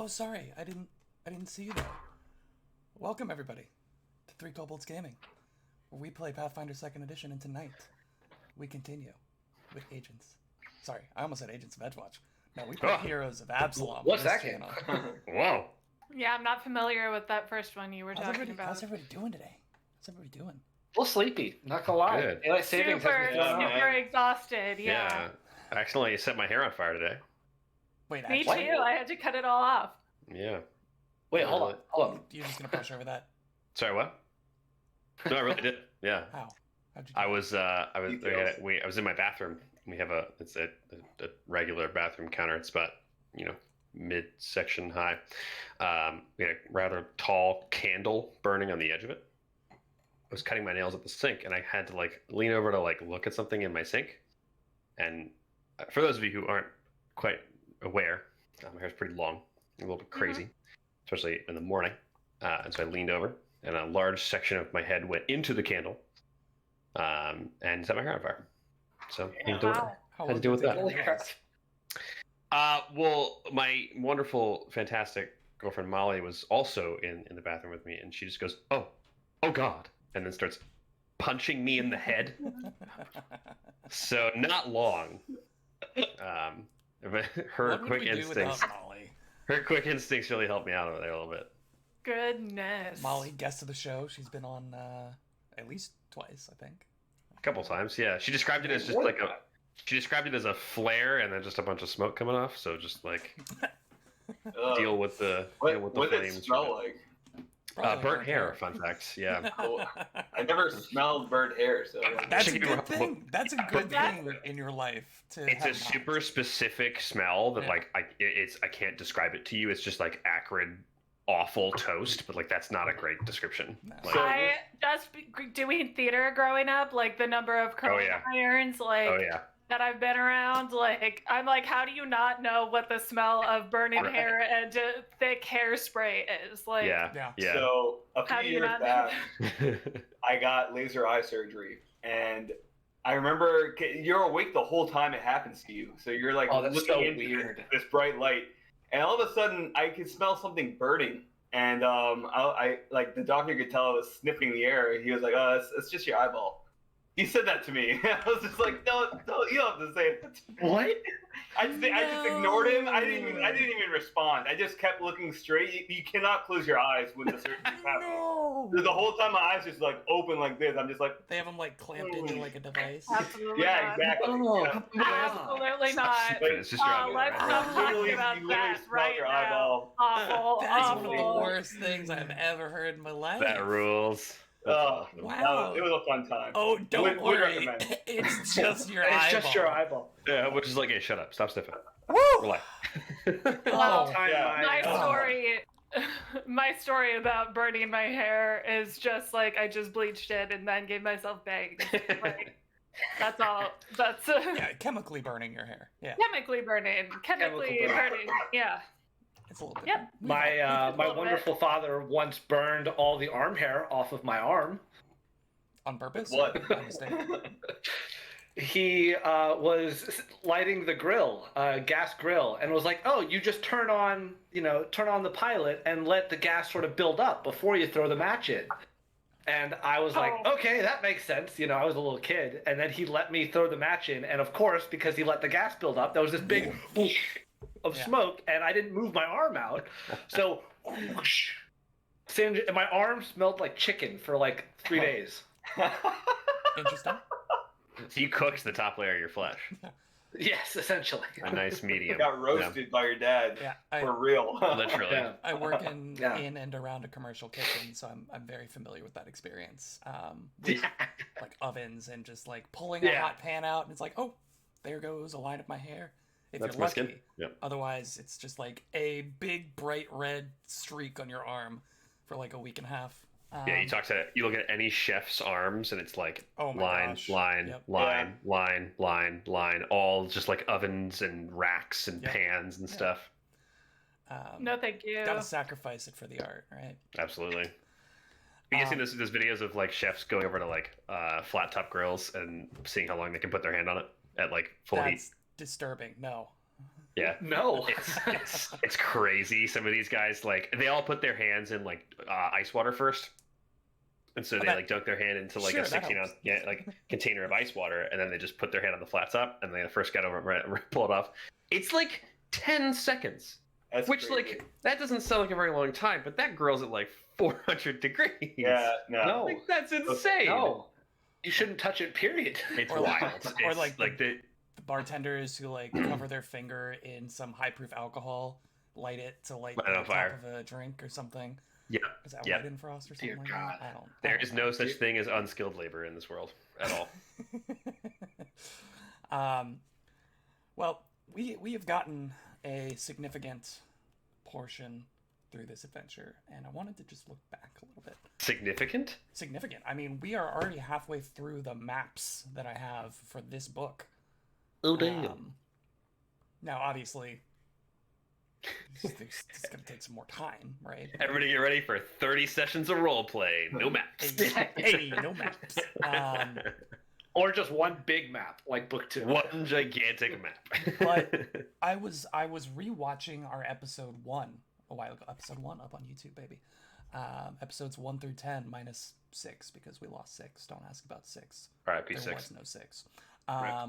Oh, sorry. I didn't see you there. Welcome everybody to Three Kobolds Gaming, where we play Pathfinder 2nd Edition, and tonight we continue with Agents. Sorry, I almost said Agents of Edgewatch. No, we play Heroes of Absalom. What's this that game? Whoa. Yeah, I'm not familiar with that first one you were talking about. How's everybody doing today? How's everybody doing? A little sleepy, not gonna lie. Good. Daylight savings has Super, been going on. super exhausted. Yeah. I accidentally set my hair on fire today. Wait, Me actually, too. I had to cut it all off. Yeah. Wait, hold on. you're just gonna push over that? Sorry, what? No, I really did. Yeah. How? How'd you do I was in my bathroom. We have a regular bathroom counter. It's about, midsection high. We had a rather tall candle burning on the edge of it. I was cutting my nails at the sink, and I had to lean over to look at something in my sink. And for those of you who aren't quite aware, my hair's pretty long, a little bit crazy, especially in the morning. And so I leaned over, and a large section of my head went into the candle, and set my hair on fire. So Wow. had to deal with that. Holy crap. Well, my wonderful, fantastic girlfriend Molly was also in the bathroom with me, and she just goes, "Oh God," and then starts punching me in the head. So not long. But her What would quick we do instincts, without Molly? her quick instincts really helped me out over there a little bit. Goodness. Molly, guest of the show. She's been on at least twice, I think. A couple times, yeah. She described it as just she described it as a flare and then just a bunch of smoke coming off. So just deal with the What did flames. it smell like? Probably Burnt hair, fun fact. Yeah. Oh, I never smelled burnt hair, so That's Should a you- good thing. That's a good thing in your life to It's have a super specific smell that Yeah. I can't describe it to you. It's just acrid, awful toast, but that's not a great description. No. Like, So- I just doing theater growing up, the number of curling yeah. irons, oh yeah. that I've been around, I'm like, how do you not know what the smell of burning Right. hair and thick hairspray is? Yeah. So a How few do you years not back, Yeah. I got laser eye surgery, and I remember you're awake the whole time it happens to you, so you're Oh, that's looking so into weird. this bright light, and all of a sudden I could smell something burning, and I the doctor could tell I was sniffing the air. He was like, "Oh, it's just your eyeball." He said that to me. I was just like, "No, you don't have to say it." What? I just ignored him. I didn't even respond. I just kept looking straight. You cannot close your eyes when the surgery's happening. No. The whole time my eyes just open like this. I'm just like, They have them clamped into a device. Absolutely yeah, not. exactly. Oh, Yeah. come on. Absolutely not. It's just your eyeball. Let's not talk Literally, about you literally that smell right your now. eyeball. Awful, That's awful. one of the worst things I've ever heard in my life. That rules. That's awesome. Wow. It was a fun time. Oh, don't Would worry. recommend. It's just your It's eyeball. just your eyeball. Yeah, which is hey, shut up, stop sniffing. Woo! Relax. Oh, Yeah. My Oh. story, my story about burning my hair is just I just bleached it and then gave myself bangs. That's all. That's yeah, chemically burning your hair. Yeah, chemically burning. Chemically Chemical burning. Yeah. it's a little bit. Yep. My a little wonderful father once burned all the arm hair off of my arm. On purpose? What? By mistake? He was lighting the grill, gas grill, and was like, "Oh, you just turn on the pilot and let the gas sort of build up before you throw the match in." And I was like, Oh. "Okay, that makes sense." I was a little kid, and then he let me throw the match in, and of course, because he let the gas build up, there was this big whoosh of Yeah. smoke, and I didn't move my arm out, so whoosh, singed, and my arm smelled like chicken for 3 days. Interesting. So you cooked the top layer of your flesh. Yes, essentially. A nice medium. Got roasted by your dad. Yeah, For real. Yeah, literally. Yeah. I work in Yeah. in and around a commercial kitchen, so I'm very familiar with that experience. With, ovens and just pulling a Yeah. hot pan out, and it's oh, there goes a line of my hair. If That's you're my lucky. skin. Yep. Otherwise, it's just a big bright red streak on your arm for a week and a half. Yeah, you look at any chef's arms and it's Oh my line, gosh. line, Yep. line, line, line, line, all just ovens and racks and Yep. pans and Yeah. stuff. No, thank you. Gotta sacrifice it for the art, right? Absolutely. You guys seen those videos of chefs going over to flat top grills and seeing how long they can put their hand on it at full heat? That's disturbing. No. Yeah. No. It's crazy. Some of these guys, like, they all put their hands in like ice water first, and so they bet. like dunk their hand into like Sure, a that 16-ounce like container of ice water, and then they just put their hand on the flat top, and then the first guy over pull it off. It's like 10 seconds, That's which crazy. like that doesn't sound like a very long time, but that grill's at like 400 degrees. Yeah, no. No. Like, that's insane. No. You shouldn't touch it, period. It's Or like- wild. or It's like the The bartenders who like cover their finger in some high-proof alcohol, light it to light Light it the on top fire. of a drink or something. yeah. Is that Yeah. White and Frost or Dear something like God. that? I don't. There I is don't no such thing as unskilled labor in this world at all. Well, we have gotten a significant portion through this adventure, and I wanted to just look back a little bit. Significant? Significant. I mean, we are already halfway through the maps that I have for this book. Oh Now, obviously, it's going to take some more time, right? Everybody get ready for 30 sessions of roleplay. No maps. Hey, no maps. Or just one big map, like book 2. One gigantic map. But I was rewatching our episode 1 a while ago. Episode 1 up on YouTube, baby. Episodes 1 through 10 minus 6 because we lost 6. Don't ask about 6. R.I.P. There 6. was no 6. Right.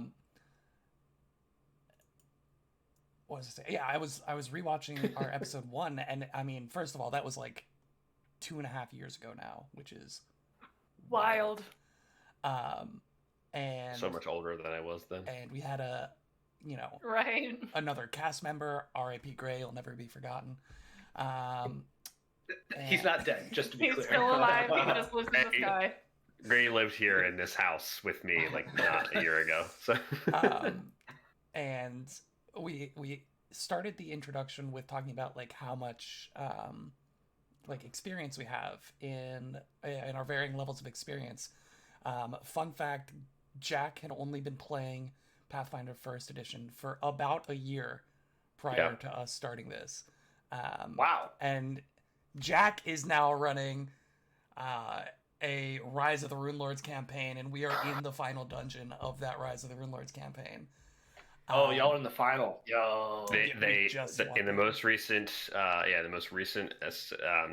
What was I say? Yeah, I was rewatching our episode 1, and I mean, first of all, that was like 2.5 years ago now, which is Wild. and So much older than I was then. and we had Right. another cast member, R.I.P. Gray, will never be forgotten. He's not dead, just to be He's clear. still alive. He just lives in the Hey. sky. Gray lived here in this house with me like not a year ago. So And we started the introduction with talking about like how much like experience we have in our varying levels of experience. Fun fact: Jack had only been playing Pathfinder First Edition for about a year prior to us starting this. Wow. And Jack is now running a Rise of the Runelords campaign, and we are in the final dungeon of that Rise of the Runelords campaign. Oh, y'all are in the final. Yo. they just in the walked most recent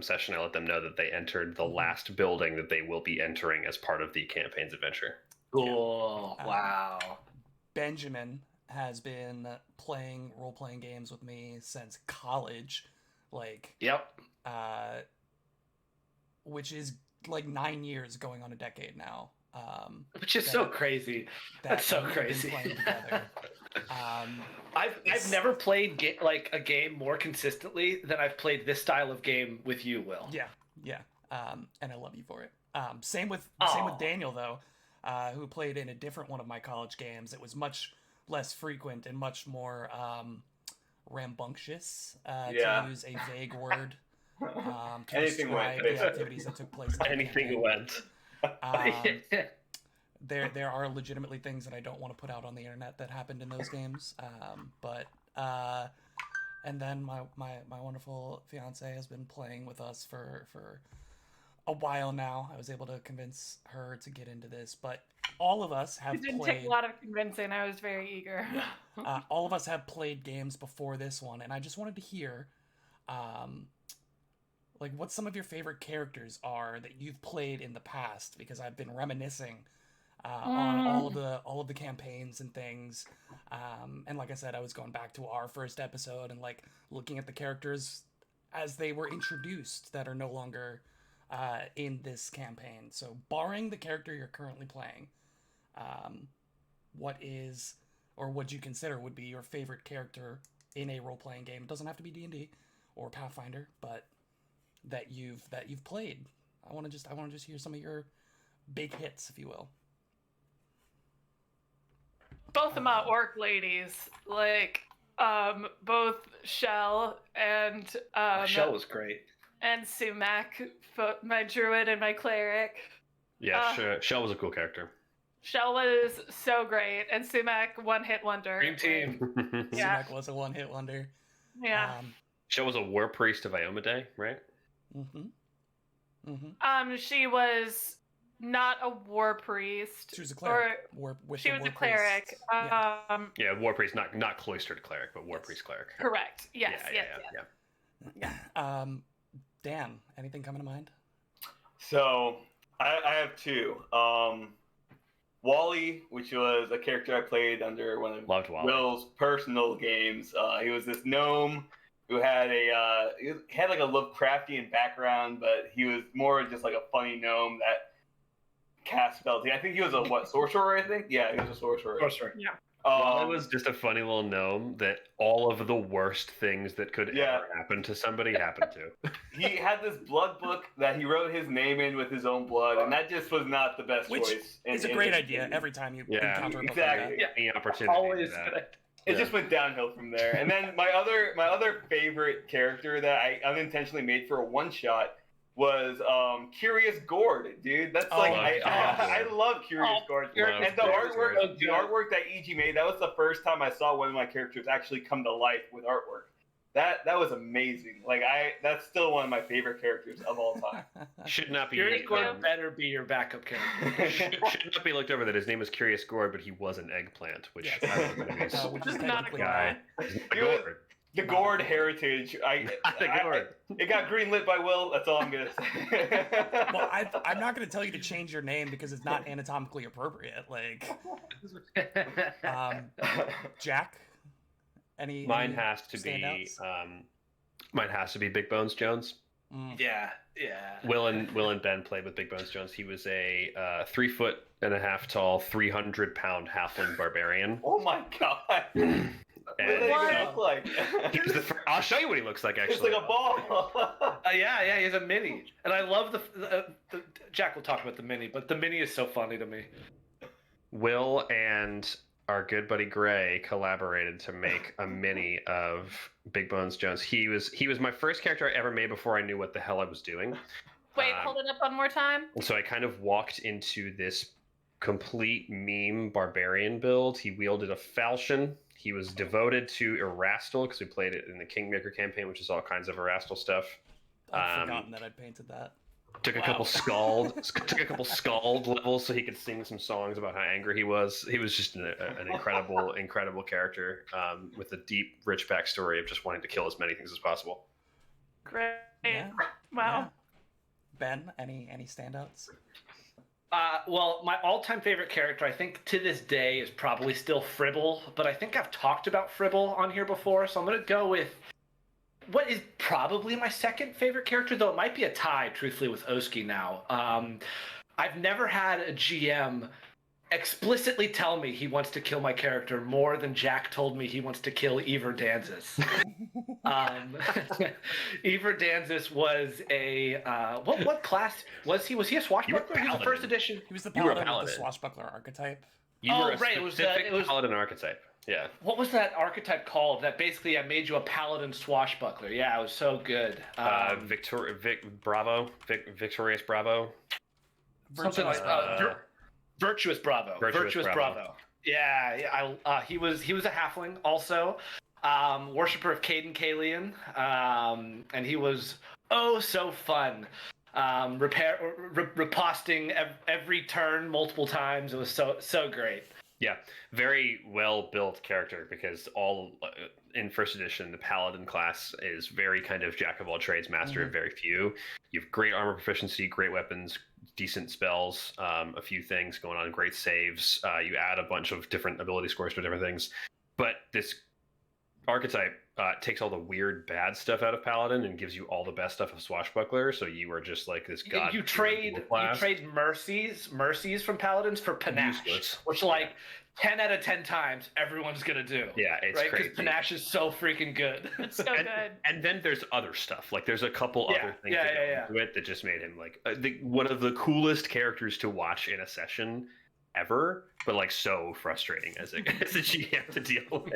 session, I let them know that they entered the last building that they will be entering as part of the campaign's adventure. Cool. Yeah. Wow. Benjamin has been playing role-playing games with me since college, like Yep. which is like 9 years going on a decade now. Which is so crazy. That's so we've been crazy. playing together. I've never played like a game more consistently than I've played this style of game with you, Will. Yeah. And I love you for it. Same with Aw. Daniel though, who played in a different one of my college games. It was much less frequent and much more rambunctious, Yeah. to use a vague word, to Anything went, describe the basically. activities that took place. In the Anything campaign. went. There are legitimately things that I don't want to put out on the internet that happened in those games. And then my wonderful fiance has been playing with us for a while now. I was able to convince her to get into this, but all of us have It didn't played. take a lot of convincing. I was very eager. All of us have played games before this one, and I just wanted to hear, like, what some of your favorite characters are that you've played in the past, because I've been reminiscing on all of the campaigns and things, and like I said, I was going back to our first episode and like looking at the characters as they were introduced that are no longer in this campaign. So, barring the character you're currently playing, what is or what you consider would be your favorite character in a role-playing game? It doesn't have to be D&D or Pathfinder, but that you've played. I want to just hear some of your big hits, if you will. Both of my orc ladies, like both Shell and Shell was great. and Sumac, my druid and my cleric. Yeah, Shell was a cool character. Shell was so great, and Sumac one-hit wonder. Dream team. Yeah. Sumac was a one-hit wonder. Yeah. Shell was a war priest of Iomedae, right? Mm-hmm. She was not a war priest. She was a cleric. She was a priest. cleric. Yeah. Yeah, war priest, not cloistered cleric, but war priest cleric. Correct. Yes. Yeah. Dan, anything coming to mind? So I have two. Wally, which was a character I played under one of Loved Wally. Will's personal games. He was this gnome who had like a Lovecraftian background, but he was more just like a funny gnome that cast spells. I think he was a sorcerer. I think he was a sorcerer. Sorcerer. Yeah. Wally was just a funny little gnome that all of the worst things that could ever happen to somebody happened to. He had this blood book that he wrote his name in with his own blood, and that just was not the best choice. It's a great idea every time you encounter a book exactly. like that. Any opportunity. Always. It just went downhill from there. And then my other favorite character that I unintentionally made for a one shot was Curious Gourd, dude. That's I love Curious Gourd. And the artwork that EG made, that was the first time I saw one of my characters actually come to life with artwork. That was amazing. That's still one of my favorite characters of all time. Should not be. Curious Gourd better be your backup character. should not be looked over that his name was Curious Gourd, but he was an eggplant, which Which is not a guy. The Gourd heritage. It got greenlit by Will. That's all I'm gonna say. Well, I'm not gonna tell you to change your name because it's not anatomically appropriate. Jack. Mine has to be Big Bones Jones. Yeah. Will and Ben played with Big Bones Jones. He was a 3'1.5" tall, 300-pound halfling barbarian. Oh my god! What does that even look like? I'll show you what he looks like. Actually, It's like a ball. Yeah, he's a mini, and I love the Jack will talk about the mini, but the mini is so funny to me. Will and our good buddy Gray collaborated to make a mini of Big Bones Jones. He was my first character I ever made before I knew what the hell I was doing. Wait, hold it up one more time. So I kind of walked into this complete meme barbarian build. He wielded a falchion. He was devoted to Erastil because we played it in the Kingmaker campaign, which is all kinds of Erastil stuff. I'd forgotten that I'd painted that. Took a couple scald levels so he could sing some songs about how angry he was. He was just an incredible character with a deep, rich backstory of just wanting to kill as many things as possible. Great. Yeah. Wow. Yeah. Ben, any standouts? Well, my all-time favorite character, I think to this day, is probably still Fribble, but I think I've talked about Fribble on here before, so I'm going to go with what is probably my second favorite character, though it might be a tie, truthfully, with Oski now. I've never had a GM explicitly tell me he wants to kill my character more than Jack told me he wants to kill Ever Danzis. Ever Danzis was a what class was he? Was he a swashbuckler? He was the first edition. He was the paladin with the swashbuckler archetype. You were a specific paladin archetype. Yeah. What was that archetype called? That basically I made you a paladin swashbuckler. Yeah, it was so good. Victorious Bravo. Something like Virtuous Bravo. Virtuous Bravo. Yeah. He was a halfling also, worshiper of Caden Kalian, and he was so fun. Riposting every turn multiple times. It was so great. Yeah, very well built character because all in first edition the paladin class is very kind of jack of all trades, master of very few. You have great armor proficiency, great weapons, decent spells, a few things going on, great saves. You add a bunch of different ability scores for different things, but this archetype takes all the weird bad stuff out of paladin and gives you all the best stuff of swashbuckler. So you are just like this god. You trade mercies from paladins for panache, which 10 out of 10 times everyone's gonna do. Yeah, it's right? crazy. Because panache is so freaking good. It's so good. And then there's other stuff. Like there's a couple other things that go into it that just made him one of the coolest characters to watch in a session ever, but so frustrating as a GM to deal with.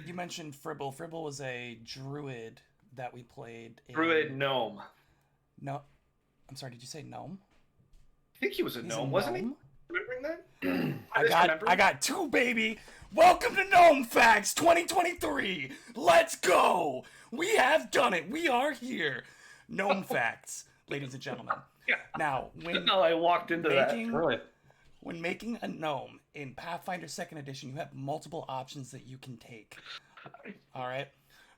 You mentioned Fribble. Fribble was a druid that we played. Druid gnome. No, I'm sorry. Did you say gnome? I think he was a gnome, wasn't he? Remembering that? I got two, baby. Welcome to Gnome Facts 2023. Let's go. We have done it. We are here. Gnome Facts. ladies and gentlemen. Yeah. Now, when No, I walked into that. making Really? when making a gnome in Pathfinder 2nd Edition, you have multiple options that you can take. All right.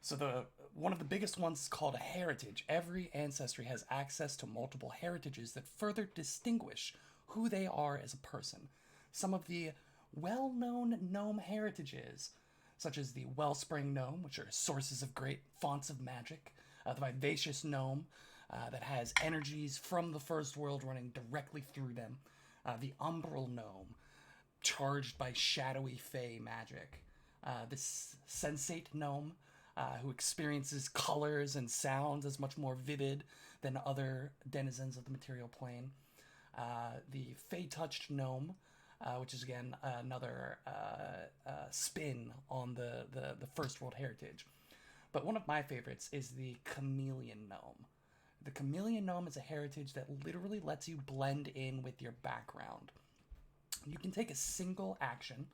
So one of the biggest ones is called a heritage. Every ancestry has access to multiple heritages that further distinguish who they are as a person. Some of the well-known gnome heritages, such as the Wellspring Gnome, which are sources of great fonts of magic, the Vivacious Gnome, that has energies from the First World running directly through them, the Umbral Gnome, charged by shadowy fey magic, the Sensate Gnome, who experiences colors and sounds as much more vivid than other denizens of the material plane, the Fey-touched Gnome, which is again another spin on the First World heritage. But one of my favorites is the Chameleon Gnome. The Chameleon Gnome is a heritage that literally lets you blend in with your background. You can take a single action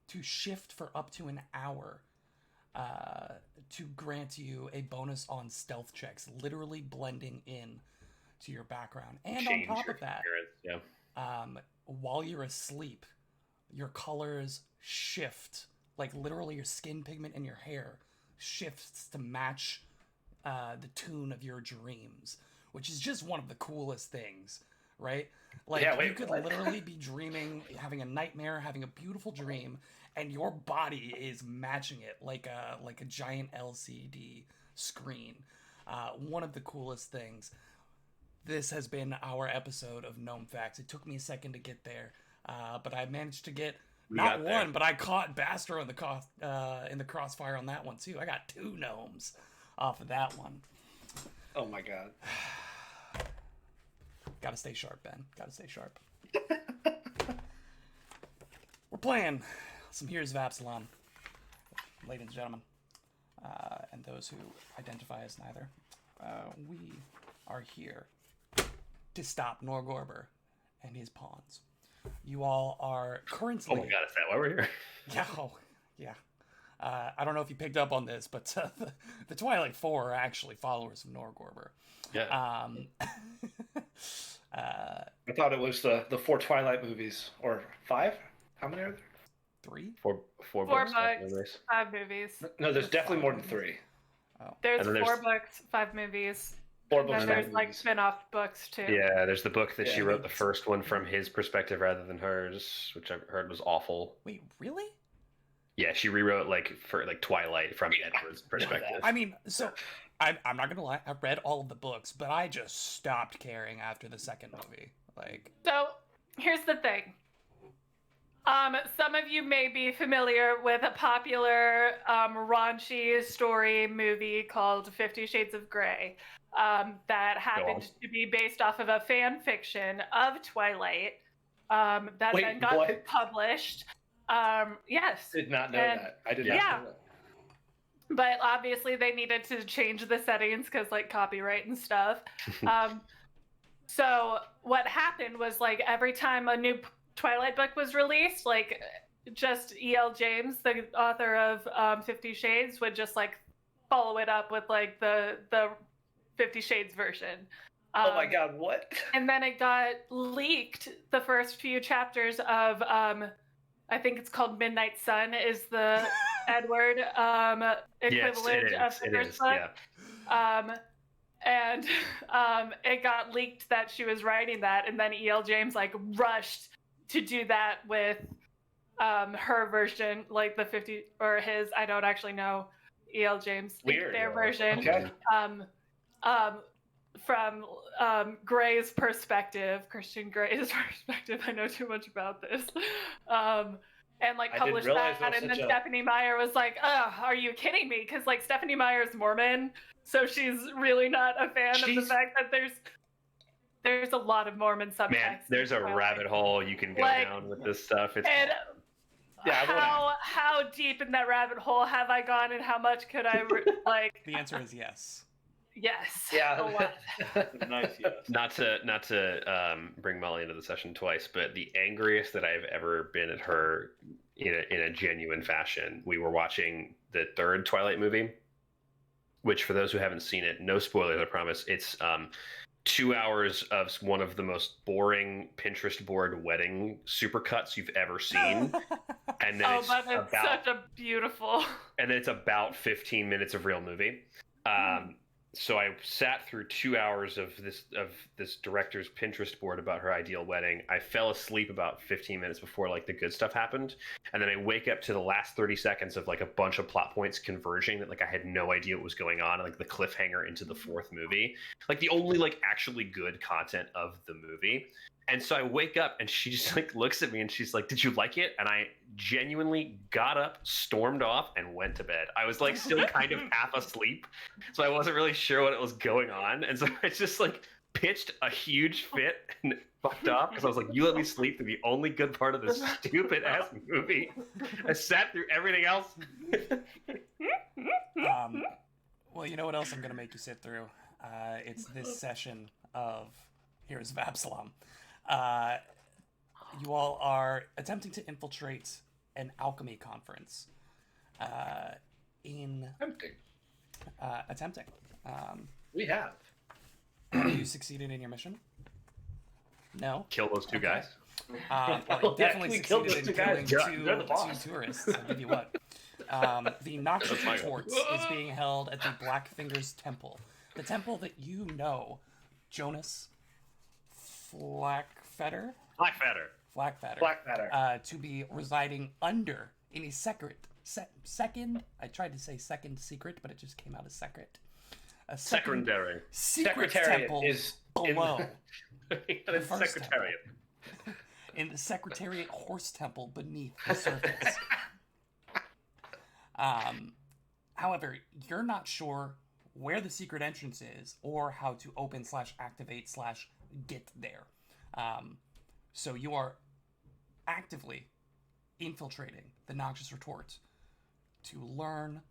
to shift for up to an hour to grant you a bonus on stealth checks, literally blending in to your background. And Change on top your of that, appearance, yeah. while you're asleep, your colors shift. Like literally your skin pigment and your hair shifts to match the tune of your dreams, which is just one of the coolest things, right? Like you could literally be dreaming, having a nightmare, having a beautiful dream, and your body is matching it like a giant LCD screen. One of the coolest things. This has been our episode of Gnome Facts. It took me a second to get there, but I managed to get not one, but I caught Bastro in the crossfire on that one too. I got 2 gnomes off of that one. Oh my god. Gotta stay sharp, Ben. Gotta stay sharp. We're playing some Heroes of Absalom, ladies and gentlemen, and those who identify as neither. We are here to stop Norgorber and his pawns. You all are currently... Oh my god, is that why we're here? Yeah, yeah. I don't know if you picked up on this, but the Twilight Four are actually followers of Norgorber. Yeah. I thought it was the 4 Twilight movies, or 5? How many are there? 3? Four 4 books. books, 5 movies. No, there's definitely more than 3. There's And then 4 books, 5 movies. 4 And books. then 5 there's like movies. spin-off books too. Yeah, there's the book that she Yeah. wrote, the first one from his perspective rather than hers, which I heard was awful. Wait, really? Yeah, she rewrote for Twilight from Edward's perspective. I mean, so I'm not gonna lie. I read all of the books, but I just stopped caring after the second movie. Like, So here's the thing. Some of you may be familiar with a popular raunchy story movie called 50 Shades of Grey that happened to be based off of a fan fiction of Twilight that Wait, then got what? published. Yes. Did not know And- that. I did Yeah. not know that. But obviously they needed to change the settings because like copyright and stuff. So what happened was like every time a new Twilight book was released, like just E.L. James, the author of 50 Shades, would just like follow it up with like the 50 Shades version. Oh my god, what? And then it got leaked. The first few chapters of I think it's called Midnight Sun is the Edward equivalent of the first book. Yeah. And it got leaked that she was writing that, and then E.L. James like rushed to do that with her version, like the 50 or his. I don't actually know E.L. James Weird. their version. Okay. From Gray's perspective, Christian Gray's perspective. I know too much about this. And like I didn't published realize that, there was and then such a- Stephanie Meyer was like, "Oh, are you kidding me?" Because like Stephanie Meyer's Mormon, so she's really not a fan of the She's- fact that there's a lot of Mormon subtext. Man, there's a in Twilight. rabbit hole you can go Like- down with this stuff. It's And Yeah, I wanna- how deep in that rabbit hole have I gone, and how much could I like? the answer is yes. Yes. Yeah. a lot. Nice, yes. not to bring Molly into the session twice, but the angriest that I've ever been at her in a genuine fashion. We were watching the 3rd Twilight movie, which for those who haven't seen it, no spoilers, I promise. It's 2 hours of one of the most boring Pinterest board wedding supercuts you've ever seen. And then Oh, it's but it's about, such a beautiful. and then it's about 15 minutes of real movie. So I sat through 2 hours of this director's Pinterest board about her ideal wedding. I fell asleep about 15 minutes before like the good stuff happened, and then I wake up to the last 30 seconds of like a bunch of plot points converging that like I had no idea what was going on, like the cliffhanger into the fourth movie, like the only like actually good content of the movie. And so I wake up and she just like looks at me and she's like, "Did you like it?" And I genuinely got up, stormed off, and went to bed. I was like still kind of half asleep, so I wasn't really sure what was going on. And so I just like pitched a huge fit and fucked off because I was like, "You let me sleep through the only good part of this stupid ass movie." I sat through everything else. Well, you know what else I'm going to make you sit through? It's this session of Heroes of Absalom. You all are attempting to infiltrate an alchemy conference. Attempting. We have. Have you succeeded in your mission? No? Kill those two Okay. guys. Well, Yeah, you definitely we killed succeeded in those two guys. killing They're the boss. two tourists. I'll give you what. The Noxious That's my guy. Retorts is being held at the Blackfingers Temple. The temple that you know, Jonas Flackfetter, Blackfetter. to be residing under in a second. I tried to say second secret, but it just came out as secret. A second Secondary. secret Secretariat temple is below. The first Secretariat. In the Secretariat Horse Temple beneath the surface. However, you're not sure where the secret entrance is or how to open/activate/get there. So you are actively infiltrating the Noxious Retort to learn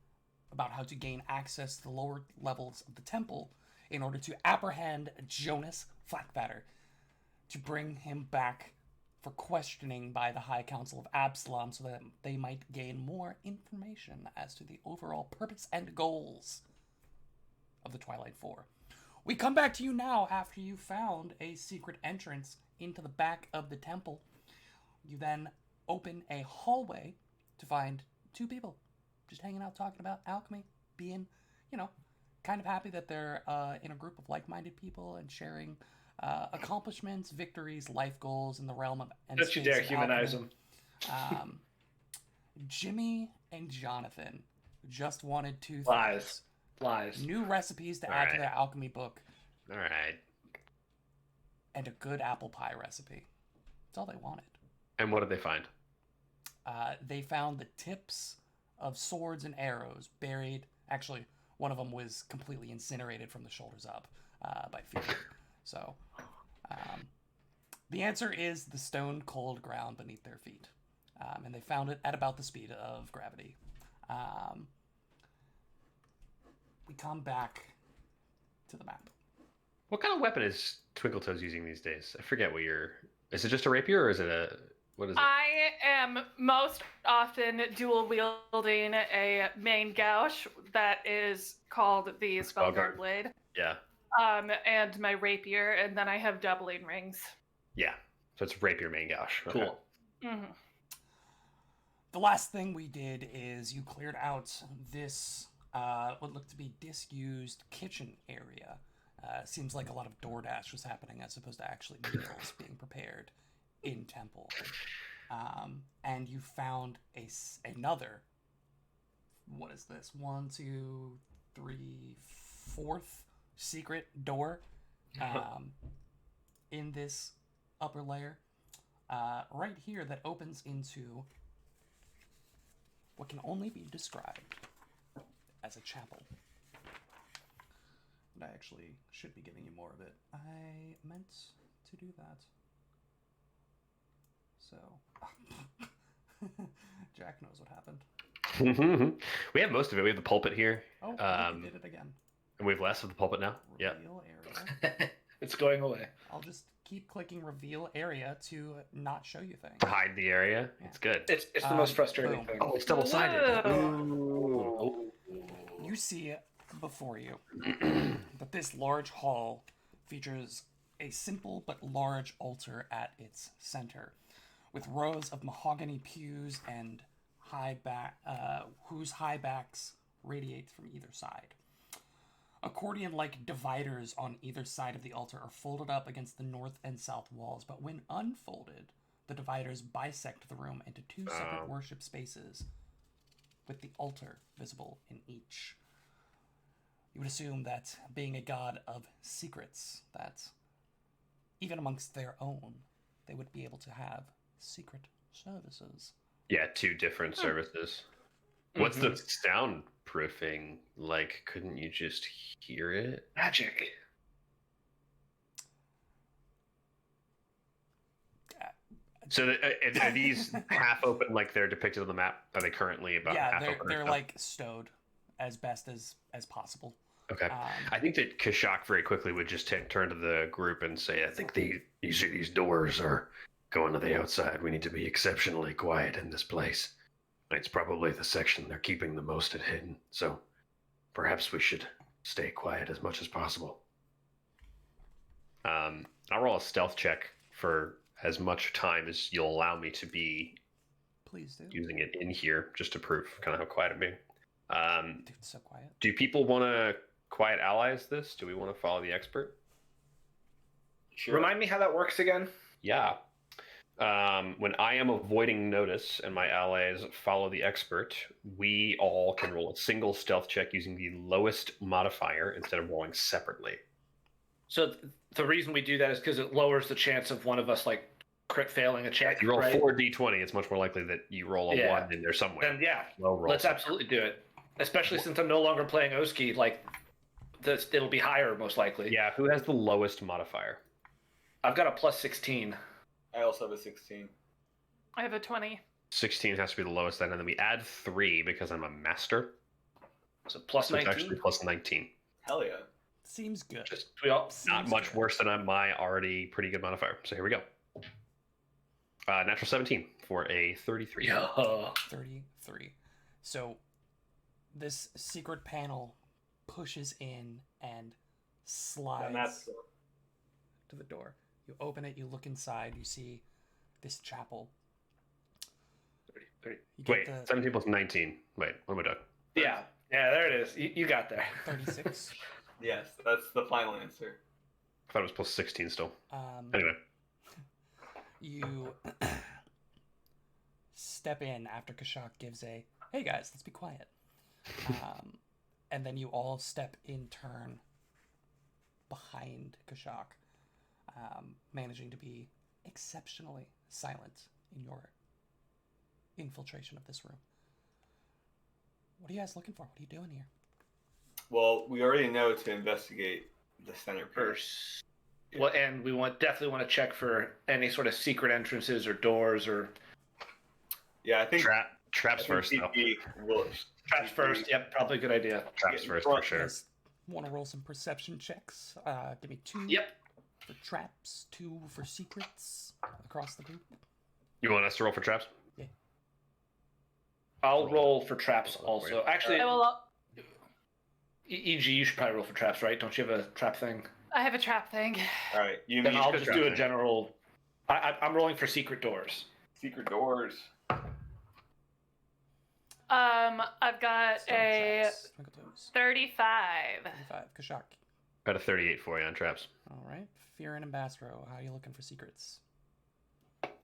about how to gain access to the lower levels of the temple in order to apprehend Jonas Flackfatter, to bring him back for questioning by the High Council of Absalom so that they might gain more information as to the overall purpose and goals of the Twilight Four. We come back to you now after you found a secret entrance into the back of the temple. You then open a hallway to find two people just hanging out talking about alchemy, being, kind of happy that they're in a group of like-minded people and sharing accomplishments, victories, life goals in the realm of Don't you dare humanize them. Jimmy and Jonathan just wanted two Lies. things. New recipes to add to their alchemy book. All right. And a good apple pie recipe. That's all they wanted. And what did they find? They found the tips of swords and arrows buried. Actually, one of them was completely incinerated from the shoulders up by fever. So, the answer is the stone cold ground beneath their feet. And they found it at about the speed of gravity. We come back to the map. What kind of weapon is Twinkletoes using these days? I forget what you're... Is it just a rapier or is it a... What is it? I am most often dual wielding a main gouge that is called the Skullguard blade. Yeah. And my rapier, and then I have doubling rings. Yeah. So it's rapier main gouge. Okay. Cool. Mm-hmm. The last thing we did is you cleared out this, what looked to be disused kitchen area. Seems like a lot of DoorDash was happening as opposed to actually meals being prepared in temple. And you found another, what is this? 1, 2, 3, 4th secret door in this upper layer. Right here that opens into what can only be described as a chapel. And I actually should be giving you more of it. I meant to do that. So, Jack knows what happened. We have most of it. We have the pulpit here. Oh, I did it again. And we have less of the pulpit now. Yeah. Reveal area. It's going away. I'll just keep clicking reveal area to not show you things. To hide the area. Yeah. It's good. It's the most frustrating boom. thing. Oh, it's double-sided. Whoa. Ooh. You see before you that this large hall features a simple but large altar at its center, with rows of mahogany pews and whose high backs radiate from either side. Accordion-like dividers on either side of the altar are folded up against the north and south walls, but when unfolded, the dividers bisect the room into two separate worship spaces, with the altar visible in each. You would assume that, being a god of secrets, that even amongst their own, they would be able to have secret services. Yeah, 2 different services. What's the soundproofing like? Couldn't you just hear it? Magic. So are these half open like they're depicted on the map? Are they currently about half Yeah, open? they're like stowed as best as possible. Okay. I think that Kashak very quickly would just turn to the group and say, I think you see these doors are going to the outside. We need to be exceptionally quiet in this place. It's probably the section they're keeping the most hidden, so perhaps we should stay quiet as much as possible. I'll roll a stealth check for as much time as you'll allow me to be Please do. using it in here, just to prove kind of how quiet I'm being. Dude, it's so quiet. Do people want to quiet allies this? Do we want to follow the expert? Sure. Remind me how that works again. Yeah. When I am avoiding notice and my allies follow the expert, we all can roll a single stealth check using the lowest modifier instead of rolling separately. So the reason we do that is because it lowers the chance of one of us like crit failing a check. If you roll right? 4d20, it's much more likely that you roll a Yeah. 1 in there somewhere. Then yeah, Low roll. let's absolutely do it. Especially since I'm no longer playing Oski, like it'll be higher most likely. Yeah, who has the lowest modifier? I've got a plus 16. I also have a 16. I have a 20. 16 has to be the lowest then, and then we add 3 because I'm a master. So plus So it's 19. actually plus 19. Hell yeah. Seems good. Just We all not Seems much good. worse than my already pretty good modifier. So here we go. Natural 17 for a 33. yeah. 33. So this secret panel pushes in and slides And that's to the door. You open it, you look inside, you see this chapel. 30. You get Wait, the 17 plus 19. Wait, what am I doing? Yeah, there it is. You got there. 36. yes, that's the final answer. I thought it was plus 16 still. Anyway. You step in after Kashak gives a, hey guys, let's be quiet. And then you all step in turn behind Kashak, managing to be exceptionally silent in your infiltration of this room. What are you guys looking for? What are you doing here? Well, we already know to investigate the centerpiece. First. Well, and we definitely want to check for any sort of secret entrances or doors or Yeah, I think Traps first, though. CP will traps first. Yep, probably a good idea. Traps first, Well, for sure. You guys want to roll some perception checks? Give me 2 Yep. for traps, 2 for secrets across the group. You want us to roll for traps? I'll roll for traps also. Actually, I will. EG, you should probably roll for traps, right? Don't you have a trap thing? I have a trap thing. All right, you Then mean I'll just do a trap thing. general. I'm rolling for secret doors. secret doors? I've got So a traps, twinkle toes. 35. 35. Kashak. Got a 38 for you on traps. All right. Fearin and Bastro, how are you looking for secrets?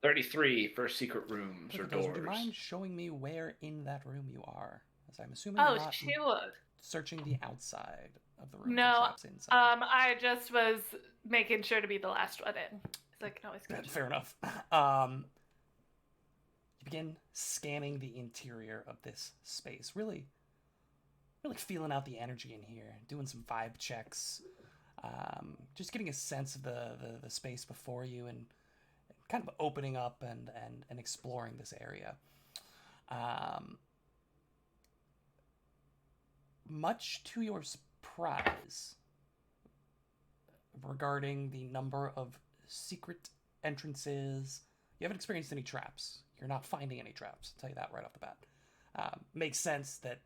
33 for secret rooms or Twinkle toes, doors. would you mind showing me where in that room you are? As I'm assuming Oh, you're not shoot. searching the outside of the room. for No, traps inside. I just was making sure to be the last one in. So I can always catch Fair enough. You begin scanning the interior of this space, really feeling out the energy in here, doing some vibe checks, just getting a sense of the space before you, and kind of opening up and exploring this area. Much to your surprise, regarding the number of secret entrances, you haven't experienced any traps. You're not finding any traps. I'll tell you that right off the bat. Makes sense that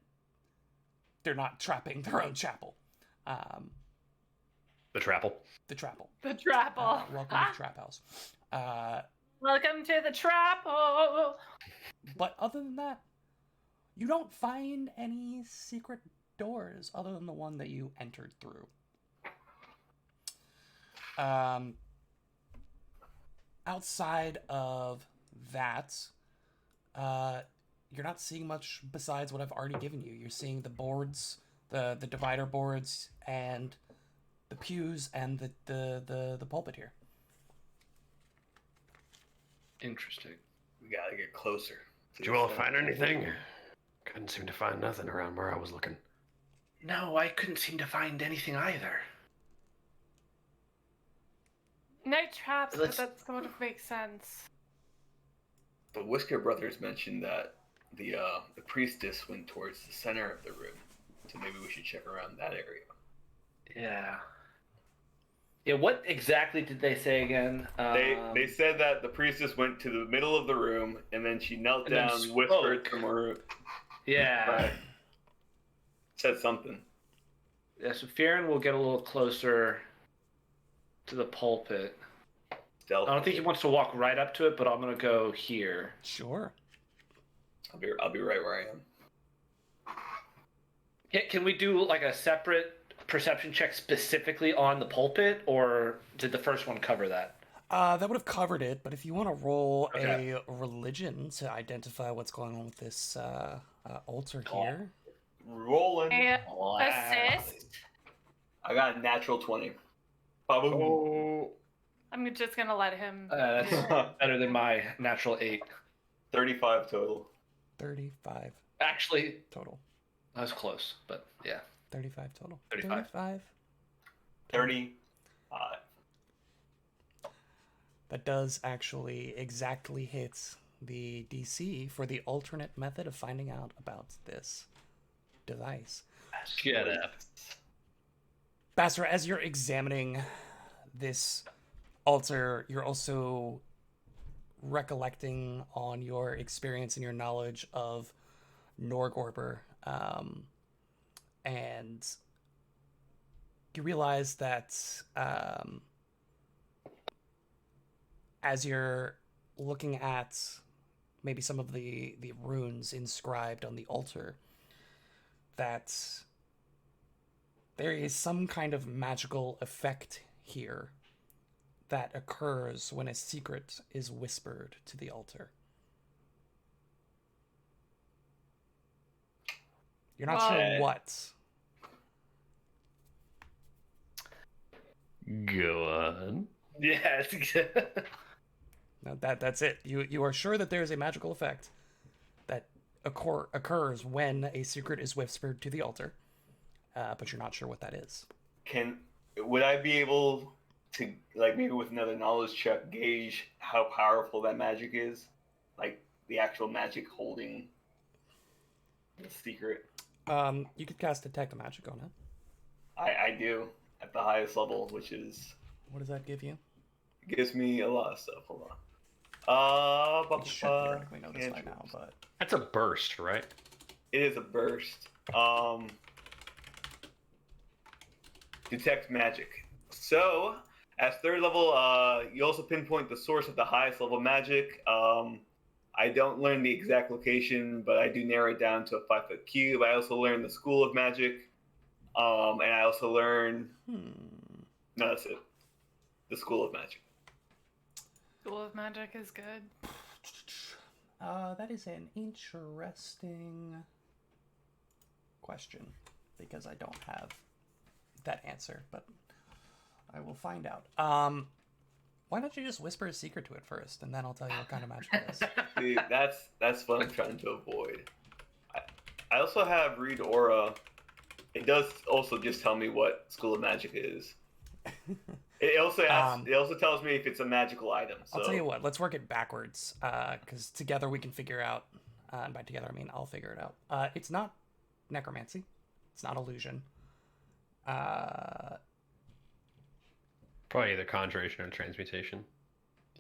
they're not trapping their own chapel. The Trapple. The Trapple. The Trapple. Welcome to the Trap House. Welcome to the Trapple. But other than that, you don't find any secret doors other than the one that you entered through. Outside of that, you're not seeing much besides what I've already given you. You're seeing the boards, the divider boards, and the pews, and the pulpit here. Interesting. We gotta get closer. Did you all find anything? Couldn't seem to find nothing around where I was looking. No, I couldn't seem to find anything either. No traps, Let's- but that sort of makes sense. The Whisker brothers mentioned that the priestess went towards the center of the room, so maybe we should check around that area. Yeah. Yeah, what exactly did they say again? They said that the priestess went to the middle of the room and then she knelt And then down, whispered spoke. some words. Yeah. Right. Said something. Yeah, so Fearon will get a little closer to the pulpit. Stealth. I don't think he wants to walk right up to it, but I'm gonna go here. Sure. I'll be right where I am. Can we do like a separate perception check specifically on the pulpit, or did the first one cover that? That would have covered it, but if you want to roll Okay. a religion to identify what's going on with this altar here. Rolling. And assist. I got a natural 20. Baboom. Oh. I'm just gonna let him. That's better than my natural 8. 35 total. 35 Actually, total. I was close, but yeah. 35 total. 35. 35. That does actually exactly hit the DC for the alternate method of finding out about this device. Get up. Basra, as you're examining this altar, you're also recollecting on your experience and your knowledge of Norgorber, and you realize that as you're looking at maybe some of the runes inscribed on the altar, that there is some kind of magical effect here that occurs when a secret is whispered to the altar. You're not sure What? what. Go on. Yes. No, that's it. You are sure that there is a magical effect that occurs when a secret is whispered to the altar, but you're not sure what that is. Would I be able to, like, maybe with another knowledge check, gauge how powerful that magic is? Like, the actual magic holding the secret? You could cast Detect Magic on it. I do, at the highest level, which is... What does that give you? gives me a lot of stuff. Hold on. You should theoretically know this by now, but That's a burst, right? It is a burst. Detect magic. So, as third level, you also pinpoint the source of the highest level magic. I don't learn the exact location, but I do narrow it down to a 5-foot cube. I also learn the school of magic. And I also learn... No, that's it. The school of magic. School of Magic is good. that is an interesting question because I don't have that answer, but I will find out. Why don't you just whisper a secret to it first, and then I'll tell you what kind of magic it is. See, that's what I'm trying to avoid. I also have read aura. It does also just tell me what school of magic is. It also asks, it also tells me if it's a magical item. So. I'll tell you what. Let's work it backwards, because together we can figure out. And by together I mean I'll figure it out. It's not necromancy. It's not illusion. Probably either conjuration or transmutation.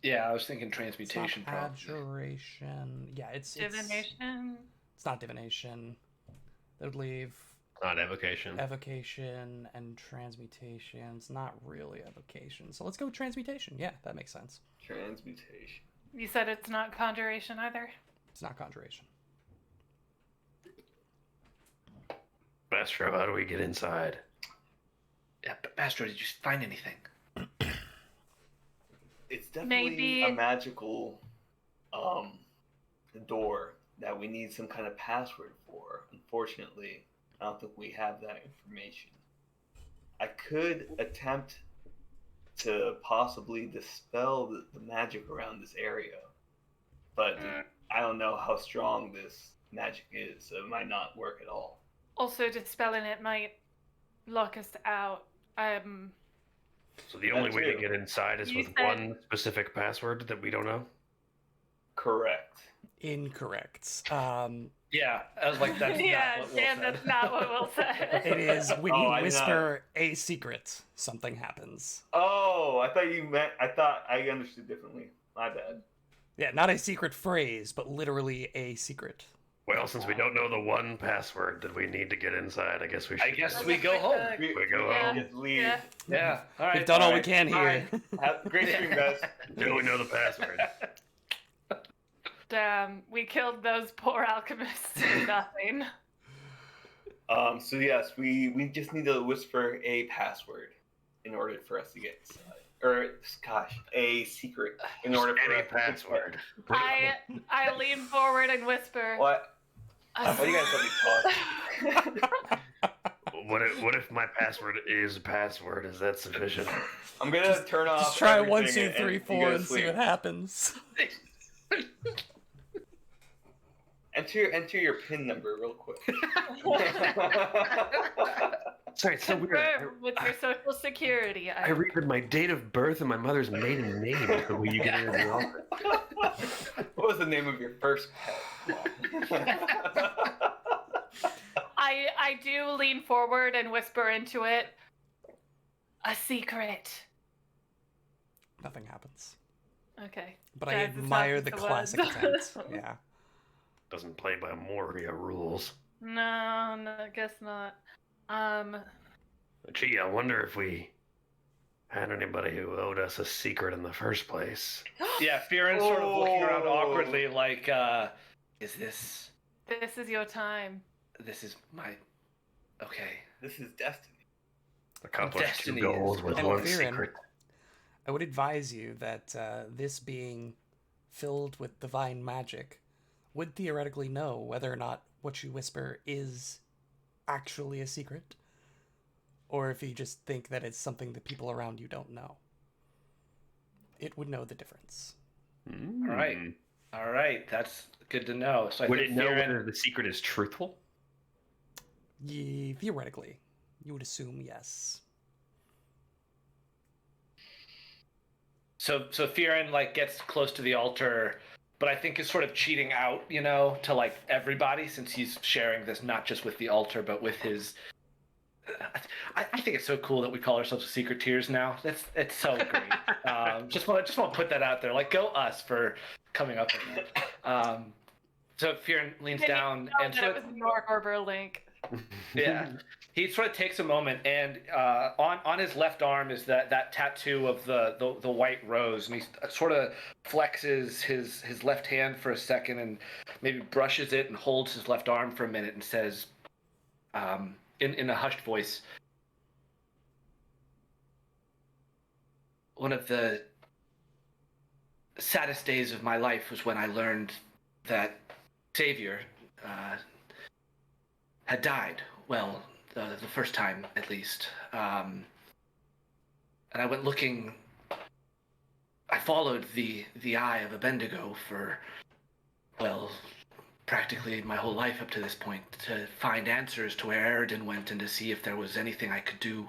Yeah, I was thinking It's transmutation. not Probably. abjuration. Yeah, it's Divination. It's not divination. That would leave Not evocation. Evocation and transmutations. Not really evocation. So let's go with transmutation. Yeah, that makes sense. Transmutation. You said it's not conjuration either? It's not conjuration. Mastro, how do we get inside? Yeah, but Mastro, did you find anything? It's definitely Maybe- a magical door that we need some kind of password for. Unfortunately, I don't think we have that information. I could attempt to possibly dispel the magic around this area, but I don't know how strong this magic is, so it might not work at all. Also, dispelling it might lock us out. So the only That way to too. get inside is You with said- one specific password that we don't know? Correct. Incorrect. Yeah, I was like, that's yeah, not what Will Dan, said. that's not what Will said. It is when Oh, you I did whisper a secret, something happens. Oh, I thought I understood differently. My bad. Yeah, not a secret phrase, but literally a secret. Well, since we don't know the one password that we need to get inside, I guess we should. I guess we go home. We go Yeah. home. Just leave. Yeah. Yeah, all right. We've done all we alright, can here. Have a great stream, guys. Do we know the password? Damn, we killed those poor alchemists for nothing. So yes, we just need to whisper a password in order for us to get inside. Or gosh, a secret in order for Any us to password. I lean forward and whisper. What? "A Why do you guys let me talk? What if my password is a password? Is that sufficient? I'm gonna turn off. Just try everything 1, 2, 3, you 4 go to and see sleep. what happens. Enter your PIN number real quick. Sorry, it's so weird. Confirm with your social security. I read my date of birth and my mother's maiden name the way you get into the office. What was the name of your first pet? I do lean forward and whisper into it. A secret. Nothing happens. Okay. But I Guys, it's not admire just the the classic words. attempt. Yeah. Doesn't play by Moria rules. No, I guess not. Gee, I wonder if we had anybody who owed us a secret in the first place. Yeah, Fearon's sort of looking around Oh. awkwardly, like, is this This is your time. my okay? This is destiny. Accomplish Destiny 2 is goals with And one Fearon, secret. I would advise you that this being filled with divine magic would theoretically know whether or not what you whisper is actually a secret, or if you just think that it's something that people around you don't know. It would know the difference. Mm. All right, that's good to know. So I Would think it know Fearon, whether the secret is truthful? Theoretically, you would assume yes. So Fearon like gets close to the altar, but I think is sort of cheating out, you know, to like everybody since he's sharing this not just with the altar but with his. I think it's so cool that we call ourselves the Secret Tears now. It's so great. Just want to put that out there. Like, go us for coming up with that. So Fearon leans down and that it was Norgorber Link. yeah, he sort of takes a moment, and on his left arm is that tattoo of the white rose, and he sort of flexes his left hand for a second, and maybe brushes it and holds his left arm for a minute, and says, in a hushed voice, "One of the saddest days of my life was when I learned that Savior had died. Well, the first time, at least. And I went looking. I followed the eye of Abendigo for, well, practically my whole life up to this point to find answers to where Eridan went and to see if there was anything I could do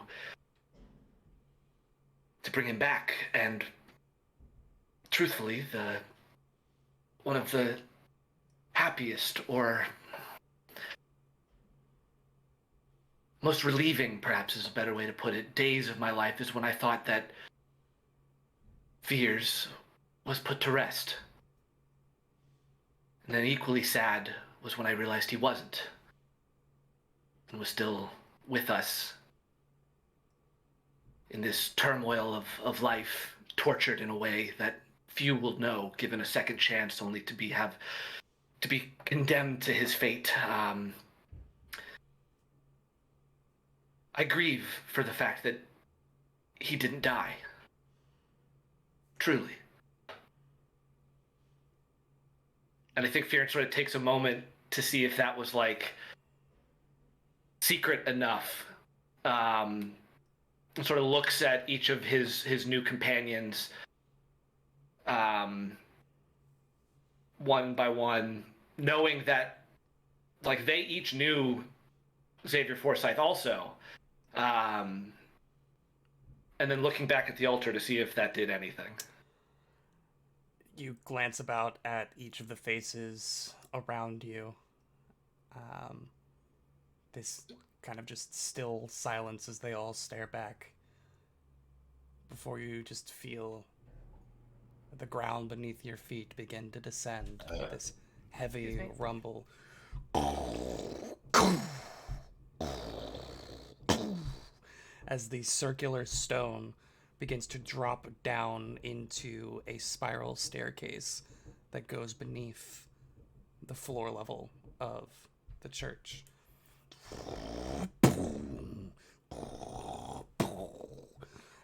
to bring him back. And truthfully, one of the happiest or most relieving, perhaps is a better way to put it, days of my life is when I thought that Fears was put to rest. And then equally sad was when I realized he wasn't. and was still with us in this turmoil of life, tortured in a way that few will know, given a second chance only to be condemned to his fate. I grieve for the fact that he didn't die. Truly. And I think Fearon sort of takes a moment to see if that was like secret enough. And sort of looks at each of his new companions, one by one, knowing that like they each knew Xavier Forsyth also. And then looking back at the altar to see if that did anything. You glance about at each of the faces around you. This kind of just still silence as they all stare back before you just feel the ground beneath your feet begin to descend with this heavy rumble. As the circular stone begins to drop down into a spiral staircase that goes beneath the floor level of the church.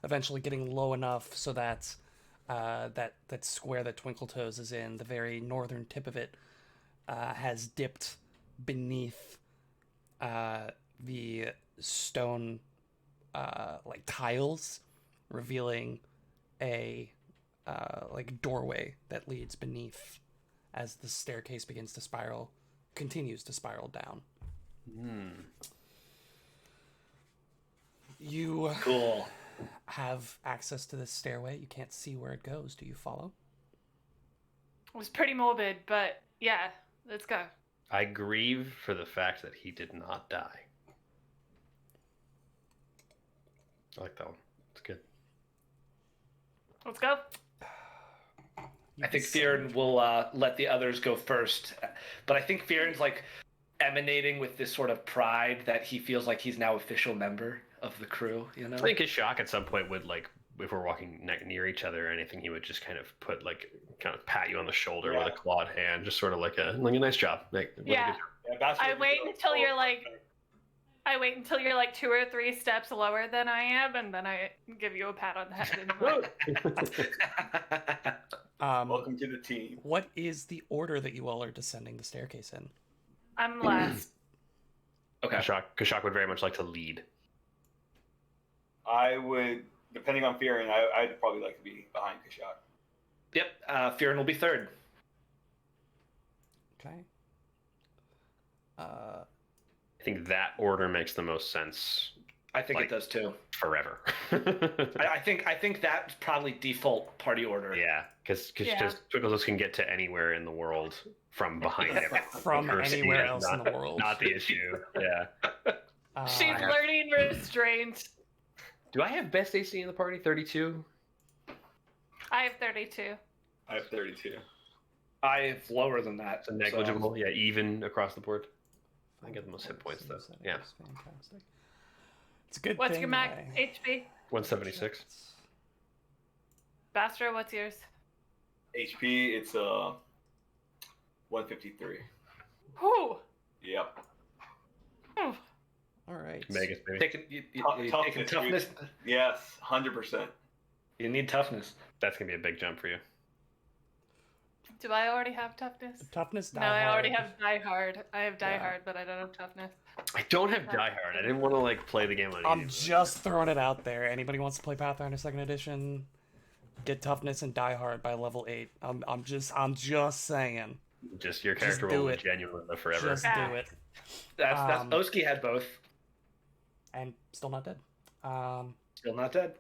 Eventually getting low enough so that that square that Twinkletoes is in, the very northern tip of it, has dipped beneath the stone like tiles, revealing a like doorway that leads beneath as the staircase continues to spiral down. You Cool. have access to this stairway. You can't see where it goes. Do you follow? It was pretty morbid, but yeah, let's go. I grieve for the fact that he did not die. I like that one. It's good. Let's go. I think Fearon will let the others go first, but I think Fearon's like emanating with this sort of pride that he feels like he's now official member of the crew. You know, I think Kashak at some point would like, if we're walking near each other or anything, he would just kind of pat you on the shoulder with a clawed hand, just sort of like a nice job. Like, Yeah. I wait until you're like 2 or 3 steps lower than I am, and then I give you a pat on the head. And Welcome to the team. What is the order that you all are descending the staircase in? I'm last. Okay. Kashak would very much like to lead. I would, depending on Fearon, I'd probably like to be behind Kashak. Yep. Fearon will be third. Okay. I think that order makes the most sense I think Like- it does too. forever. I think that's probably default party order. Yeah, because Twinkletoes can get to anywhere in the world from behind him. From Mercy anywhere is else in the world. Not the issue. Yeah. She's learning restraint. Do I have best AC in the party? 32. I have 32. I have 32. I have lower than that. So negligible. Yeah, even across the board. I get the most hit points though. Yeah. Fantastic. It's a good What's thing your max I- HP? 176. Bastro, what's yours? HP, it's 153. Whew. Yep. Whew. All right. Megas, maybe. Taking Toughness, toughness. Yes, 100%. You need toughness. That's gonna be a big jump for you. Do I already have toughness? Toughness. No, Die I already Hard. have Die Hard. I have Die Yeah. Hard, but I don't have toughness. I don't have Die Hard. I didn't want to like play the game on I'm easy. just throwing it out there. Anybody wants to play Pathfinder 2nd Edition? Get toughness and Die Hard by level 8. I'm just saying. Just your Just character do will it. genuinely live forever. Just Yeah. do it. That's Um, Oski had both. And still not dead. Still not dead.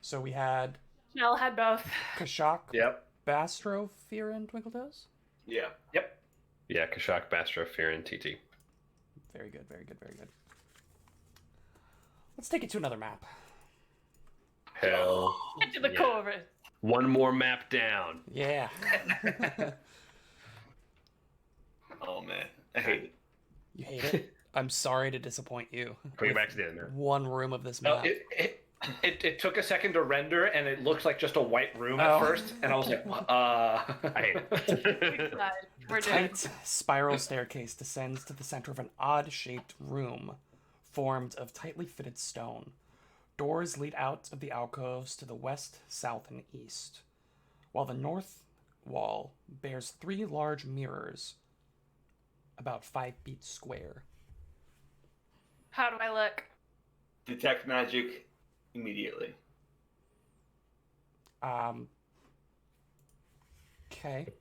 So we had Nell had both. Kashak, Yep. Bastro, Fearon, Twinkletoes. Yeah. Yep. Yeah, Kashak, Bastro, Fearon, TT. Very good, very good, very good. Let's take it to another map. Hell. Get to the Yeah. core of it. One more map down. Yeah. Oh man, I hate it. You hate it? I'm sorry to disappoint you. Bring it with back to the other mirror. one room of this No, map. it took a second to render, and it looks like just a white room at Oh. first, and I was like, I hate it. We're The doing. tight spiral staircase descends to the center of an odd-shaped room formed of tightly fitted stone. Doors lead out of the alcoves to the west, south, and east, while the north wall bears 3 large mirrors about 5 feet square. How do I look? Detect magic immediately. Okay.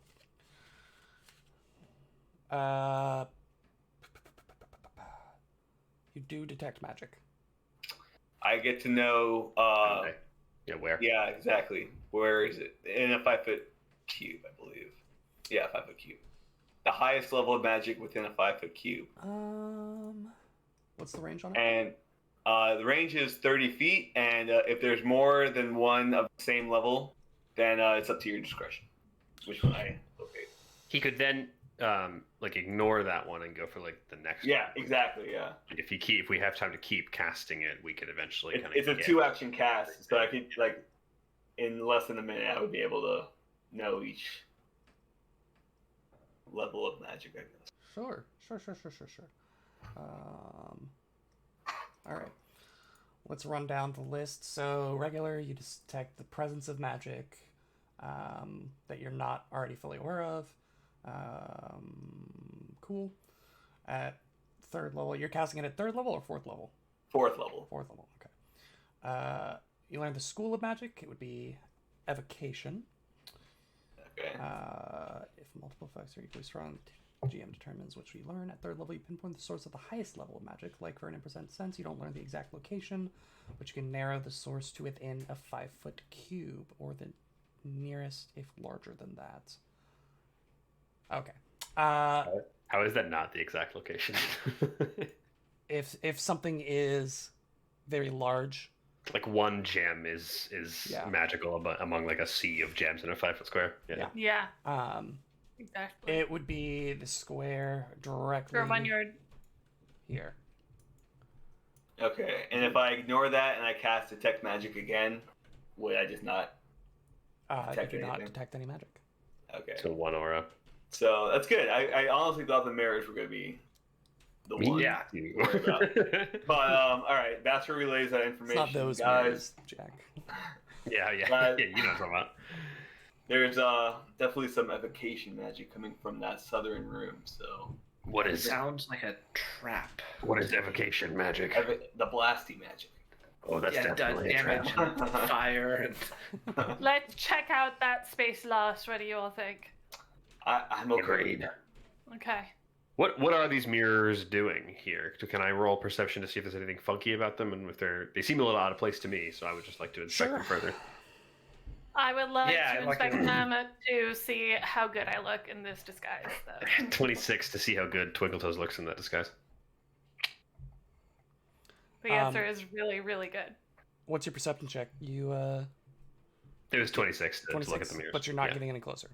You do detect magic. I get to know. Okay. Yeah, where? Yeah, exactly. Where is it? In a 5-foot cube, I believe. Yeah, 5-foot cube. The highest level of magic within a 5-foot cube. What's the range on it? And the range is 30 feet, and if there's more than one of the same level, then it's up to your discretion. Which one I locate. He could then like ignore that one and go for like the next Yeah, one. exactly, yeah. And if we have time to keep casting it, we could eventually kind of It's a 2-action cast, so I could, like, in less than a minute, I would be able to know each level of magic, I guess. Sure. All right. Let's run down the list. So, regular, you detect the presence of magic that you're not already fully aware of. Cool. At 3rd level, you're casting it at 3rd level or 4th level? 4th level. 4th level, okay. You learn the School of Magic. It would be Evocation. Okay. If multiple effects are equally strong, GM determines which you learn. At 3rd level, you pinpoint the source of the highest level of magic. Like for an impercent sense, you don't learn the exact location, but you can narrow the source to within a 5-foot cube, or the nearest if larger than that. Okay. How is that not the exact location? If something is very large, Like one gem is Yeah. magical among like a sea of gems in a 5-foot square. Yeah. Yeah, exactly. it would be the square directly For when you're here. Okay, and if I ignore that and I cast Detect Magic again, would I just not? You Detect do not anything? detect any magic. Okay. So one aura. So that's good. I honestly thought the mirrors were going to be the one. Yeah. worry about. But, alright, Bastard relays that It's information. not those guys. mirrors, Jack. yeah. But- Yeah, you know what I'm talking about. There's definitely some evocation magic coming from that southern room, so What is sounds like a trap. what is evocation magic? the blasty magic. Oh, that's Yeah, it does definitely a damage trap. and fire and Let's check out that space lost. What do you all think? I'm okay. Agreed. Okay. What are these mirrors doing here? Can I roll perception to see if there's anything funky about them, and if they seem a little out of place to me, so I would just like to inspect them Sure. further. I would like Yeah, to like inspect it. them to see how good I look in this disguise, though. 26 to see how good Twinkletoes looks in that disguise. The answer is really, really good. What's your perception check? You It was 26 to 26, look at the mirrors. but you're not Yeah. getting any closer.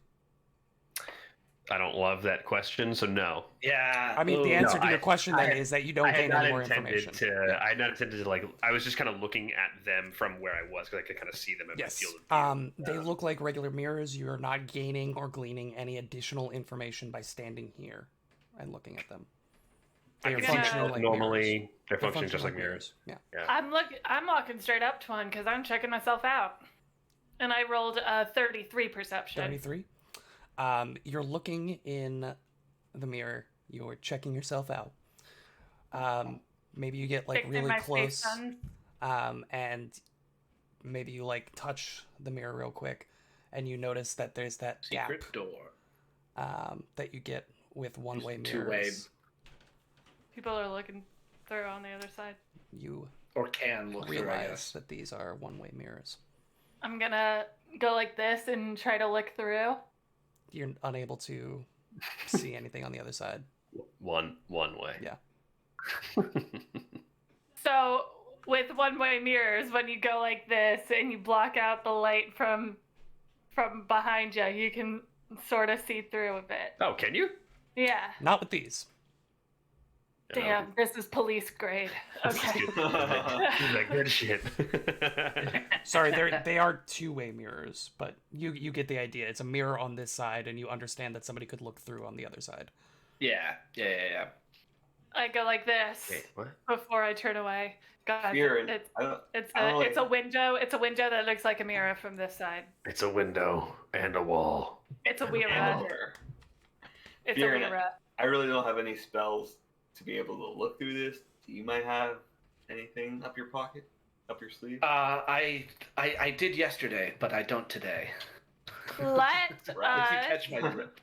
I don't love that question, so no. yeah. I mean, the ooh, answer no, to your I- question then I- is that you don't I had gain not any more intended information. I had not intended to like. I was just kind of looking at them from where I was because I could kind of see them in my Yes. field of view. They look like regular mirrors. You are not gaining or gleaning any additional information by standing here and looking at them. They I are can see functioning them like normally. mirrors. They're functioning just like functioning mirrors. Yeah. I'm walking straight up to one because I'm checking myself out. And I rolled a 33 perception. 33. You're looking in the mirror. You're checking yourself out. Maybe you get like Fixing really my close, face on. and maybe you like touch the mirror real quick, and you notice that there's that secret gap door. that you get with one-way Just mirrors. two-way. People are looking through on the other side. You Or can look through, I realize guess. that these are one-way mirrors. I'm gonna go like this and try to look through. You're unable to see anything on the other side. One way. Yeah. So with one-way mirrors, when you go like this and you block out the light from behind you, you can sort of see through a bit. Oh, can you? Yeah. Not with these. Damn, this is police grade. Okay. This is that good shit. Sorry, they are two-way mirrors, but you get the idea. It's a mirror on this side, and you understand that somebody could look through on the other side. Yeah. I go like this Wait, what? before I turn away. God, Fear, it's I don't it's really- a window. It's a window that looks like a mirror from this side. It's a window and a wall. It's a And mirror. over. It's a Fear, mirror. I really don't have any spells to be able to look through this. Do you might have anything up your pocket, up your sleeve? I did yesterday, but I don't today. Let If you us catch my drift.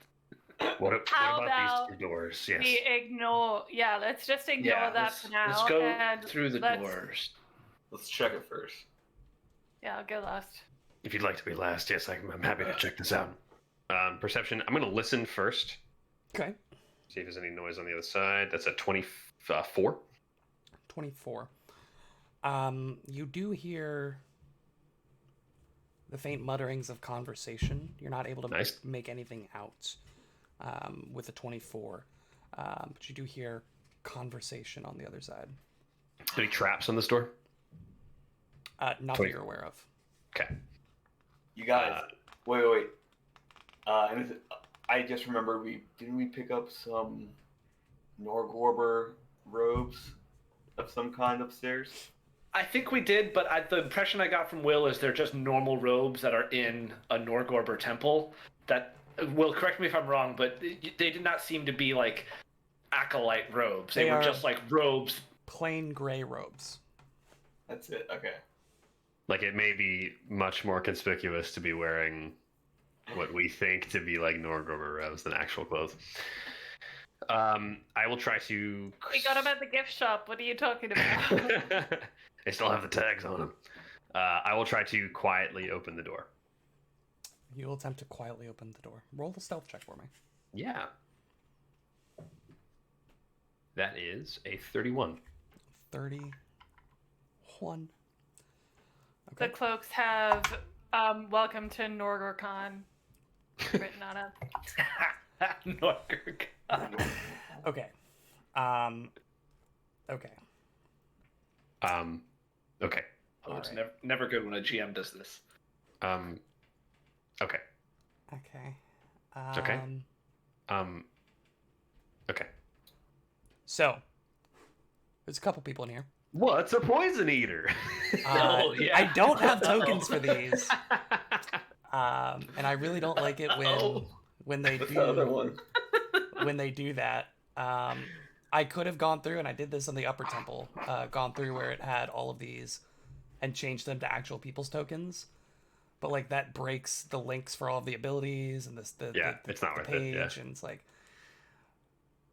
What How about about these two doors? Yes. we ignore. Yeah, let's just ignore Yeah, that let's, for now. let's go and through the let's- doors. Let's check it first. Yeah, I'll go last. If you'd like to be last, yes, I'm happy to check this out. Perception. I'm going to listen first. Okay. See if there's any noise on the other side. That's a 24. 24. You do hear the faint mutterings of conversation. You're not able to Nice. make anything out with a 24, but you do hear conversation on the other side. Any traps on this door? Not that 20. you're aware of. Okay. You guys, wait. And I just remember didn't we pick up some Norgorber robes of some kind upstairs? I think we did, but the impression I got from Will is they're just normal robes that are in a Norgorber temple. That Will, correct me if I'm wrong, but they did not seem to be like acolyte robes. They They were are- just like robes. Plain gray robes. That's it. Okay. Like, it may be much more conspicuous to be wearing what we think to be like Norgorber robes than actual clothes. I will try to. We got them at the gift shop. What are you talking about? They still have the tags on them. I will try to quietly open the door. You'll attempt to quietly open the door. Roll the stealth check for me. Yeah. That is a 31. 31. The Okay. cloaks have "Welcome to Norgorcon" written on them. Norgorber. Okay. Okay. Okay. Oh, it's Alright. never good when a GM does this. Okay. Okay. Okay. Okay. So, there's a couple people in here. What's a poison eater? Oh, yeah. I don't have tokens for these, and I really don't like it when they What's the other do one? when they do that. I could have gone through, and I did this in the upper temple, gone through where it had all of these and changed them to actual people's tokens. But like that breaks the links for all of the abilities and It's not worth it, page, yeah. and it's like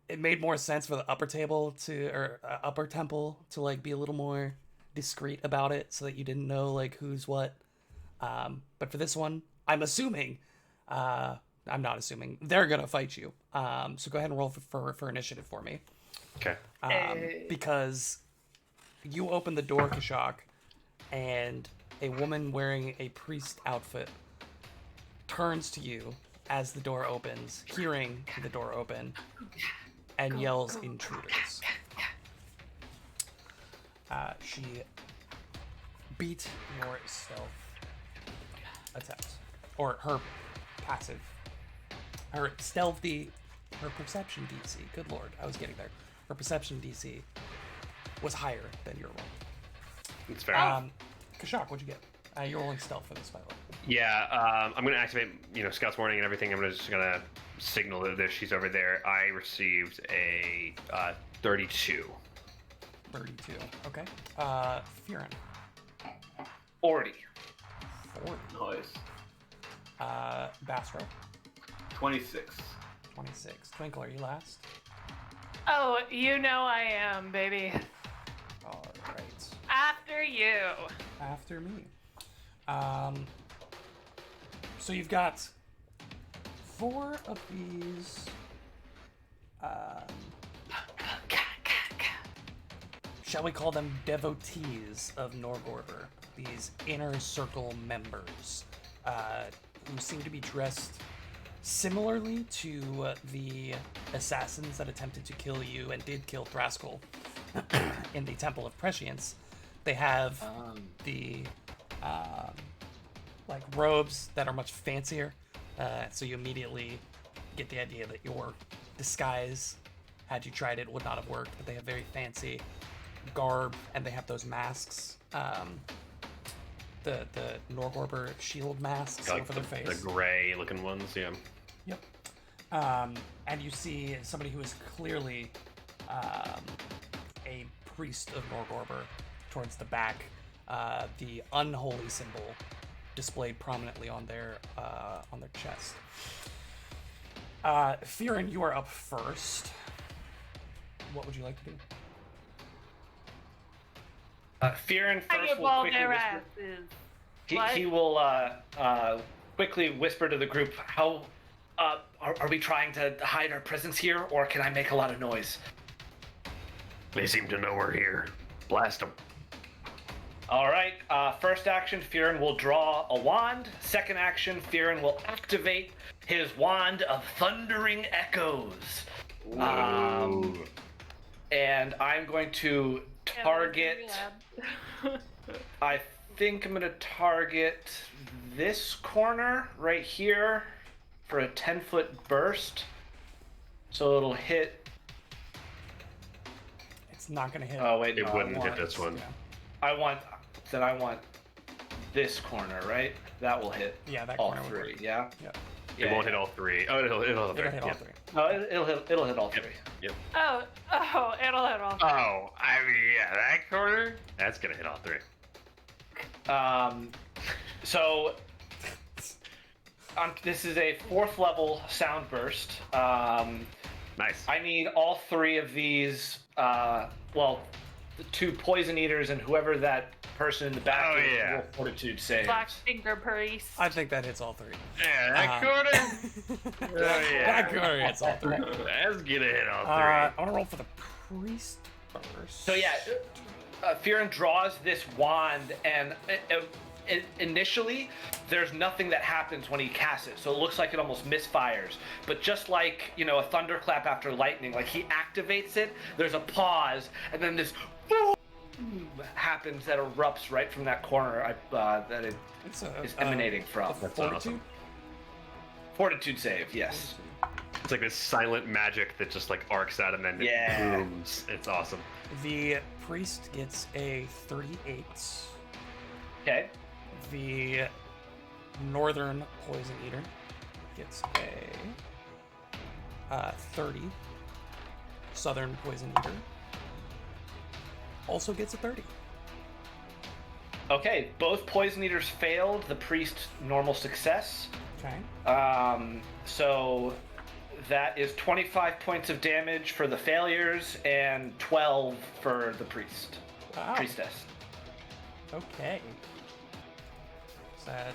it made more sense for the upper temple to like be a little more discreet about it, so that you didn't know like who's what. But for this one, I'm assuming. I'm not assuming they're gonna fight you. So go ahead and roll for initiative for me. Okay. Because you open the door, Kashak, and a woman wearing a priest outfit turns to you as the door opens, hearing the door open, and yells, "Intruders!" She beat your stealth attempt, or her passive, her stealthy, her perception DC. Good lord, I was getting there. Her perception DC was higher than your roll. It's fair. Kashak, what'd you get? You're rolling stealth for this, by the way. Yeah, I'm gonna activate, Scout's warning and everything. I'm just gonna signal that she's over there. I received a 32. 32. Okay. Fearon. 40. 40. Nice. Bastro. 26. 26. Twinkle, are you last? Oh, you know I am, baby. All right. After you. After me. So you've got 4 of these. Shall we call them devotees of Norgorber? These inner circle members, who seem to be dressed Similarly to the assassins that attempted to kill you and did kill Thraskell in the Temple of Prescience, they have the like robes that are much fancier. So you immediately get the idea that your disguise, had you tried it, would not have worked. But they have very fancy garb, and they have those masks. The Norgorber shield masks Like over their face. the gray looking ones, yeah. Yep. And you see somebody who is clearly a priest of Norgorber towards the back. The unholy symbol displayed prominently on their chest. Firen, you are up first. What would you like to do? Firen I first get will ball quickly their whisper. asses. He will quickly whisper to the group, how are we trying to hide our presence here, or can I make a lot of noise? They seem to know we're here. Blast them. All right, first action, Firen will draw a wand. Second action, Firen will activate his wand of Thundering Echoes. And I'm going to target... I think I'm going to target this corner right here for a 10-foot burst. So it'll hit... It's not going to hit. Oh, wait, It no, I wouldn't hit want- this one. Yeah, I want this corner, right? That will hit yeah that all corner would three, work. yeah? Yep. It won't hit all three. Oh, it'll hit all It'll three. hit all Yep. three. No, it'll hit all three. Yep. Oh, it'll hit all. Oh, I mean, yeah, that corner? That's gonna hit all three. So this is a 4th level sound burst. Nice. I need all 3 of these. Well, the 2 poison eaters and whoever that person in the back Oh, is yeah. roll fortitude saves. Black finger priest. I think that hits all three. Yeah, that corner? Oh, yeah. That corner hits all three. That's gonna hit all I three. want to roll for the priest first. So yeah, Firen draws this wand, and initially there's nothing that happens when he casts it, so it looks like it almost misfires. But just like, you know, a thunderclap after lightning, like he activates it, there's a pause, and then this boom happens that erupts right from that corner that it It's is emanating from. That's Fortitude? awesome. Fortitude save, yes. It's like this silent magic that just like arcs out and then Yeah. it booms. It's awesome. The priest gets a 38. Okay. The northern poison eater gets a 30. Southern poison eater also gets a 30. Okay, both poison eaters failed. The priest normal success. Okay. So that is 25 points of damage for the failures and 12 for the priest. Wow. Priestess. Okay. Sad.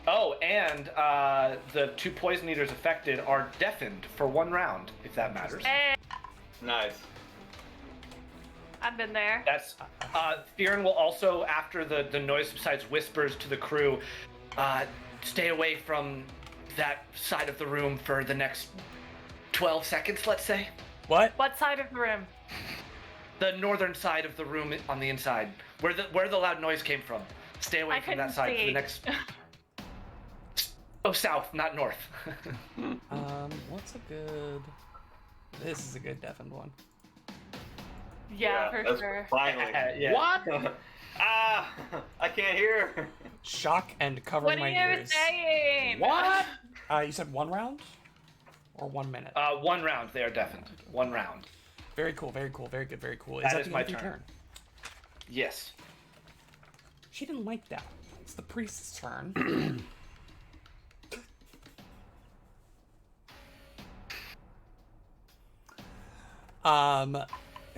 Oh, and the 2 poison eaters affected are deafened for 1 round, if that matters. Hey, Nice. I've been there. That's Firen will also, after the noise subsides, whispers to the crew, stay away from that side of the room for the next 12 seconds, let's say. What? What side of the room? The northern side of the room on the inside, where the loud noise came from. Stay away I from that couldn't side for the see. next. Oh, south, not north. What's a good... This is a good deafened one. Yeah, for that's sure. Finally. Yeah. What? Ah, I can't hear. Shock and cover What my are you ears. saying? What? You said 1 round? Or 1 minute? 1 round, they are deafened. 1 round. Very cool, very cool, very good, very cool. That that is the my end of your turn. turn? Yes. She didn't like that. It's the priest's turn.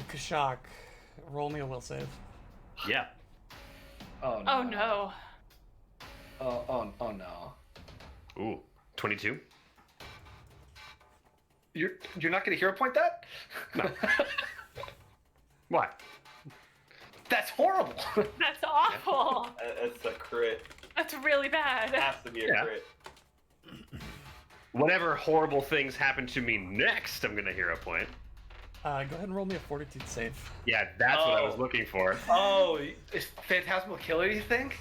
Kashak, roll me a will save. Yeah. Oh no. Oh no. Oh no. Ooh. 22. You're not gonna hero point that? No. What? That's horrible. That's awful. It's a crit. That's really bad. Has to be a Yeah. crit. whatever horrible things happen to me next, I'm gonna hero point. Go ahead and roll me a fortitude save. Yeah, that's what I was Oh. looking for. Oh, is Phantasmal killer? You think?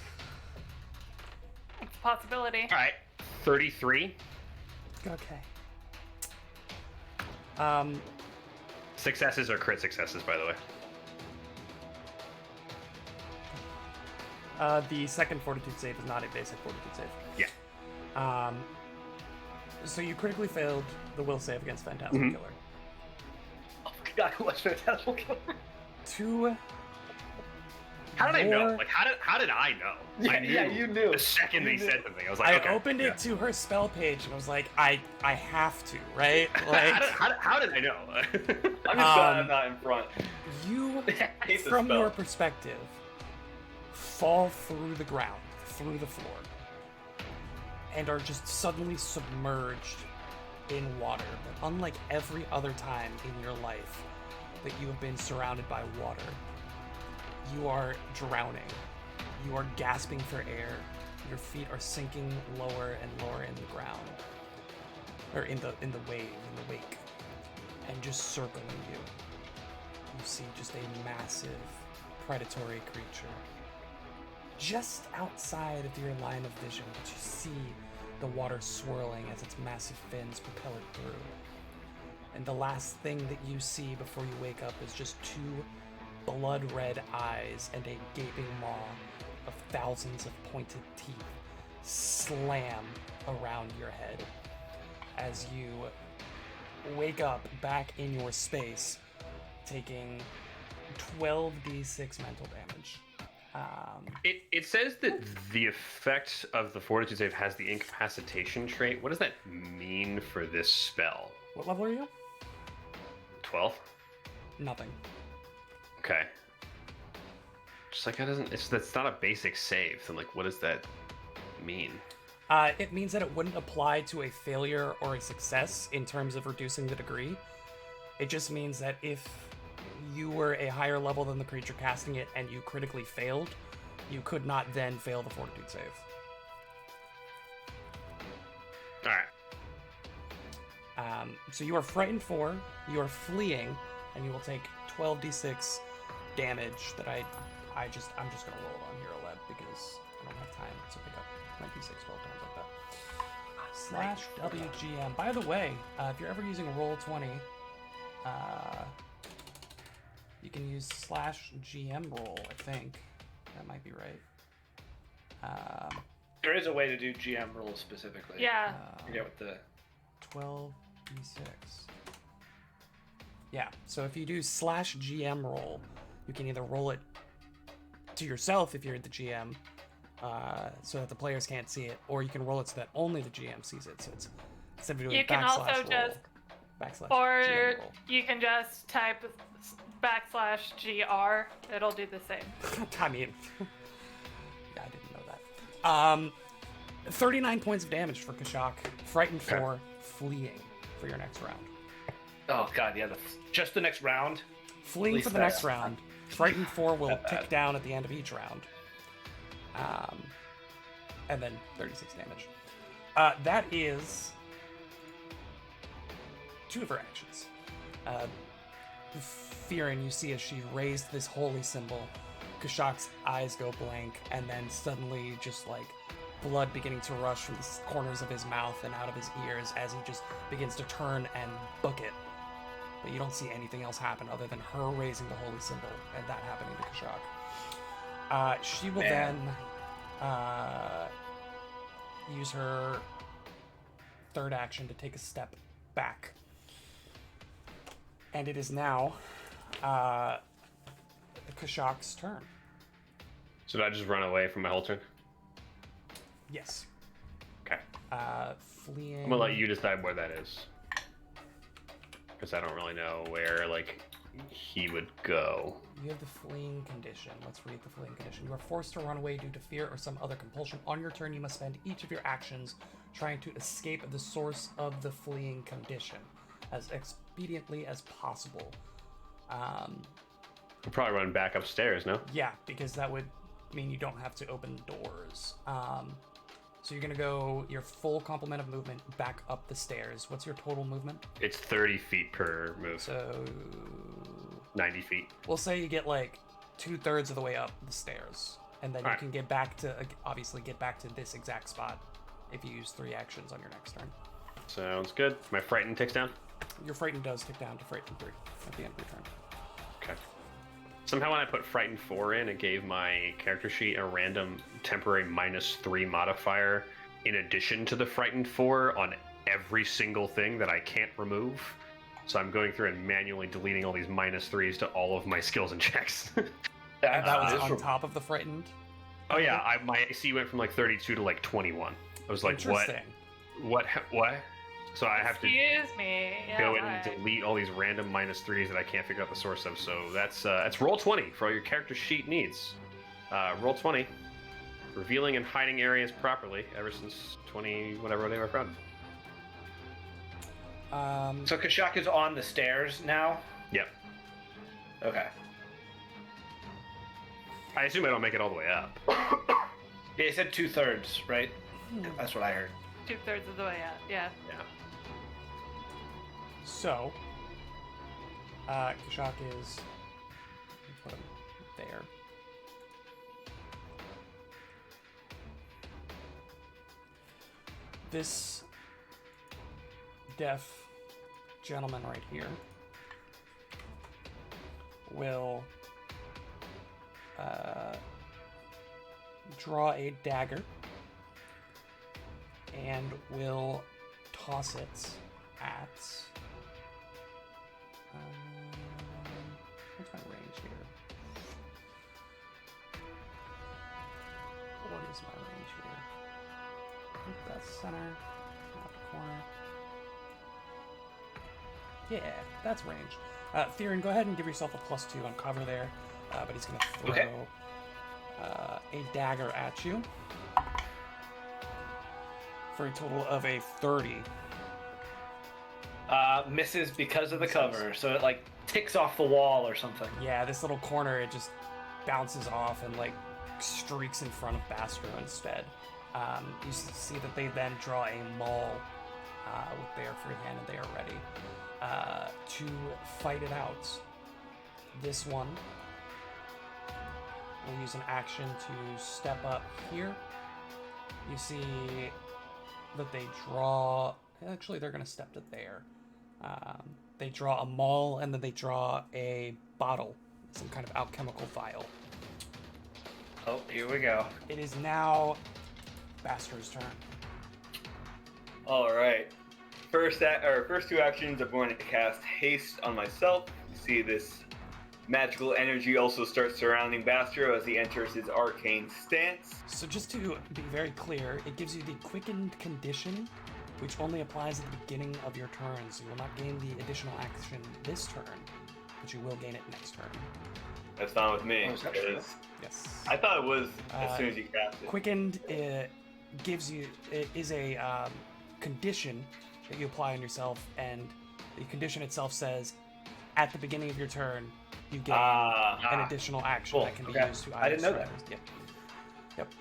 It's a possibility. All right, 33. Okay. Successes or crit successes, by the way. The second fortitude save is not a basic fortitude save. Yeah. So you critically failed the will save against Phantasmal Mhm. Killer. Oh my god, who was Phantasmal killer? Two. How did I know? more- Like, how did I know? I knew you knew. the second You he knew. said something. I was like, I okay, opened yeah. it to her spell page and I was like, I have to, right? Like, How did I know? I'm just glad I'm not in front. you, I hate this from spell. your perspective, fall through the ground, through the floor, and are just suddenly submerged in water. But unlike every other time in your life that you have been surrounded by water, you are drowning. You are gasping for air. Your feet are sinking lower and lower in the ground, or in the wake, and just circling you. You see just a massive predatory creature just outside of your line of vision, but you see the water swirling as its massive fins propel it through. And the last thing that you see before you wake up is just two blood-red eyes and a gaping maw of thousands of pointed teeth slam around your head as you wake up back in your space, taking 12d6 mental damage. It says that the effect of the fortitude save has the incapacitation trait. What does that mean for this spell? What level are you? 12? Nothing. Okay. Just like that doesn't. That's not a basic save. Then like, what does that mean? It means that it wouldn't apply to a failure or a success in terms of reducing the degree. It just means that if you were a higher level than the creature casting it and you critically failed, you could not then fail the fortitude save. All right. So you are frightened 4, you are fleeing, and you will take 12d6 damage that I'm just gonna roll it on Hero Lab because I don't have time to pick up my d6 12 times like that. / WGM. By the way, if you're ever using Roll20, you can use / GM roll, I think. That might be right. There is a way to do GM rules specifically. Yeah. I forget what the 12d6. Yeah, so if you do / GM roll, you can either roll it to yourself if you're the GM, so that the players can't see it, or you can roll it so that only the GM sees it. So it's instead of doing You can also roll, just, / or GM roll. you can just type /GR. It'll do the same. I mean, yeah, I didn't know that. 39 points of damage for Kashak. Frightened Okay. 4, fleeing for your next round. Oh god, yeah, just the next round. Fleeing least for the that- next round. Frightened 4 will Not tick bad. down at the end of each round. And then 36 damage. That is 2 of her actions. Fearing, you see as she raised this holy symbol, Kashak's eyes go blank, and then suddenly just like blood beginning to rush from the corners of his mouth and out of his ears as he just begins to turn and book it. But you don't see anything else happen other than her raising the holy symbol and that happening to Kashak. She will then use her third action to take a step back. And it is now Kashak's turn. So did I just run away from my whole turn? Yes. Okay. Fleeing. I'm gonna let you decide where that is, because I don't really know where like he would go. You have the fleeing condition. Let's read the fleeing condition. You are forced to run away due to fear or some other compulsion. On your turn, you must spend each of your actions trying to escape the source of the fleeing condition as expediently as possible. I'll probably run back upstairs. No. Yeah, because that would mean you don't have to open doors. So you're gonna go your full complement of movement back up the stairs. What's your total movement? It's 30 feet per move. So 90 feet. we'll say you get like 2/3 of the way up the stairs, and then you Alright. can get back to obviously get back to this exact spot if you use 3 actions on your next turn. Sounds good. My frightened ticks down. Your frightened does tick down to frightened 3 at the end of your turn. Okay. Somehow when I put frightened 4 in, it gave my character sheet a random temporary -3 modifier in addition to the frightened 4 on every single thing that I can't remove. So I'm going through and manually deleting all these -3s to all of my skills and checks. And that was on miserable. top of the frightened. Oh yeah, my AC went from like 32 to like 21. I was like, what? Interesting. What? So I have to Excuse me. go Yeah, in and hi. delete all these random -3s that I can't figure out the source of. So that's roll 20 for all your character sheet needs. Roll 20, revealing and hiding areas properly ever since 20 whatever they were from. So Kashak is on the stairs now. Yep. Okay. I assume I don't make it all the way up. Yeah, you said 2/3, right? That's what I heard. 2/3 of the way out. Yeah. Yeah. So, Kashak is. Let me put him there. This deaf gentleman right here will draw a dagger and will toss it at. What's my range here? What is my range here? I think that's center, not the corner. Yeah, that's range. Theron, go ahead and give yourself a +2 on cover there. But he's going to throw Okay. A dagger at you for a total of a 30. Misses because of the cover, so it like ticks off the wall or something. Yeah, this little corner, it just bounces off and like streaks in front of Bastro instead. You see that they then draw a maul with their free hand and they are ready to fight it out. This one will use an action to step up here. You see that they draw. Actually, they're going to step to there. They draw a maul and then they draw a bottle, some kind of alchemical vial. Oh, here we go. It is now Bastro's turn. All right. First 2 actions, I'm going to cast haste on myself. You see this magical energy also starts surrounding Bastro as he enters his arcane stance. So just to be very clear, it gives you the quickened condition, which only applies at the beginning of your turn. So you will not gain the additional action this turn, but you will gain it next turn. That's fine with me. Oh, is that true? because Yes. I thought it was as soon as you cast it. Quickened gives you is a condition that you apply on yourself, and the condition itself says, at the beginning of your turn, you gain an additional action Cool. that can be Okay. used to I didn't know surrender. that. Yep.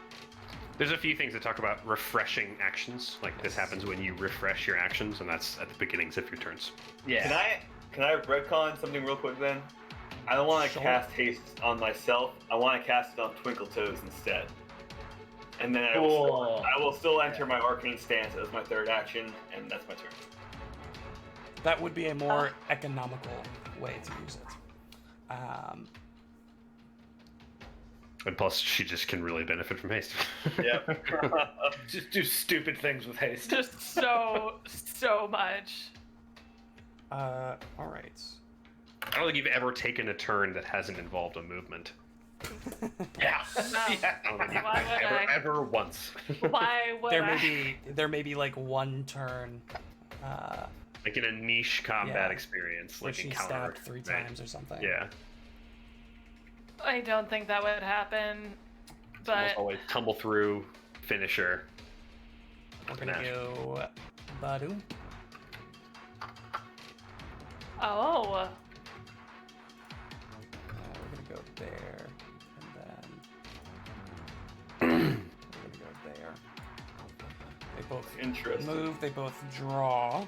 There's a few things that talk about refreshing actions. Like this happens when you refresh your actions, and that's at the beginnings of your turns. Yeah. Can I retcon something real quick then? I don't want to Sure. cast haste on myself. I want to cast it on Twinkle Toes instead. And then Cool. I will still enter my arcane stance as my 3rd action, and that's my turn. That would be a more economical way to use it. And plus, she just can really benefit from haste. Yep. Just do stupid things with haste. Just so much. All right. I don't think you've ever taken a turn that hasn't involved a movement. Yeah. No. Yeah. I don't think you've Why would I? ever once. Why would There may be like one turn Like in a niche combat Yeah. experience, where like she encounter. stabbed 3 right? times or something. Yeah. I don't think that would happen. It's almost But always tumble through finisher. We're gonna Nash. go Badu. oh, We're gonna go there, and then we're gonna go there. both Interesting. move. They both draw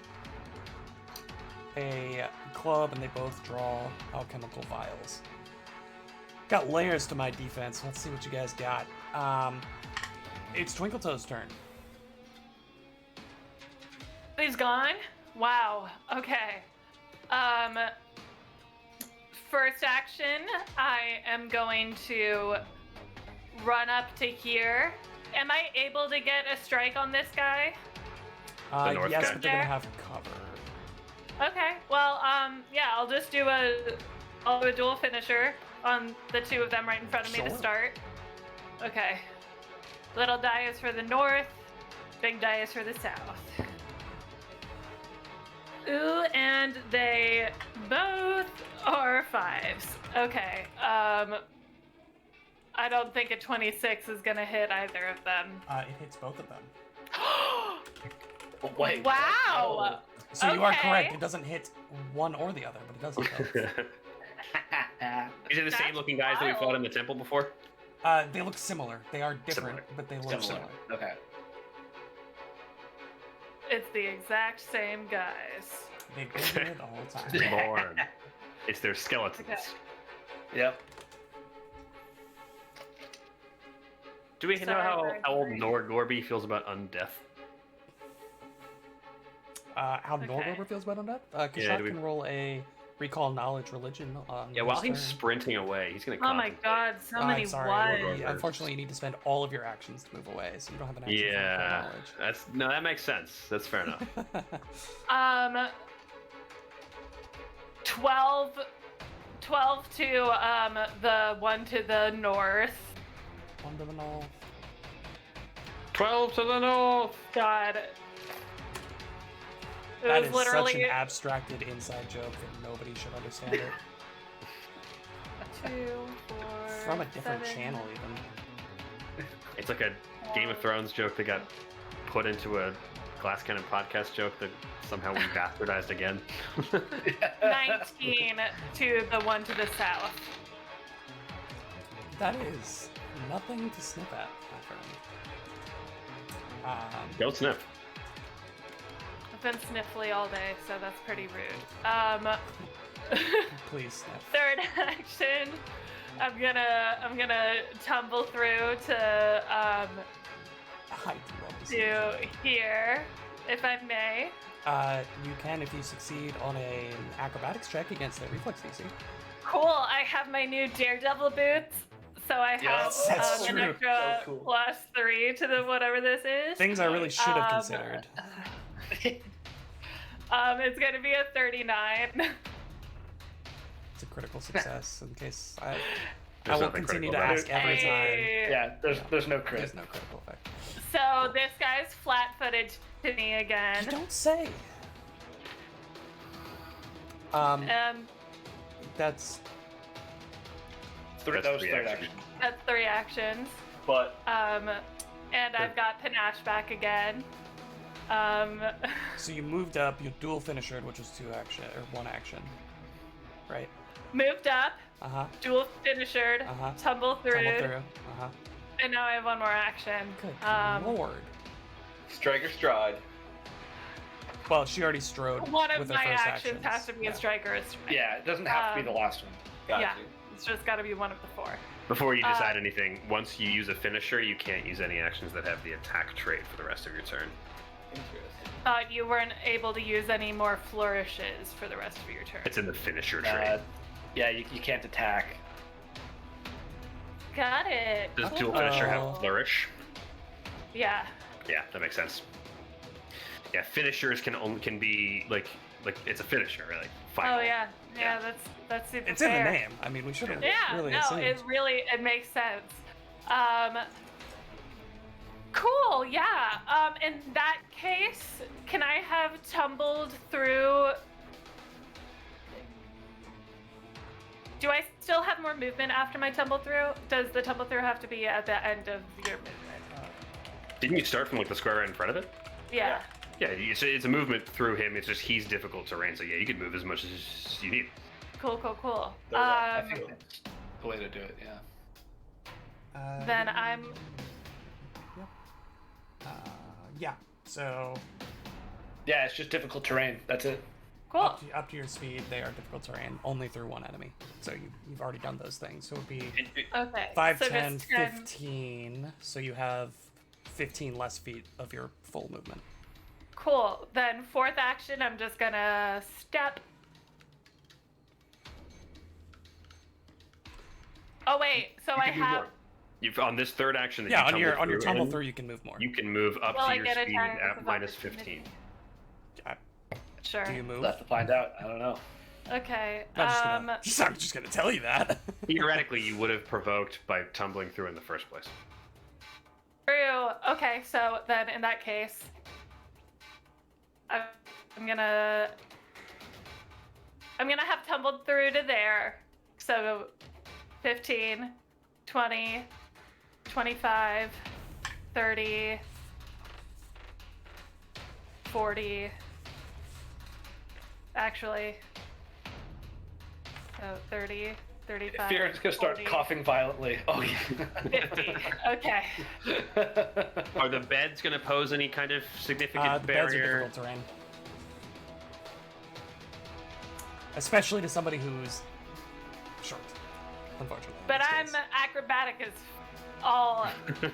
a club, and they both draw alchemical vials. Got layers to my defense. Let's see what you guys got. It's Twinkletoes' turn. He's gone? Wow. Okay. First action, I am going to run up to here. Am I able to get a strike on this guy? north Yes, guy. but they're gonna have cover. Okay. Well, yeah, I'll just do I'll do a dual finisher on the two of them right in front of me to Sure. start. Okay. Little die is for the north, big die is for the south. Ooh, and they both are 5s. Okay. I don't think a 26 is gonna hit either of them. It hits both of them. Wait. Wow. So you are Okay. correct. It doesn't hit one or the other, but it does hit both. Is it the same That's looking guys that we fought wild. in the temple before? They look similar. They are different, Similar. but they look similar. Okay. It's the exact same guys. They've been here the whole time. Lord. It's their skeletons. Okay. Yep. Do we know Sorry, how very old sorry. Nor Gorby feels about undeath? How Okay. Norgorber feels about undeath? Yeah, Kashak do we- can roll a recall knowledge religion on Yeah, while his he's turn. sprinting away, he's gonna Oh my contemplate. god, so many I'm sorry. ones. Unfortunately, you need to spend all of your actions to move away, so you don't have an action for recall Yeah, knowledge. that makes sense. That's fair enough. 12 to the one to the north. One to the north. 12 to the north. God. It That was is literally such an abstracted inside joke that nobody should understand it. 2, 4, From a different 7. channel, even. It's like a Game of Thrones joke that got put into a Glass Cannon podcast joke that somehow we bastardized again. 19 to the one to the south. That is nothing to sniff at, my friend. Go sniff. I've been sniffly all day, so that's pretty rude. Please sniff. Third action, I'm gonna tumble through to I do love to see to it. here, if I may. You can if you succeed on an acrobatics check against their reflex DC. Cool. I have my new Daredevil boots, so I have Yes, that's an true. extra So cool. +3 to the whatever this is. Things I really should have Um, considered. It's gonna be a 39. It's a critical success in case I There's will nothing continue to critical about ask it. every time. Hey. Yeah, there's no crit. There's no critical effect. So this guy's flat-footed to me again. You don't say. Um, That's That was three third actions. action. that's 3 actions. But And I've got Panache back again. so you moved up. You dual finished, which was 2 action or 1 action, right? Moved up, Uh huh. dual finished, Uh-huh. tumble through, Tumble through. Uh huh. and now I have 1 more action. Good lord. Striker stride. Well, she already strode. One of with her my first actions has to be a Yeah. striker. Or strike. Yeah, it doesn't have to be the last one. Got Yeah. you. It's just got to be one of the 4. Before you decide anything, once you use a finisher, you can't use any actions that have the attack trait for the rest of your turn. Interesting. Thought you weren't able to use any more flourishes for the rest of your turn. It's in the finisher trait. Yeah, you can't attack. Got it. Does dual finisher Oh. have flourish? Yeah. Yeah, that makes sense. Yeah, finishers can be like it's a finisher, right? Like final. Oh yeah. That's super It's in fair. the name. I mean, we should have Yeah, really no, assumed. it makes sense. Cool, yeah. In that case, can I have tumbled through? Do I still have more movement after my tumble through? Does the tumble through have to be at the end of your movement? Didn't you start from like the square right in front of it? Yeah. Yeah, it's a movement through him. It's just he's difficult terrain, so yeah, you can move as much as you need. Cool. I think that's the way to do it. Yeah. Then I'm. Yeah. So Yeah, it's just difficult terrain. That's it. Cool. up to your speed, they are difficult terrain, only through one enemy. So you've already done those things. So it would be Okay. 5, so 10, just 10. 15. So you have 15 less feet of your full movement. Cool. Then fourth action, I'm just gonna step. Oh wait, so I You can do have. more. You've on this third action that Yeah, you on your tumble in, through, you can move more. you can move up Will to I your get speed attacks at of minus opportunity? 15. Sure. Do you move? We'll have to find out. I don't know. Okay. I'm just gonna tell you that. Theoretically, you would have provoked by tumbling through in the first place. True. Okay, so then in that case, I'm gonna have tumbled through to there. So 15, 20, 25, 30, 40. Actually, so 30, 35. Fear's gonna start 40, coughing violently. Oh yeah. 50. Okay. Are the beds going to pose any kind of significant The beds are barrier? difficult terrain. Especially to somebody who's short, unfortunately. in But this I'm case. acrobatic as all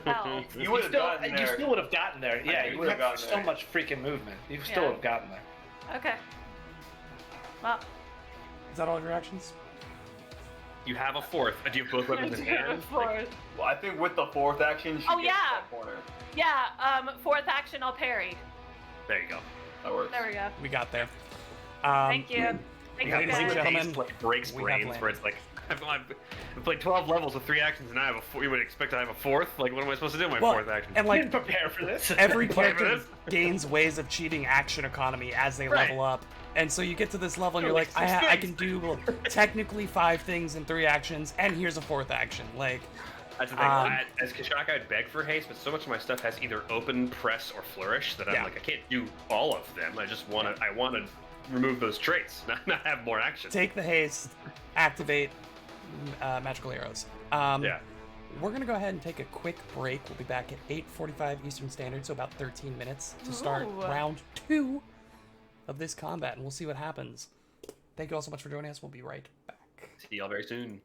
hell. You would have gotten You there. still would have gotten there. Yeah, you you would've would have gotten so there. much freaking movement. You still Yeah. would have gotten there. Okay. Well, Is that all your actions? You have a fourth. Do you have both weapons in hand? fourth. Well, I think with the fourth action, she Oh, gets yeah. that corner. Yeah, fourth action, I'll parry. There you go. That works. There we go. We got there. Thank you. Thank you, ladies and guys. gentlemen, Haste, like, breaks we have brains where landed. it's like, I've played 12 levels with 3 actions and I have a 4. You would expect I have a fourth? Like, what am I supposed to do with my Well, fourth action? and I like didn't prepare for this. every Play for character this? gains ways of cheating action economy as they Right. level up. And so you get to this level and you're Oh, like, like six I can things. do technically 5 things in 3 actions, and here's a 4th action. Like, That's the thing. Um, As Kashak, I'd beg for haste, but so much of my stuff has either open, press, or flourish that I'm Yeah. like, I can't do all of them. I just want to remove those traits, not have more action. take the haste, activate magical arrows. Yeah. We're gonna go ahead and take a quick break. We'll be back at 8:45 Eastern Standard, so about 13 minutes to start Ooh. round 2 of this combat, and we'll see what happens. Thank you all so much for joining us. We'll be right back. See y'all very soon.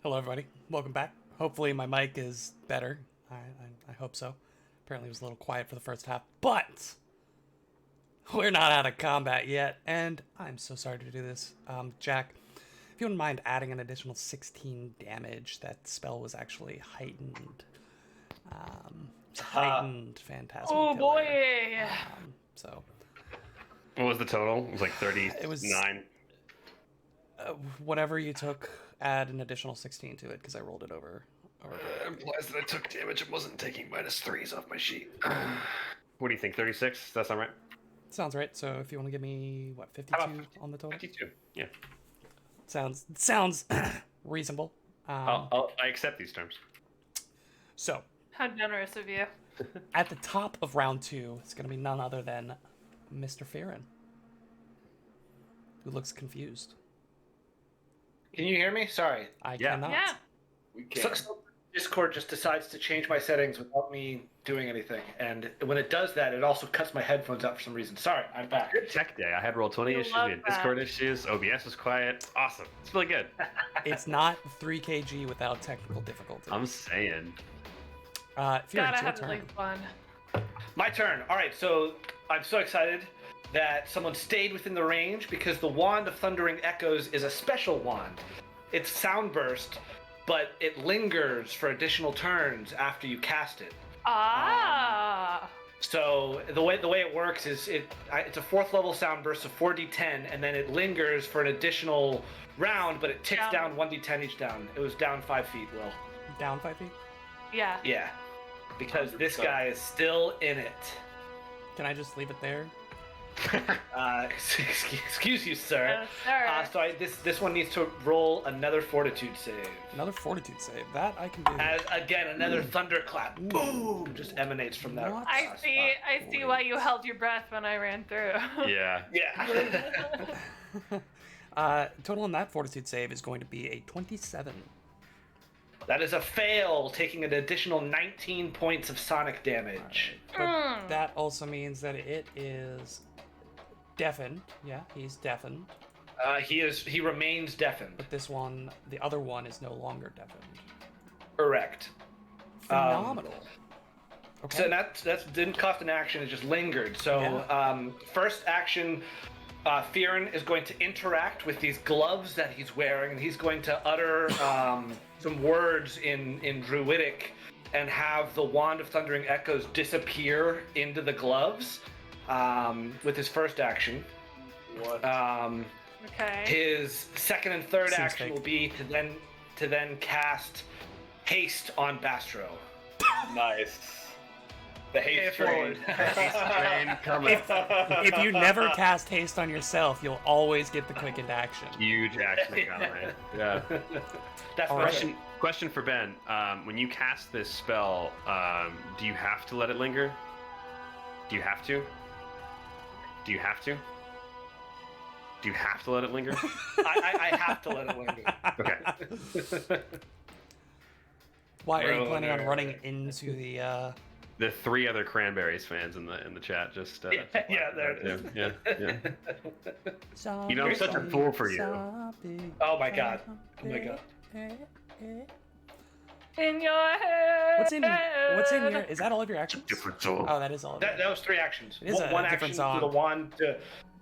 Hello, everybody. Welcome back. Hopefully my mic is better. I hope so. Apparently it was a little quiet for the first half, but we're not out of combat yet, and I'm so sorry to do this. Jack, if you wouldn't mind adding an additional 16 damage, that spell was actually heightened. Heightened Phantasm Oh Killer. boy. So, What was the total? It was like 39. It was- whatever you took, add an additional 16 to it, because I rolled it over. Implies that I took damage and wasn't taking -3s off my sheet. What do you think? 36? Does that sound right? Sounds right. So if you want to give me, what, 52 on the total? 52. Yeah. Sounds reasonable. I accept these terms. So, How generous of you. at the top of round 2, it's going to be none other than Mr. Farron, who looks confused. Can you hear me? Sorry. I Yeah. cannot. Yeah. We can't. So Discord just decides to change my settings without me doing anything, and when it does that, it also cuts my headphones out for some reason. Sorry, I'm back. Good tech day. I had Roll20 I issues, love we had that. Discord issues, OBS was quiet. Awesome. It's really good. It's not 3kg without technical difficulty. I'm saying. Farron, Gotta it's your have turn. really fun. My turn. All right, so I'm so excited that someone stayed within the range because the Wand of Thundering Echoes is a special wand. It's sound burst, but it lingers for additional turns after you cast it. Ah. So the way it works is it's a 4th level sound burst of 4d10, and then it lingers for an additional round, but it ticks down 1d10 each down. It was down 5 feet, Will. Down 5 feet? Yeah. Yeah, because this guy is still in it. Can I just leave it there? Excuse you, sir. Sir. So this one needs to roll another Fortitude save. Another fortitude save. That I can do. As again, another thunderclap, boom, just emanates from that. What? I see why you held your breath when I ran through. Yeah. Yeah. Total on that fortitude save is going to be a 27. That is a fail, taking an additional 19 points of sonic damage. But that also means that it is deafened. Yeah, he's deafened. He remains deafened. But this one, the other one, is no longer deafened. Correct. Phenomenal. Okay. So that didn't cost an action; it just lingered. So Yeah. first action, Fearon is going to interact with these gloves that he's wearing, and he's going to utter some words in Druidic, and have the Wand of Thundering Echoes disappear into the gloves with his first action. What? Okay. His second and third Seems action fake. will be to then cast haste on Bastro. Nice. The haste train. Train coming. If you never cast haste on yourself, you'll always get the quickened action. Huge action coming. Yeah. That's All my right. turn. Question for Ben. When you cast this spell, do you have to let it linger? Do you have to? Do you have to? Do you have to let it linger? I have to let it linger. Okay. Why are you planning on running into the? The 3 other Cranberries fans in the chat just. Yeah, there it is. Yeah. You know, I'm such a fool for you. Oh my god. Oh my god. In your head. What's in here? Is that all of your actions? Different soul. Oh, that is all of That it. was 3 actions. It is a one different action song. for the wand to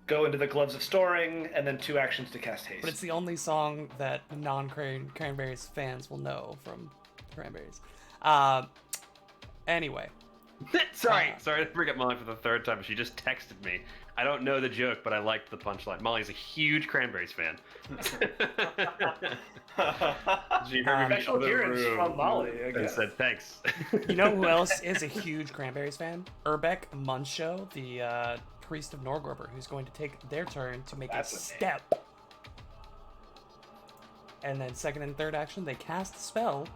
go into the gloves of storing, and then 2 actions to cast haste. But it's the only song that non-Cranberries fans will know from Cranberries. Anyway. Sorry to forget Molly for the 3rd time. She just texted me. I don't know the joke, but I liked the punchline. Molly's a huge Cranberries fan. She heard me Special in the appearance room from Molly, I and guess. said thanks. You know who else is a huge Cranberries fan? Urbeck Muncho, the priest of Norgorber, who's going to take their turn to make That's a a name. step. And then second and third action, they cast a spell.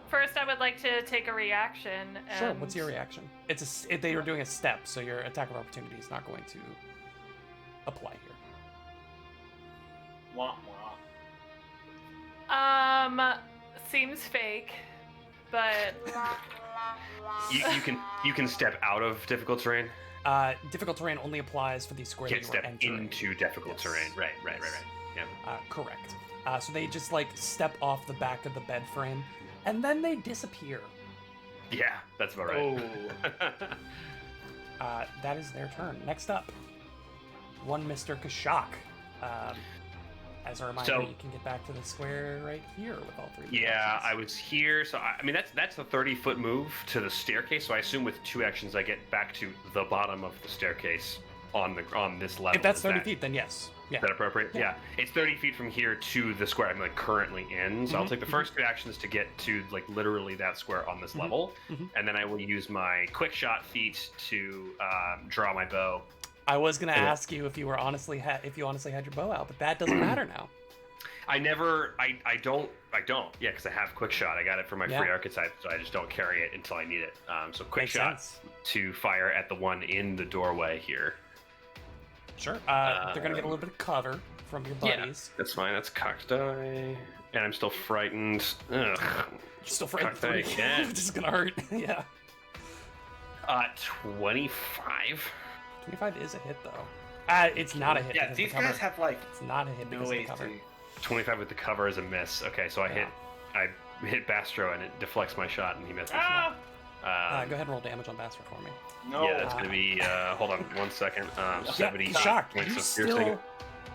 First I would like to take a reaction. Sure, and- what's your reaction? They were doing a step, so your attack of opportunity is not going to apply here. Wah, wah. Seems fake, but you can step out of difficult terrain. Difficult terrain only applies for the square Can't that you are step entering. into difficult Yes. terrain. Right. Yeah. Correct. So they just like step off the back of the bed frame, and then they disappear. Yeah, that's about right. That is their turn. Next up, one Mr. Kashak. As a reminder, So- you can get back to the square right here with all three. Yeah, actions. I was here, so I mean that's a 30-foot move to the staircase. So I assume with 2 actions I get back to the bottom of the staircase on this level. If that's Is 30 that- feet, then yes. Yeah. Is that appropriate? Yeah. It's 30 feet from here to the square I'm like currently in. So I'll take the first 2 actions to get to like literally that square on this level, and then I will use my quick shot feat to draw my bow. I was gonna Yeah. ask you if you honestly had your bow out, but that doesn't matter now. I don't. Yeah, because I have quick shot. I got it from my free archetype, so I just don't carry it until I need it. So quick Makes shot sense. to fire at the one in the doorway here. Sure. They're gonna get a little bit of cover from your buddies. Yeah, that's fine. That's cocked die, and I'm still frightened. Ugh. You're still frightened. Cocked die again. Which is gonna hurt. Yeah. 25. 25 is a hit though. It's not a hit. Yeah, because of the these cover. guys have like It's not a hit no because of the ways cover. to. 25 with the cover is a miss. Okay, so I hit Bastro and it deflects my shot and he misses. Go ahead and roll damage on Bastard for me. No. Yeah, that's gonna be. Hold on 1 second. 70 Yeah, shocked. points You of still, piercing.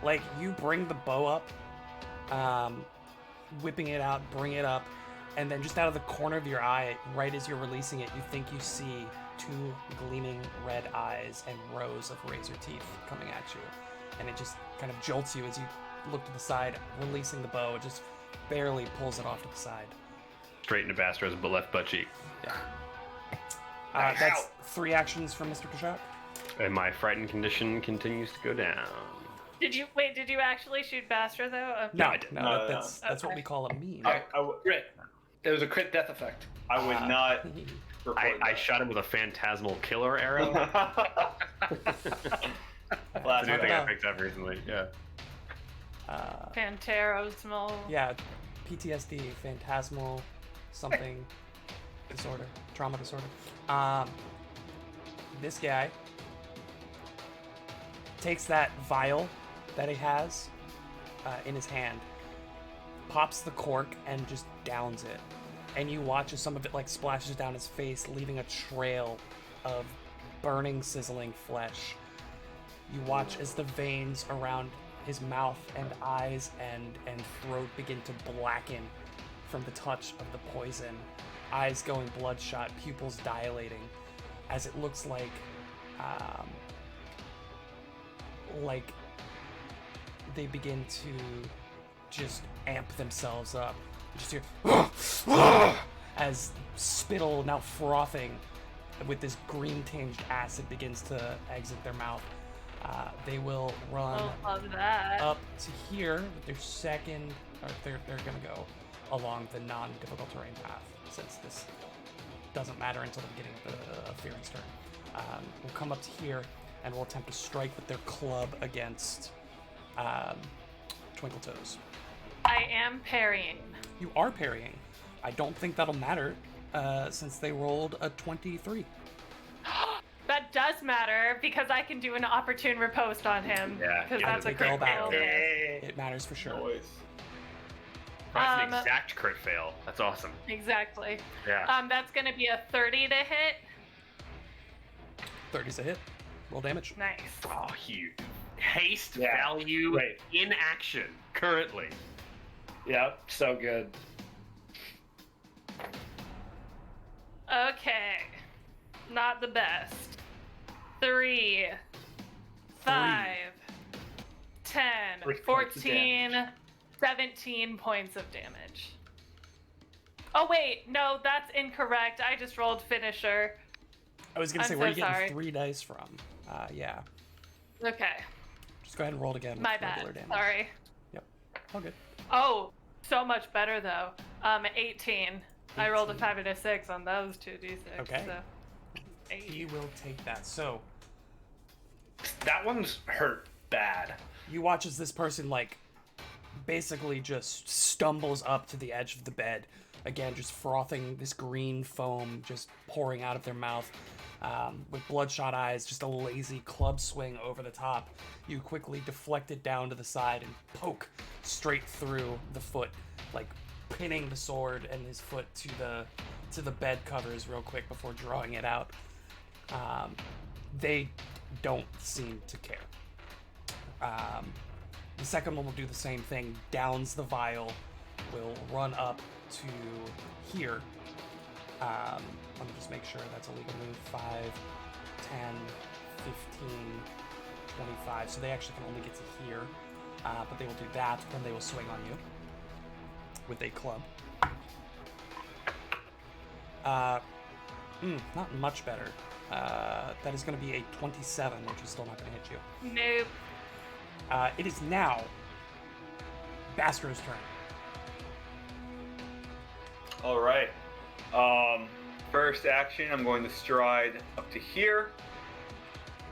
like, you bring the bow up, whipping it out, bring it up, and then just out of the corner of your eye, right as you're releasing it, you think you see 2 gleaming red eyes and rows of razor teeth coming at you. And it just kind of jolts you as you look to the side, releasing the bow. It just barely pulls it off to the side. Straight into Bastro's left butt cheek. Yeah. That's 3 actions from Mr. Kashak. And my frightened condition continues to go down. Did you actually shoot Bastra though? No, I didn't. no, that's what Okay. we call a meme. Crit. There was a crit death effect. I would not report I that. shot him with a phantasmal killer arrow. Last It's a new thing I about- picked up recently. Yeah. Phantarosmal. Yeah, PTSD, phantasmal, something disorder, trauma disorder. This guy takes that vial that he has in his hand, pops the cork, and just downs it. And you watch as some of it like splashes down his face, leaving a trail of burning, sizzling flesh. You watch as the veins around his mouth and eyes and throat begin to blacken from the touch of the poison. Eyes going bloodshot, pupils dilating, as it looks like they begin to just amp themselves up. You just hear as spittle, now frothing with this green tinged acid, begins to exit their mouth. They will run Oh, love that. up to here with their second, or they're gonna go along the non-difficult terrain path, since this doesn't matter until the beginning of the Fearing's turn. We'll come up to here and we'll attempt to strike with their club against Twinkle Toes. I am parrying. You are parrying. I don't think that'll matter since they rolled a 23. That does matter because I can do an opportune riposte on him. Yeah, because yeah, that's a they crit go back. fail. It matters for sure. Noise. That's an exact crit fail. That's awesome. Exactly. Yeah. That's gonna be a 30 to hit. 30's a hit. Roll damage. Nice. Oh, huge. Haste Yeah, value great. in action currently. Yep, so good. Okay. Not the best. 3, 5, 10, 3 points of 14, 17 points of damage. Oh wait, no, that's incorrect. I just rolled finisher. I was gonna I'm say, where are so you getting sorry. 3 dice from? Yeah. Okay, Just go ahead and roll it again. my with bad. regular damage. Sorry. Yep. All good. Oh, so much better though. 18. I rolled a 18. 5 and a 6 on those 2d6. Okay. So 8. He will take that. So That one's hurt bad. you watch as this person like basically just stumbles up to the edge of the bed, again just frothing, this green foam just pouring out of their mouth, With bloodshot eyes, just a lazy club swing over the top, you quickly deflect it down to the side and poke straight through the foot, like pinning the sword and his foot to the bed covers real quick before drawing it out. They don't seem to care. The second one will do the same thing, downs the vial, will run up to here. Let me just make sure that's a legal move. 5, 10, 15, 25. So they actually can only get to here. But they will do that, then they will swing on you with a club. Not much better. That is going to be a 27, which is still not going to hit you. Nope. It is now Bastro's turn. All right. First action, I'm going to stride up to here.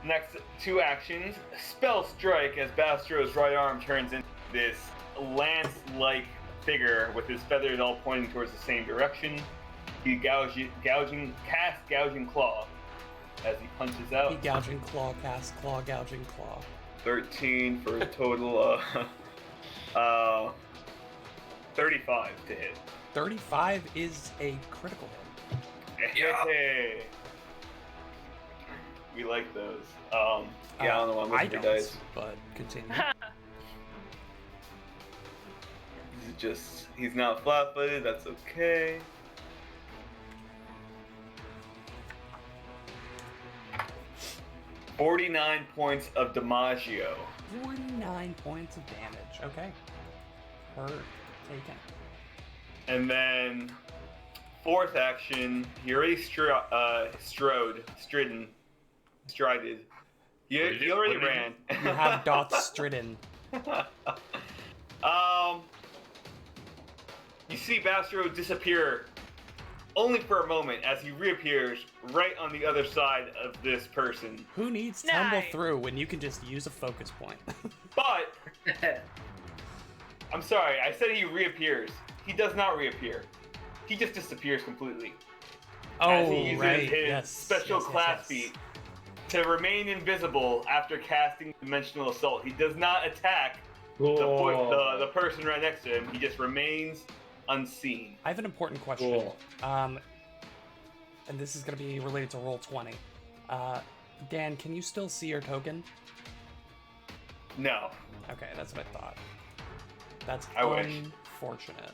Next 2 actions, Spell Strike as Bastro's right arm turns into this lance-like figure with his feathers all pointing towards the same direction. He casts Gouging Claw as he punches out. He gouging claw, cast claw, gouging claw. 13 for a total 35 to hit. 35 is a critical hit. Hey. We like those. I don't know why I'm looking for dice. But continue. He's not flat-footed, that's okay. $49 points of Damaggio. 49 points of damage. Okay. Taken. And then, 4th action, he already strided. He already ran. You have Doth Stridden. You see Bastro disappear only for a moment as he reappears right on the other side of this person. Who needs tumble through when you can just use a focus point? But I'm sorry, I said he reappears. He does not reappear. He just disappears completely. As he uses his special class feat to remain invisible after casting Dimensional Assault. He does not attack the person right next to him. He just remains unseen. I have an important question. And this is going to be related to Roll20. Dan, can you still see your token? No. Okay, that's what I thought. That's I wish. Unfortunate.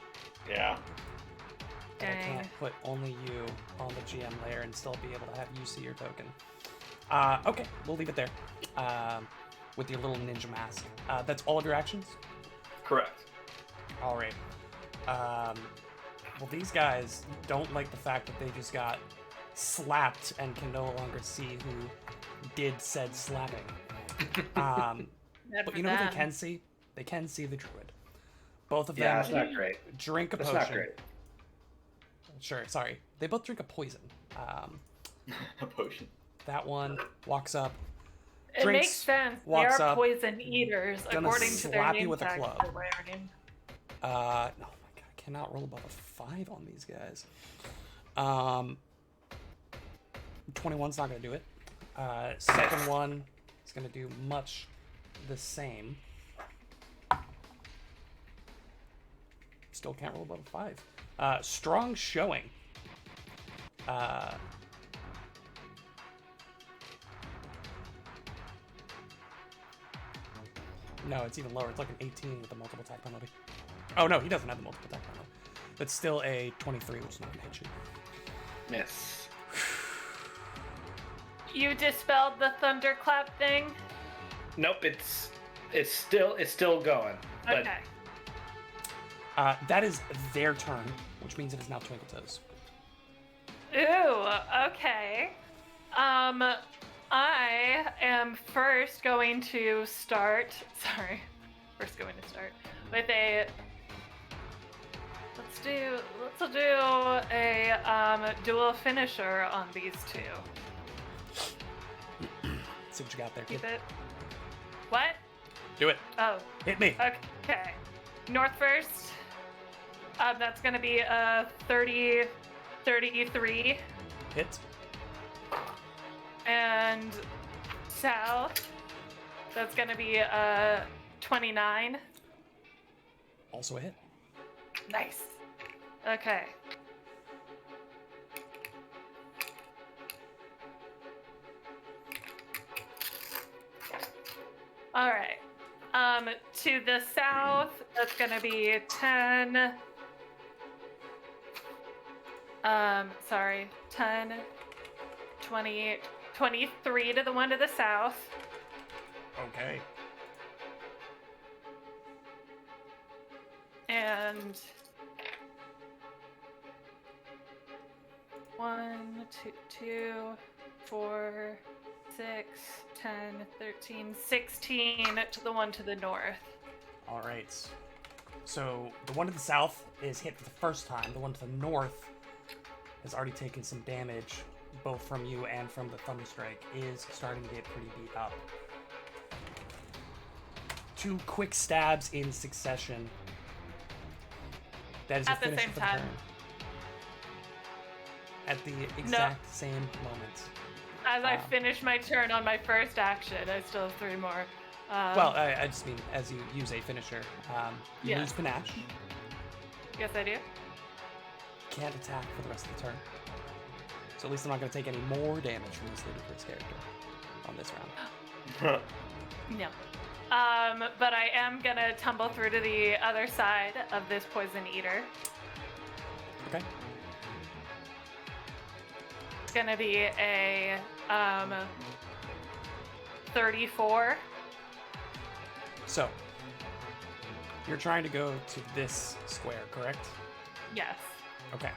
Yeah. But I can't put only you on the GM layer and still be able to have you see your token. Okay, we'll leave it there. With your little ninja mask. That's all of your actions? Correct. All right. Well, these guys don't like the fact that they just got slapped and can no longer see who did said slapping. But you know what they can see? They can see the druid. Both of them that's not great. drink a That's potion. not great. Sure, sorry. They both drink a poison. A potion. That one walks up. It drinks, makes sense. They walks are up, poison eaters, gonna according to their slap you name with a tags club. they're wearing. Oh my god, I cannot roll above a 5 on these guys. 21's not gonna do it. Second one is gonna do much the same. Still can't roll above a 5. Strong showing. No, it's even lower. It's like an 18 with a multiple attack penalty. Oh no, he doesn't have the multiple attack penalty. That's still a 23, which is not gonna hit you. Miss. You dispelled the thunderclap thing? Nope, it's still going. But Okay. That is their turn, which means it is now Twinkle Toes. Ooh, okay. I am first going to start. First going to start with a. Let's do a dual finisher on these two. See what you got there, kid. Keep it. What? Do it. Oh, Hit me. okay. North first. That's gonna be a 33. Hit. And south, that's gonna be 29. Also a hit. Nice. Okay. All right. To the south, that's gonna be 10. 10, 20, 23 to the one to the south. Okay. And 1, 2, 4, 6, 10, 13, 16 to the one to the north. All right. So the one to the south is hit for the first time. The one to the north has already taken some damage, both from you and from the Thunderstrike, is starting to get pretty beat up. 2 quick stabs in succession. That is At a the finish same for the time. turn. At the exact same moment. As I finish my turn on my first action, I still have 3 more. Well, I just mean as you use a finisher. You Yeah. lose Panache. Yes, I do. Can't attack for the rest of the turn. So at least I'm not going to take any more damage from this ludicrous character on this round. No. But I am gonna tumble through to the other side of this poison eater. Okay. It's gonna be a 34. So, you're trying to go to this square, correct? Yes. Okay.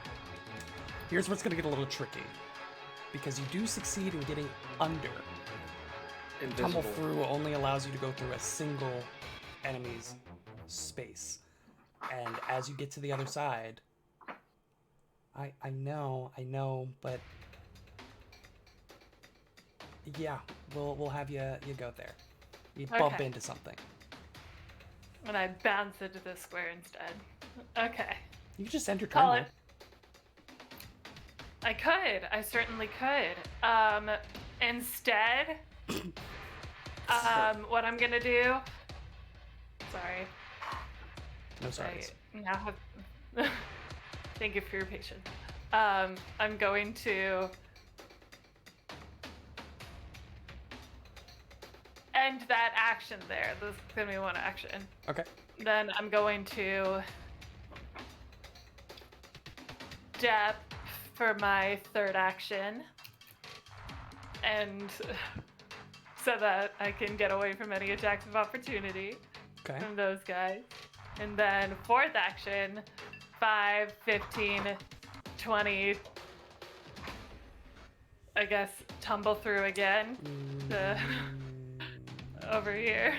Here's what's going to get a little tricky. Because you do succeed in getting under. Tumble through only allows you to go through a single enemy's space. And as you get to the other side, I know, but yeah, we'll have you go there. You bump Okay. into something. And I bounce into the square instead. Okay. You can just end your Call turn. it. I could. I certainly could. Instead, what I'm gonna do. Sorry. No sorries. I now have. Thank you for your patience. I'm going to end that action there. This is gonna be one action. Okay. Then I'm going to step for my third action, and so that I can get away from any attacks of opportunity Okay. from those guys. And then fourth action, 5, 15, 20, I guess tumble through again to over here.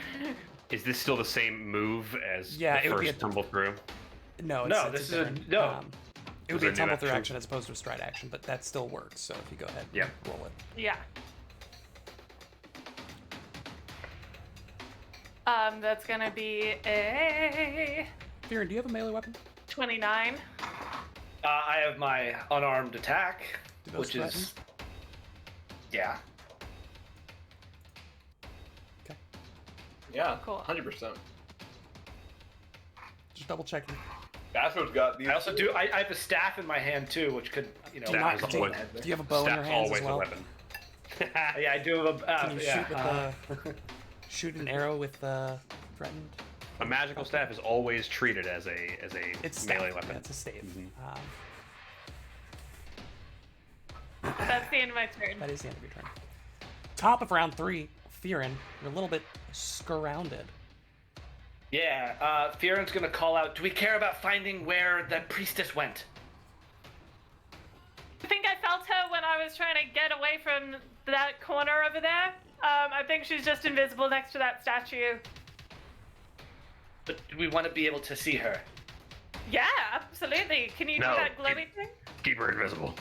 Is this still the same move as Yeah, the it would be first a- tumble through? No, No, it's this is a a- different, no. it would Those be are a new tumble through actions. action as opposed to a stride action, but that still works. So if you go ahead, Yeah. roll it. Yeah. That's gonna be a Fearon, do you have a melee weapon? 29. I have my unarmed attack, Do those which is threaten? yeah. Okay. Yeah, Cool. 100%. Just double checking. Bathrobe's got these. I also do. I have a staff in my hand too, which could Do you, Staff not, is do, always- do you have a bow in your Staff's hands always as well? a weapon. yeah, I do have a. Can you yeah, shoot with shoot an arrow with threatened? A magical staff is always treated as a It's melee staff. weapon. Yeah, it's a stave. Mhm. That's the end of my turn. That is the end of your turn. Top of round 3, Fearon, you're a little bit surrounded. yeah. Fearon's gonna call out. Do we care about finding where that priestess went? I think I felt her when I was trying to get away from that corner over there. I think she's just invisible next to that statue. But do we want to be able to see her? Yeah, absolutely. Can you No, do that glowy thing? Keep her invisible.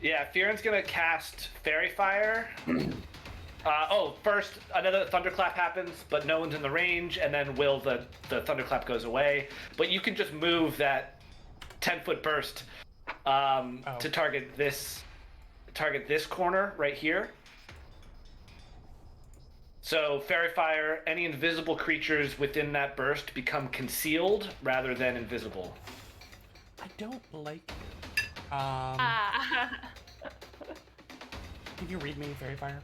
Yeah, Fearon's gonna cast Fairy Fire. First another thunderclap happens, but no one's in the range, and then the thunderclap goes away. But you can just move that 10-foot burst to target this corner right here. So fairy fire, any invisible creatures within that burst become concealed rather than invisible. I don't like it. Can you read me Fairy Fire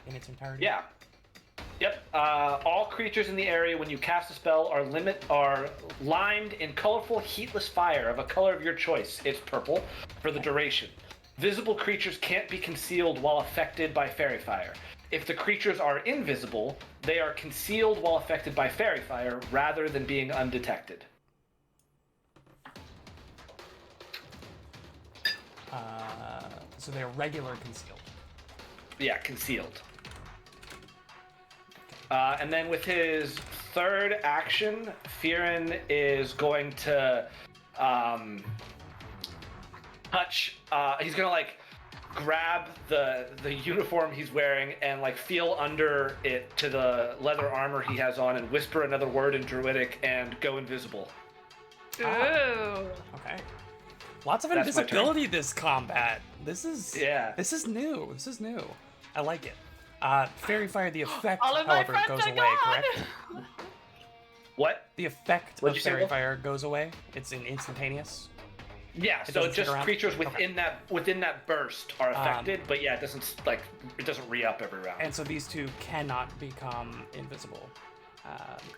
in its entirety? Yeah. Yep. All creatures in the area when you cast a spell are lined in colorful, heatless fire of a color of your choice. It's purple for the duration. Visible creatures can't be concealed while affected by fairy fire. If the creatures are invisible, they are concealed while affected by fairy fire rather than being undetected. So they're regular concealed. Yeah, concealed. And then with his third action, Fearon is going to touch. He's gonna like grab the uniform he's wearing and like feel under it to the leather armor he has on and whisper another word in Druidic and go invisible. Ooh. Okay. Lots of That's my turn. invisibility this combat. This is Yeah. This is new. This is new. I like it. Fairy Fire, the effect, All of my however, friends goes are away, gone. correct? What? The effect What'd of you say, Fairy Will? Fire goes away. It's an instantaneous. Yeah, It so doesn't stick just around? creatures within that burst are affected, but yeah, it doesn't re-up every round. And so these two cannot become invisible.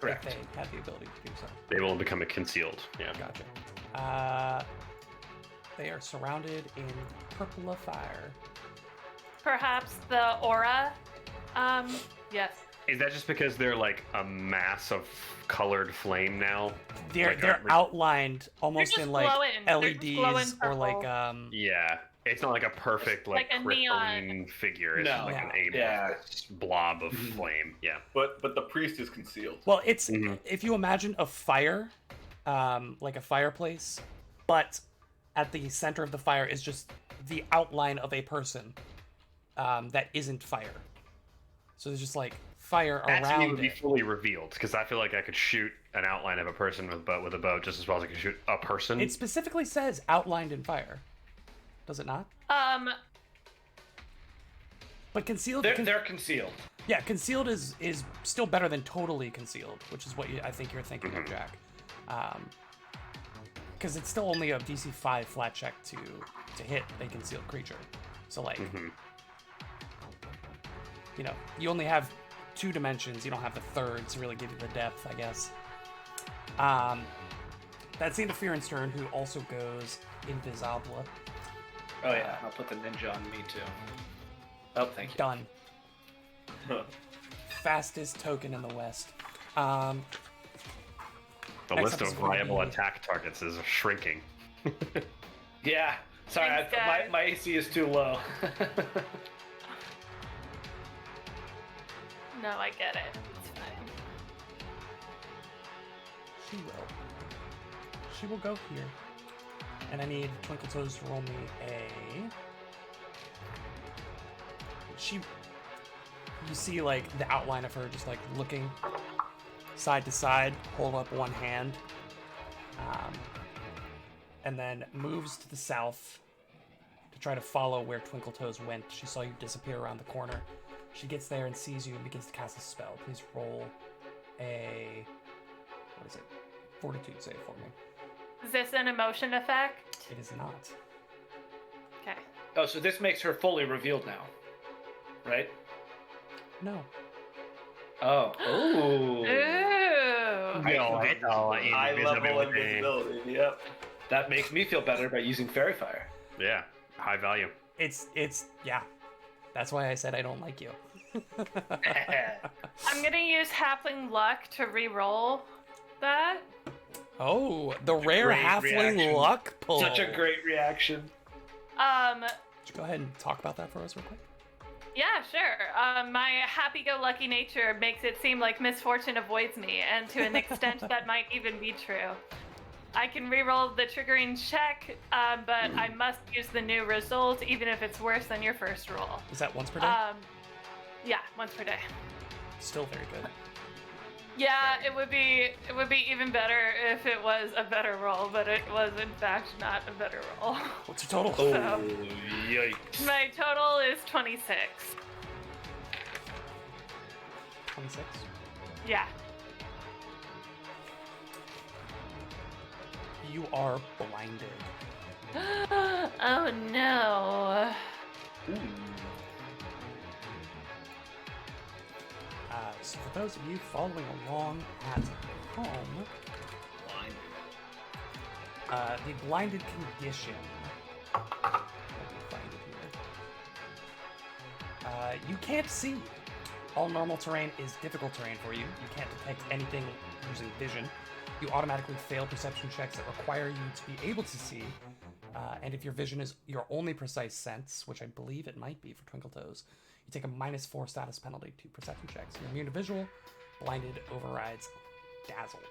Correct. If they have the ability to do so. They will become a concealed. Yeah. Gotcha. They are surrounded in purple of fire. Perhaps the aura. Yes. Is that just because they're like a mass of colored flame now? They're Like, they're outlined almost just in like glowing. They're just glowing LEDs or like purple. Yeah. It's not like a perfect Like a crystalline figure. It's No. like an Yeah. amorphous blob of flame. Yeah. But the priest is concealed. well, it's Mhm. if you imagine a fire, like a fireplace, but at the center of the fire is just the outline of a person that isn't fire. So there's just like fire That to me around would be it. fully revealed because I feel like I could shoot an outline of a person with a bow just as well as I could shoot a person. It specifically says outlined in fire. Does it not? But concealed. They're concealed. Yeah, concealed is still better than totally concealed, which is what I think you're thinking of, Jack. Because it's still only a DC 5 flat check to hit a concealed creature. So like, you know, you only have 2 dimensions. You don't have the third to really give you the depth, I guess. That's the interference turn, who also goes invisible. Oh yeah, I'll put the ninja on me too. Oh, thank you. Done. Fastest token in the West. The next list up of is gonna viable be- attack targets is shrinking. Yeah. Sorry, Thanks, guys. my AC is too low. No, I get it. It's fine. She will go here. And I need Twinkle Toes to roll me a... You see, like, the outline of her just, like, looking side to side, hold up one hand. And then moves to the south to try to follow where Twinkle Toes went. She saw you disappear around the corner. She gets there and sees you and begins to cast a spell. Please roll a... What is it? Fortitude save for me. Is this an emotion effect? It is not. Okay. Oh, so this makes her fully revealed now, right? No. Oh. Ooh. Ooh. High level invisibility. Yep. That makes me feel better about using fairy fire. Yeah, high value. It's yeah. That's why I said I don't like you. I'm gonna use Halfling Luck to re-roll that. Oh, the rare great halfling reaction. luck pull. Such a great reaction. Would you go ahead and talk about that for us real quick? Yeah, sure. My happy-go-lucky nature makes it seem like misfortune avoids me, and to an extent that might even be true. I can re-roll the triggering check, but I must use the new result, even if it's worse than your first roll. Is that once per day? Yeah, once per day. Still very good. Yeah, it would be even better if it was a better roll, but it was in fact not a better roll. What's your total? Oh, So- yikes. My total is 26. 26. Yeah. You are blinded. Oh no. So for those of you following along at home, the blinded condition. Let me find it here. You can't see. All normal terrain is difficult terrain for you. You can't detect anything using vision. You automatically fail perception checks that require you to be able to see. And if your vision is your only precise sense, which I believe it might be for Twinkle Toes, you take a -4 status penalty to perception checks. You're immune to visual. Blinded overrides dazzled.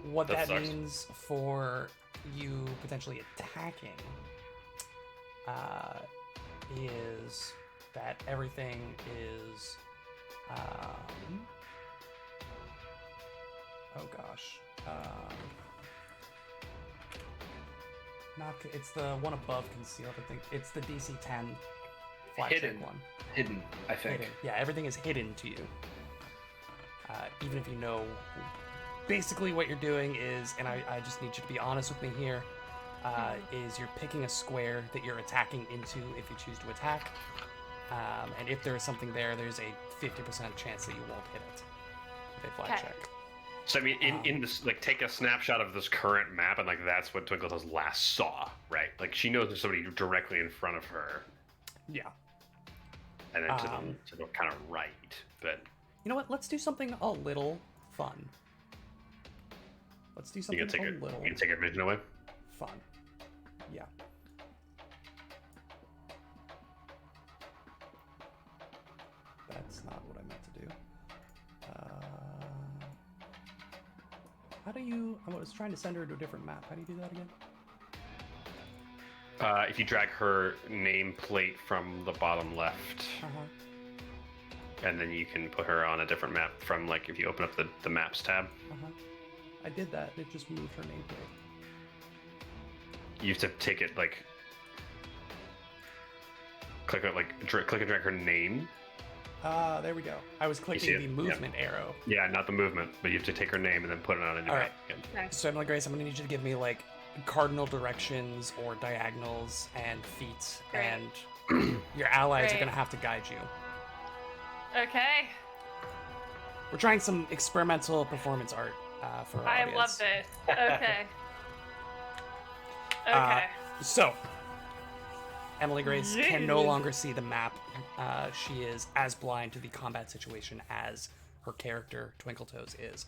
What that sucks. means for you potentially attacking is that everything is oh gosh, it's the one above concealed. I think it's the DC 10 flat check Hidden. one. Hidden, I think. Hidden. Yeah, everything is hidden to you. Even if you know basically what you're doing is, and I just need you to be honest with me here, is you're picking a square that you're attacking into if you choose to attack. And if there is something there, there's a 50% chance that you won't hit it with a flat Okay. check. So I mean, in this, like, take a snapshot of this current map, and like that's what Twinkle Toes last saw, right? Like she knows there's somebody directly in front of her, Yeah. and then to the kind of right. But You know what? Let's do something a little fun. Let's do you something can take a it. little You can take her vision away. fun. Yeah. That's not what I meant to do. How do you... I was trying to send her to a different map. How do you do that again? If you drag her nameplate from the bottom left, Uh-huh. and then you can put her on a different map from, like, if you open up the maps tab. Uh-huh. I did that. It just moved her nameplate. You have to take it, like, click it, like, click and drag her name. There we go. I was see clicking it? the Yeah. movement arrow. Yeah, not the movement, but you have to take her name and then put it on a new All map right. again. So Emily Grace, I'm gonna need you to give me like cardinal directions or diagonals and feet, Great. and your allies are Great. gonna have to guide you. Okay. We're trying some experimental performance art for our I audience. love this. Okay. Okay. So, Emily Grace can no Yeah. longer see the map. She is as blind to the combat situation as her character, Twinkle Toes, is.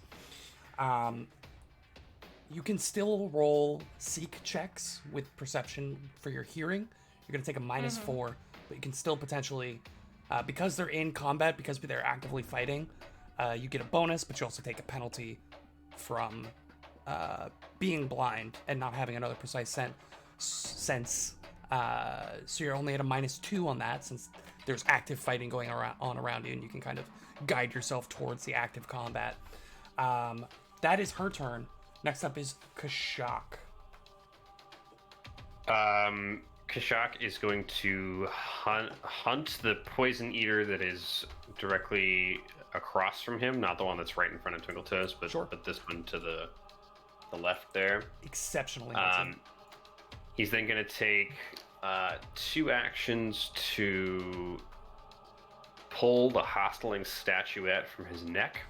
You can still roll seek checks with perception for your hearing. You're going to take a -4, but you can still potentially, because they're in combat, because they're actively fighting, you get a bonus, but you also take a penalty from being blind and not having another precise sense. So you're only at a -2 on that, since there's active fighting going around you, and you can kind of guide yourself towards the active combat. That is her turn. Next up is Kashak. Kashak is going to hunt the poison eater that is directly across from him, not the one that's right in front of Twinkle Toes, but Sure. but this one to the left there. Exceptionally hunted. He's then going to take 2 actions to pull the hostling statuette from his neck,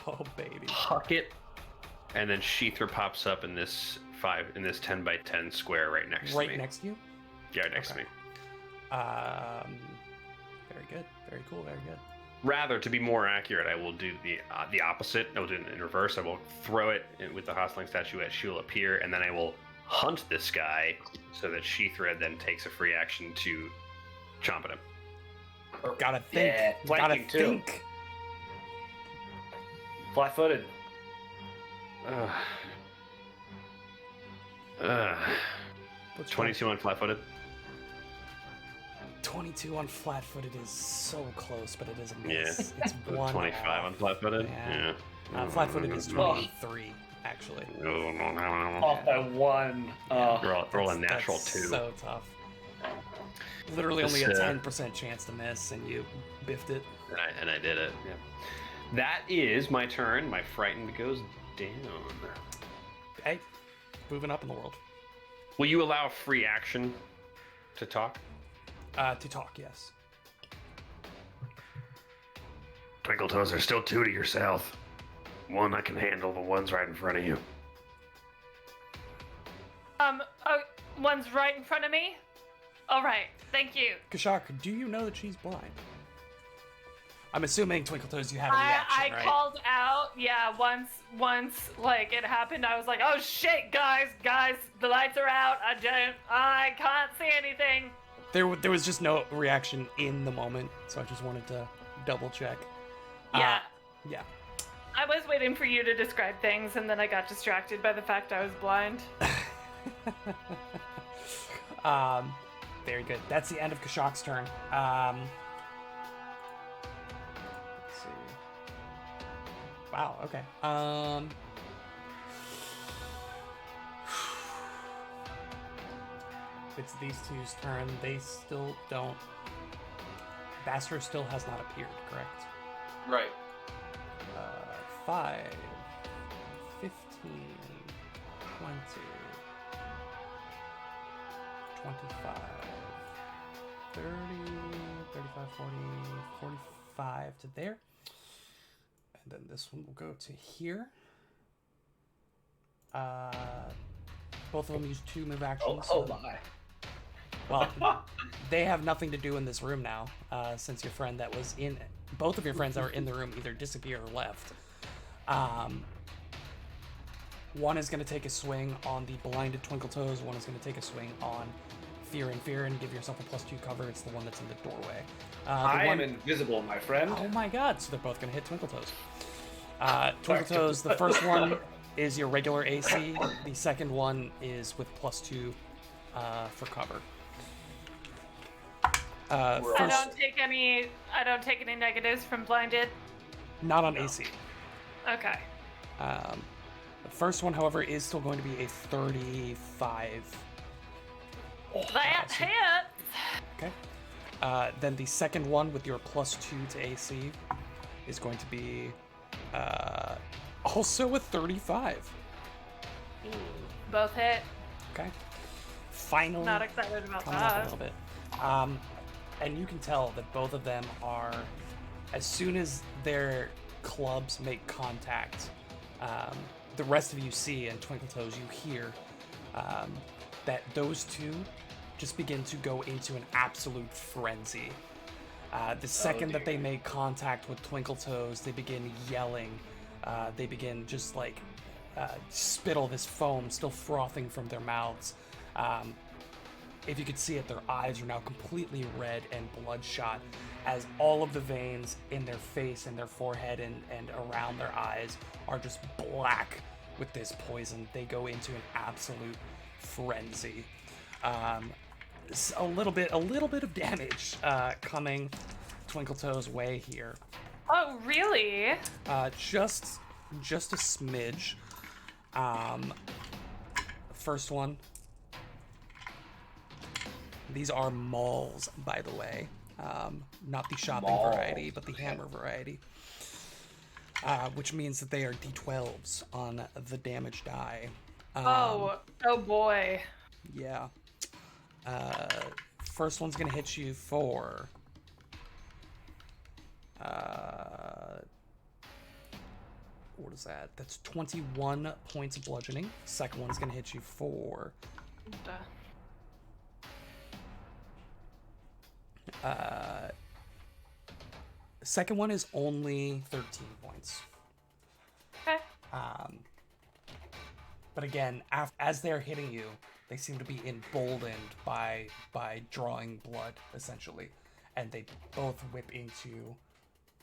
Oh baby. huck it, and then Sheethra pops up in this 10 by 10 square right next to me. Right next to you. Yeah, right next Okay. to me. Very good. Very cool. Very good. Rather, to be more accurate, I will do the opposite. I will do it in reverse. I will throw it with the hostling statuette. She will appear, and then I will hunt this guy so that Sheethra then takes a free action to chomp at him. Gotta think. Yeah, Gotta flanking too. think. Flat-footed. What's 22 on flat-footed. 22 on flat-footed is so close, but it is a Yeah. miss. It's 1 25 off. on flat-footed. Yeah. Yeah. Flat-footed is Oh. 23, actually. Off by 1. Roll a That's natural 2. So tough. Literally only a This, 10% chance to miss, and you biffed it. And I did it. Yeah. That is my turn. My frightened goes down. Hey, moving up in the world. Will you allow a free action to talk? To talk, yes. Twinkle Toes, there's still 2 to your south. One I can handle, the one's right in front of you. Oh, one's right in front of me? All right, thank you. Kashak, do you know that she's blind? I'm assuming, Twinkle Toes, you had a I reaction, right? called out, yeah, once, like, it happened, I was like, oh shit, guys, the lights are out, I can't see anything. There was just no reaction in the moment, so I just wanted to double check. Yeah. Yeah. I was waiting for you to describe things, and then I got distracted by the fact I was blind. Very good. That's the end of Kashak's turn. Let's see. Wow, okay. It's these two's turn. They still don't... Baster still has not appeared, correct? Right. 5, 15, 20, 25, 30, 35, 40, 45 to there. And then this one will go to here. Both of them use 2 move actions. Oh my. Well, they have nothing to do in this room now, since your friend that was in... Both of your friends that were in the room either disappeared or left. One is going to take a swing on the blinded Twinkle Toes. One is going to take a swing on Fear and Fear and give yourself a +2 cover. It's the one that's in the doorway. I am invisible, my friend. Oh my god, so they're both going to hit Twinkle Toes. Twinkle Toes, the first one is your regular AC. The second one is with +2 for cover. I don't take any negatives from blinded. Not on AC. Okay. The first one, however, is still going to be a 35. That hits. Okay. Then the second one with your +2 to AC is going to be also a 35. Both hit. Okay. Finally. Not excited about comes up a that. little bit. And you can tell that both of them are, as soon as their clubs make contact, the rest of you see, and Twinkle Toes, you hear that those two just begin to go into an absolute frenzy. The second that they make contact with Twinkle Toes, they begin yelling. They begin just like spittle, this foam still frothing from their mouths. If you could see it, their eyes are now completely red and bloodshot as all of the veins in their face and their forehead and around their eyes are just black with this poison. They go into an absolute frenzy. A little bit of damage coming Twinkle Toes' way here. Oh, really? Just a smidge. First one. These are mauls, by the way. Not the shopping variety, but the hammer variety. Which means that they are D12s on the damage die. Oh boy. Yeah. First one's gonna hit you for... what is that? That's 21 points of bludgeoning. Second one's gonna hit you for... second one is only 13 points. Okay. But again, as they're hitting you, they seem to be emboldened by drawing blood, essentially, and they both whip into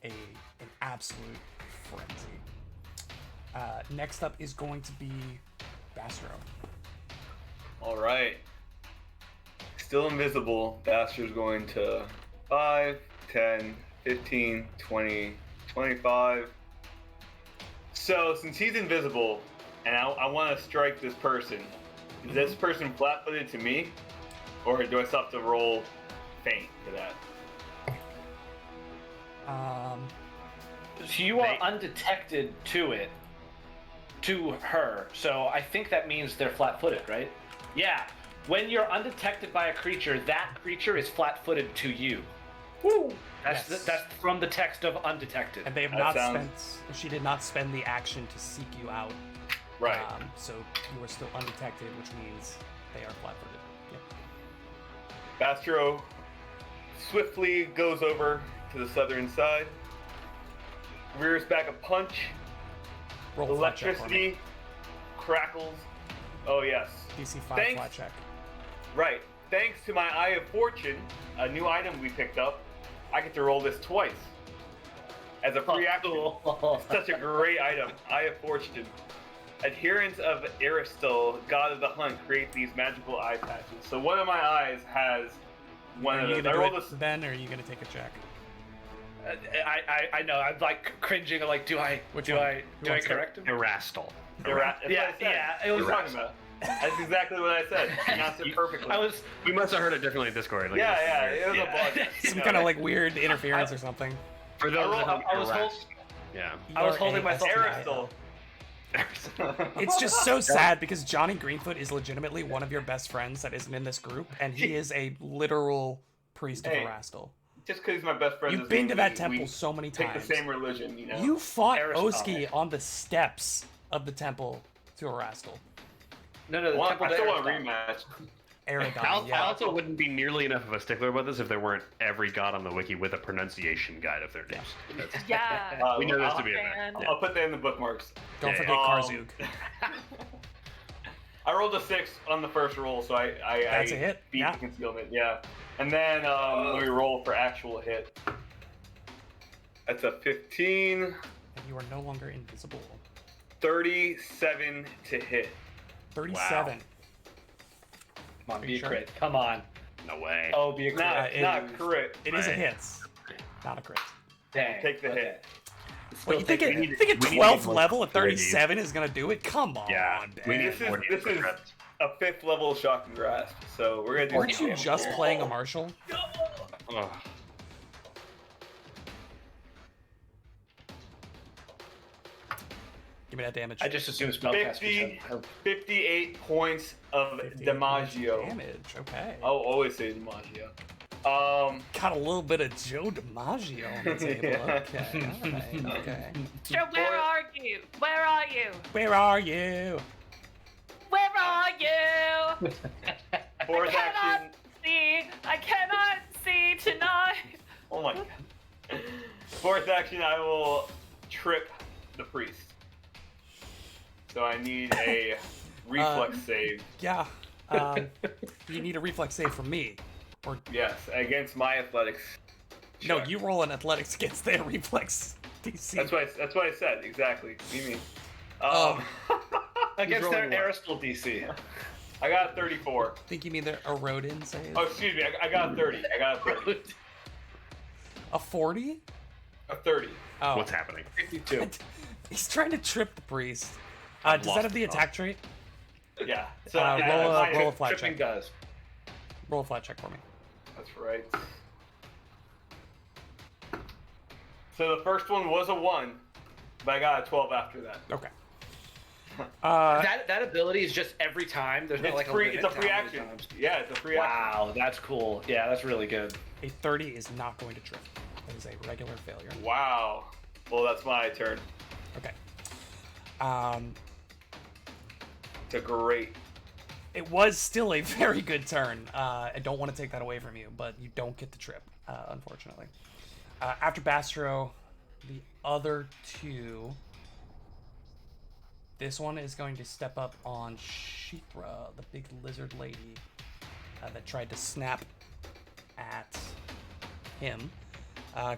an absolute frenzy. Next up is going to be Bastro. All right. Still invisible. Baster's going to 5, 10, 15, 20, 25. So, since he's invisible, and I want to strike this person, is this person flat-footed to me? Or do I still have to roll faint for that. So you are undetected to her. So I think that means they're flat-footed, right? Yeah. When you're undetected by a creature, that creature is flat-footed to you. Woo! That's Yes. that's from the text of undetected. And they have That not sounds- spent. She did not spend the action to seek you out. Right. So you are still undetected, which means they are flat-footed. Yep. Bastro swiftly goes over to the southern side, rears back a punch. Roll a flat check for me. Electricity crackles. Oh yes. DC 5 Thanks. flat check. Right. Thanks to my Eye of Fortune, a new item we picked up, I get to roll this twice. As a free action. It's such a great item. Eye of Fortune. Adherents of Aristil, god of the hunt, create these magical eye patches. So one of my eyes has one Are of you those. gonna I do rolled it, this. Ben, or are you gonna take a check? I know. I'm like cringing. I'm like, do I Which do one? I Who do I wants to- correct him? Erastal. That's what I said. Yeah, it was. What are you talking about? That's exactly what I said. You announced it perfectly. We must have heard it differently in Discord. Like, Yeah, it was a bug. Some kind of like weird interference or something. For those that don't I was know, hold- yeah. I was holding myself Aristil. It's just so sad because Johnny Greenfoot is legitimately one of your best friends that isn't in this group, and he is a literal priest of Hey, Erastil. Just because he's my best friend. You've doesn't been to mean that we temple so many take times. the same religion, you know. You fought Aristotle. Oski on the steps of the temple to Erastil. No, the Well, temple I still to want a Aristotle. rematch. Eridon, I yeah. also wouldn't be nearly enough of a stickler about this if there weren't every god on the wiki with a pronunciation guide of their names. That's- Yeah. we know this to be a Man. fact. I'll put that in the bookmarks. Don't Yeah, forget yeah. Karzug. I rolled a 6 on the first roll, so I That's a hit, beat yeah. the concealment. Yeah, and then let me roll for actual hit. That's a 15, And you are no longer invisible. 37 to hit. 37. Come on, Are be you a sure? crit. Come on. No way. Oh, be a crit. Not, it not is- crit. It is a Right. hit. Not a crit. Dang. Take the okay. hit. Well, you think take a, the you hit. think a we need 12th more level at creative. 37 is gonna do it? Come on, Yeah, we Ben. need This is- more this is- credits. A 5th level shock and grasp. So we're gonna do. Weren't you just playing a marshal? Ugh. Give me that damage. I just assumed spellcasters 50. have- 58 points of 58 Damaggio. damage. Okay. I'll always say Damaggio. Got a little bit of Joe DiMaggio on the table. Yeah. Okay. Alright, okay. So where are you? Where are you? Where are you? Where are you? Fourth I cannot action. see. I cannot see tonight. Oh my god. Fourth action, I will trip the priest. So I need a reflex save. Yeah. You need a reflex save from me. Or Yes, against my athletics. no, check. you roll an athletics against their reflex DC. That's what I said exactly. What do you mean? Against their rolling what? Aristal DC. I got a 34. think you mean their Erodin save? Oh, excuse me. I got a 30. I got a 30. A 40? A 30. Oh. What's happening? 52. He's trying to trip the priest. I've Does lost that have the it all. attack trait? Yeah. So roll a flat Tripping check. does. Roll a flat check for me. That's right. So the first one was a 1, but I got a 12 after that. Okay. That ability is just every time. There's not It's like free. a It's limit a free to how many action. times. Yeah, it's a free action. Wow, that's cool. Yeah, that's really good. A 30 is not going to trip. That is a regular failure. Wow. Well, that's my turn. Okay. It's a great. It was still a very good turn. I don't want to take that away from you, but you don't get the trip, unfortunately. After Bastro, the other two. This one is going to step up on Shithra, the big lizard lady that tried to snap at him.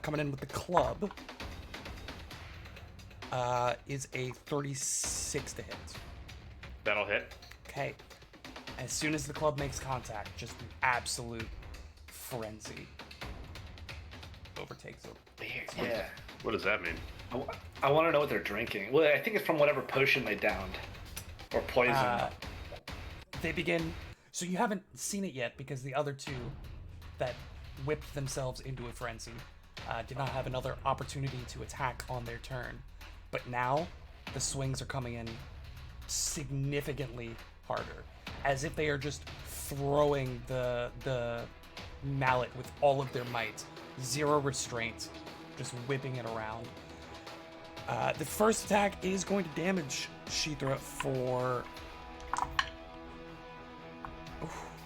Coming in with the club is a 36 to hit. That'll hit. Okay. As soon as the club makes contact, just an absolute frenzy overtakes it. Yeah. What does that mean? I want to know what they're drinking. Well, I think it's from whatever potion they downed. Or poison. They begin. So you haven't seen it yet because the other two that whipped themselves into a frenzy. Did not have another opportunity to attack on their turn. But now, the swings are coming in significantly harder. As if they are just throwing the mallet with all of their might. Zero restraint. Just whipping it around. The first attack is going to damage Shithra for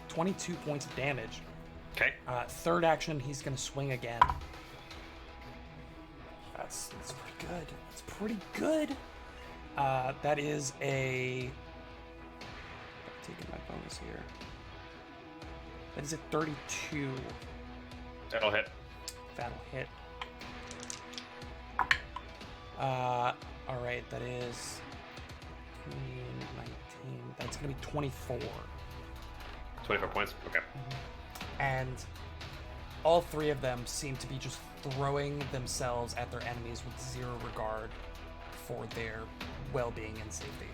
22 points of damage. Okay. Third action, he's going to swing again. That's pretty good. That's pretty good. That is a... I'm taking my bonus here. That is a 32. That'll hit. That'll hit. Alright, that is 19. That's going to be 24. 24 points. Okay. And all three of them seem to be just throwing themselves at their enemies with zero regard for their well-being and safety.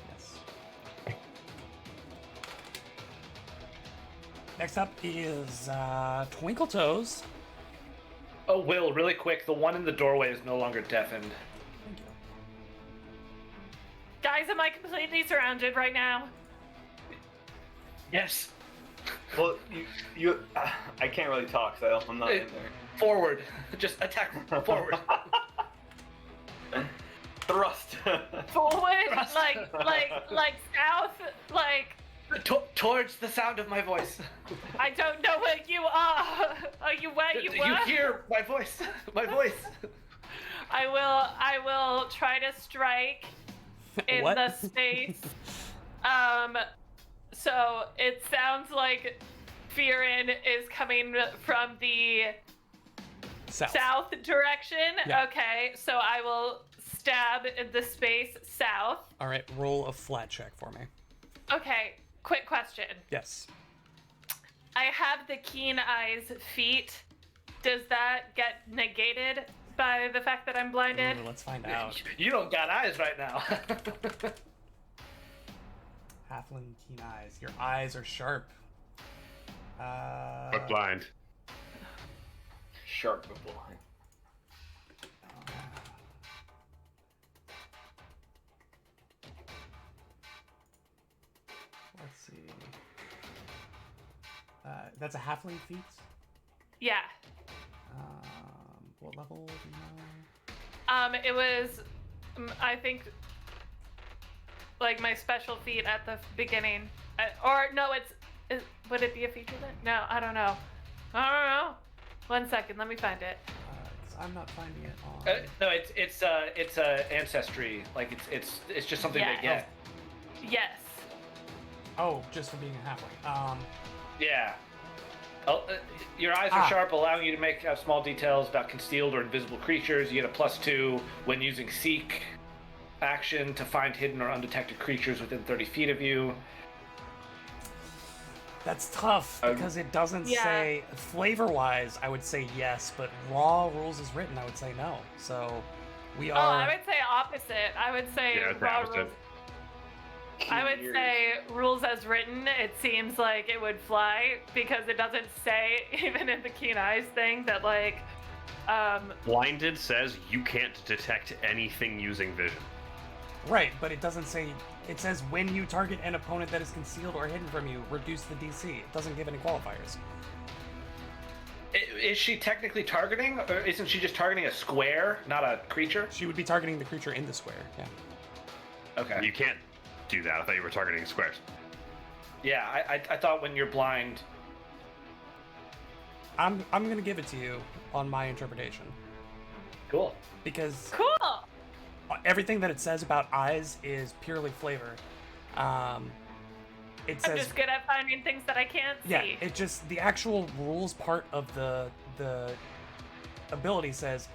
Yes. Next up is Twinkle Toes. Oh, Will, really quick, the one in the doorway is no longer deafened. Thank you. Guys, am I completely surrounded right now? Yes. Well, you I can't really talk, so I'm not in there. Forward. Just attack forward. Thrust. Forward? Thrust. like south? Like, Towards the sound of my voice. I don't know where you are. Are you where you Do were? you hear my voice? My voice. I will try to strike in What? the space. So it sounds like Fearin is coming from the south direction. Yeah. Okay, so I will stab in the space south. All right, roll a flat check for me. Okay, quick question. Yes. I have the keen eyes feat. Does that get negated by the fact that I'm blinded? Ooh, let's find out. You don't got eyes right now. Halfling keen eyes. Your eyes are sharp. But blind. Sharp but blind. Let's see. That's a halfling feat. Yeah. What level do you know? It was, I think, like my special feat at the beginning. Or no, would it be a feature then? No, I don't know. I don't know. 1 second, let me find it. 'Cause I'm not finding it on. No, it's ancestry. Like it's just something Yeah. they get. Yes. Oh, just for being a halfling. Yeah. Oh, your eyes are Ah. sharp, allowing you to make out small details about concealed or invisible creatures. You get a +2 when using Seek action to find hidden or undetected creatures within 30 feet of you. That's tough because it doesn't Yeah. say flavor-wise. I would say yes, but raw rules as written, I would say no. So we Oh, are. I would say opposite. I would say Yeah, it's raw opposite. rules. I would Years. say rules as written. It seems like it would fly because it doesn't say even in the keen eyes thing that like, Blinded says you can't detect anything using vision. Right, but it doesn't say. It says when you target an opponent that is concealed or hidden from you, reduce the DC. It doesn't give any qualifiers. Is she technically targeting, or isn't she just targeting a square, not a creature? She would be targeting the creature in the square. Yeah. Okay. You can't do that. I thought you were targeting squares. Yeah, I thought when you're blind. I'm gonna give it to you on my interpretation Cool. because cool. everything that it says about eyes is purely flavor. It I'm says just good at finding things that I can't see. yeah. It just the actual rules part of the ability says,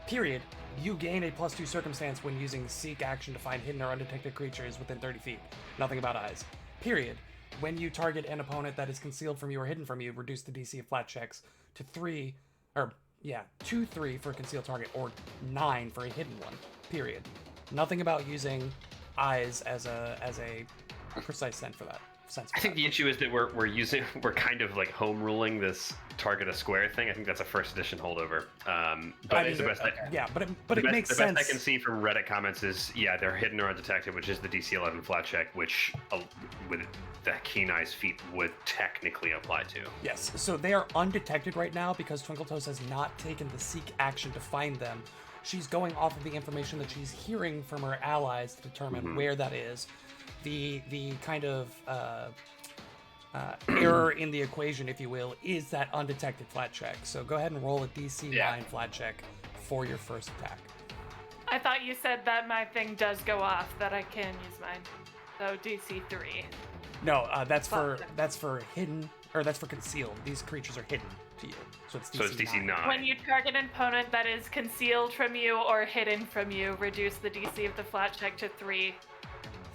period. You gain a +2 circumstance when using Seek action to find hidden or undetected creatures within 30 feet. Nothing about eyes. Period. When you target an opponent that is concealed from you or hidden from you, reduce the DC of flat checks to 3, or yeah, 2, 3 for a concealed target, or 9 for a hidden one. Period. Nothing about using eyes as a precise sense for that. I think the issue is that we're kind of like home ruling this target a square thing. I think that's a first edition holdover. But I mean, the best it makes the sense. best I can see from Reddit comments is they're hidden or undetected, which is the DC 11 flat check, which with the Keen Eye's feat would technically apply to. Yes, so they are undetected right now because Twinkletoes has not taken the seek action to find them. She's going off of the information that she's hearing from her allies to determine where that is. The kind of error in the equation, if you will, is that undetected flat check. So go ahead and roll a DC 9 flat check for your first attack. I thought you said that my thing does go off, that I can use mine. So DC 3. No, that's for hidden, or that's for concealed. These creatures are hidden to you, so it's DC 9. When you target an opponent that is concealed from you or hidden from you, reduce the DC of the flat check to 3.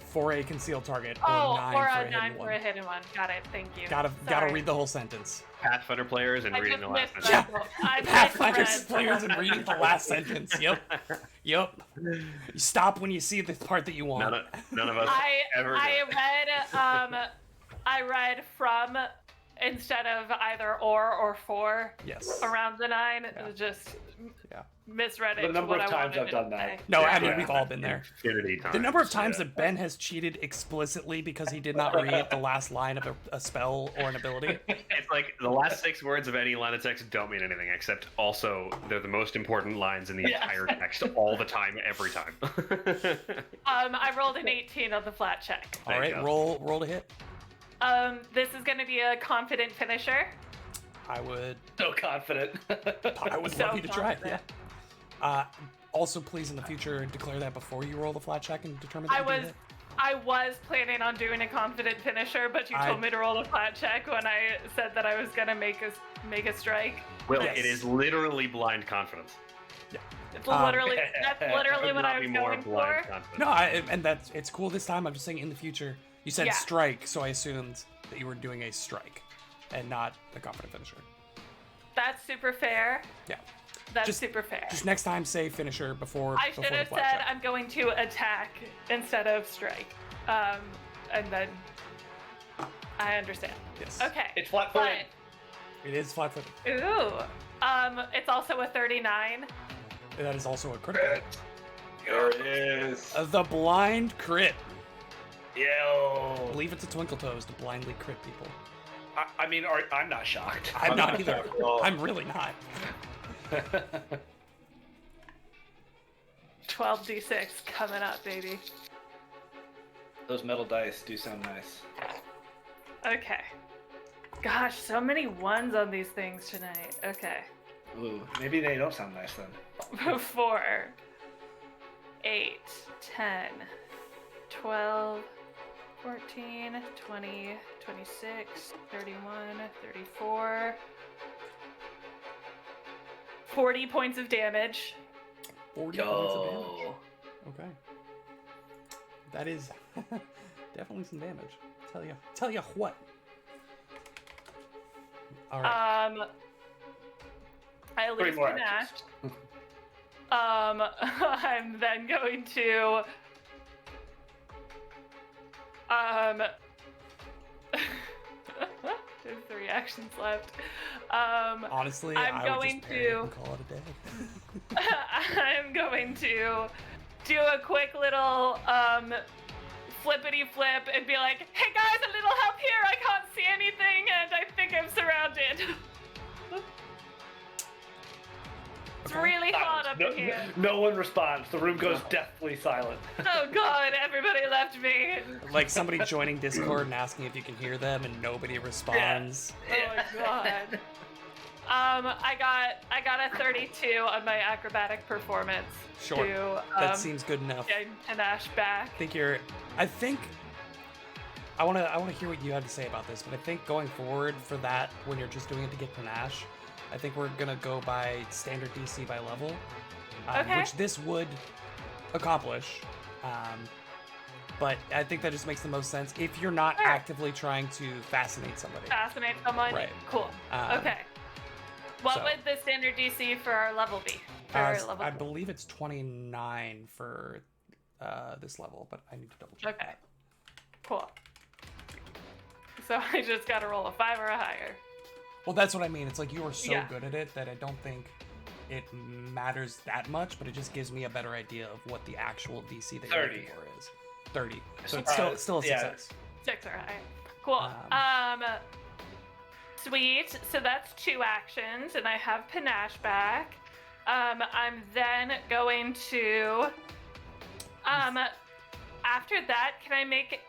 For a concealed target, or 9 or for a a 9 hidden for one. a hidden one. Got it. Thank you. Gotta Sorry. read the whole sentence. Pathfinder players and I reading just the last missed sentence. that. I Pathfinder misread. players and reading the last sentence. Yep. You stop when you see the part that you want. None of us ever do. I read from instead of either or for Yes. around the 9. It was just misread it. The to number what of I times wanted I've done to that. say. No, I mean, Yeah. we've all been there. Infinity times. The number of times that Ben has cheated explicitly because he did not read the last line of a spell or an ability. It's like the last 6 words of any line of text don't mean anything, except also they're the most important lines in the entire text all the time, every time. I rolled an 18 on the flat check. All right, go. roll to hit. This is going to be a confident finisher. I would So confident. So love you to try it. Yeah. confident. Also, please in the future declare that before you roll the flat check and determine that you did it. I was planning on doing a confident finisher, but you told me to roll a flat check when I said that I was gonna make a strike. Will, Yes. it is literally blind confidence. It's literally that's literally Could what not I be was more going blind for. confidence. No, and it's cool this time. I'm just saying in the future. You said Yeah. strike, so I assumed that you were doing a strike and not a confident finisher. That's super fair. Yeah. That's Just- super fair. Just next time say finisher before. I before should the have flat said check. I'm going to attack instead of strike. And then I understand. Yes. Okay. It's flat But footed. It is flat footed. it's also a 39. That is also a critical hit. There it is. The blind crit. I Yo. believe it's a Twinkletoes to blindly crit people. I mean, I'm not shocked. I'm not either. Oh. I'm really not. 12d6 coming up, baby. Those metal dice do sound nice. Okay. Gosh, so many ones on these things tonight. Okay. Ooh, maybe they don't sound nice then. 4, 8, 10, 12, 14, 20, 26, 31, 34, 40 points of damage. 40 points of damage. Okay. That is definitely some damage. Tell you what. All right. I lose 3 more my actions. I'm then going to there's 3 actions left. Honestly, I'm I would going just parry it to- and call it a day. I'm going to do a quick little flippity flip and be like, hey guys, a little help here, I can't see anything and I think I'm surrounded. It's Okay. really hot up in here. No one responds. The room goes deathly silent. Oh god, everybody left me. Like somebody joining Discord and asking if you can hear them, and nobody responds. Oh my god. I got a 32 on my acrobatic performance. Sure. To, That seems good enough. get Panache back. I think I wanna hear what you have to say about this, but I think going forward for that, when you're just doing it to get panache, I think we're gonna go by standard DC by level, Okay. which this would accomplish. But I think that just makes the most sense if you're not Sure. actively trying to fascinate somebody. Fascinate someone. Right. Cool. Um, Okay. What so- would the standard DC for our level be? For our level I believe it's 29 for this level, but I need to double check. Okay. Cool. so I just gotta roll a 5 or a higher. Well, that's what I mean. It's like you are so Yeah. good at it that I don't think it matters that much, but it just gives me a better idea of what the actual DC that you're 30. looking for is. 30. So it's still a yeah. success. 6 or higher. Cool. Sweet. So that's 2 actions, and I have Panache back. I'm then going to. After that, can I make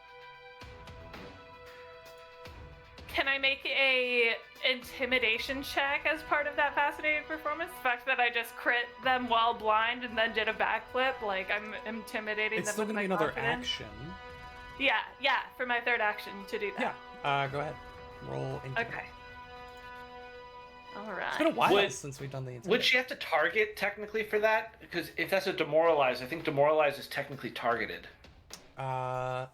a intimidation check as part of that fascinating performance? The fact that I just crit them while blind and then did a backflip, like I'm intimidating It's them still with going to my be another confidence. action. Yeah, for my 3rd action to do that. Yeah. Go ahead. Roll into Okay. All right. It's been a while Would- since we've done the Would she have to target technically for that? Because if that's a demoralize, I think demoralize is technically targeted. I'll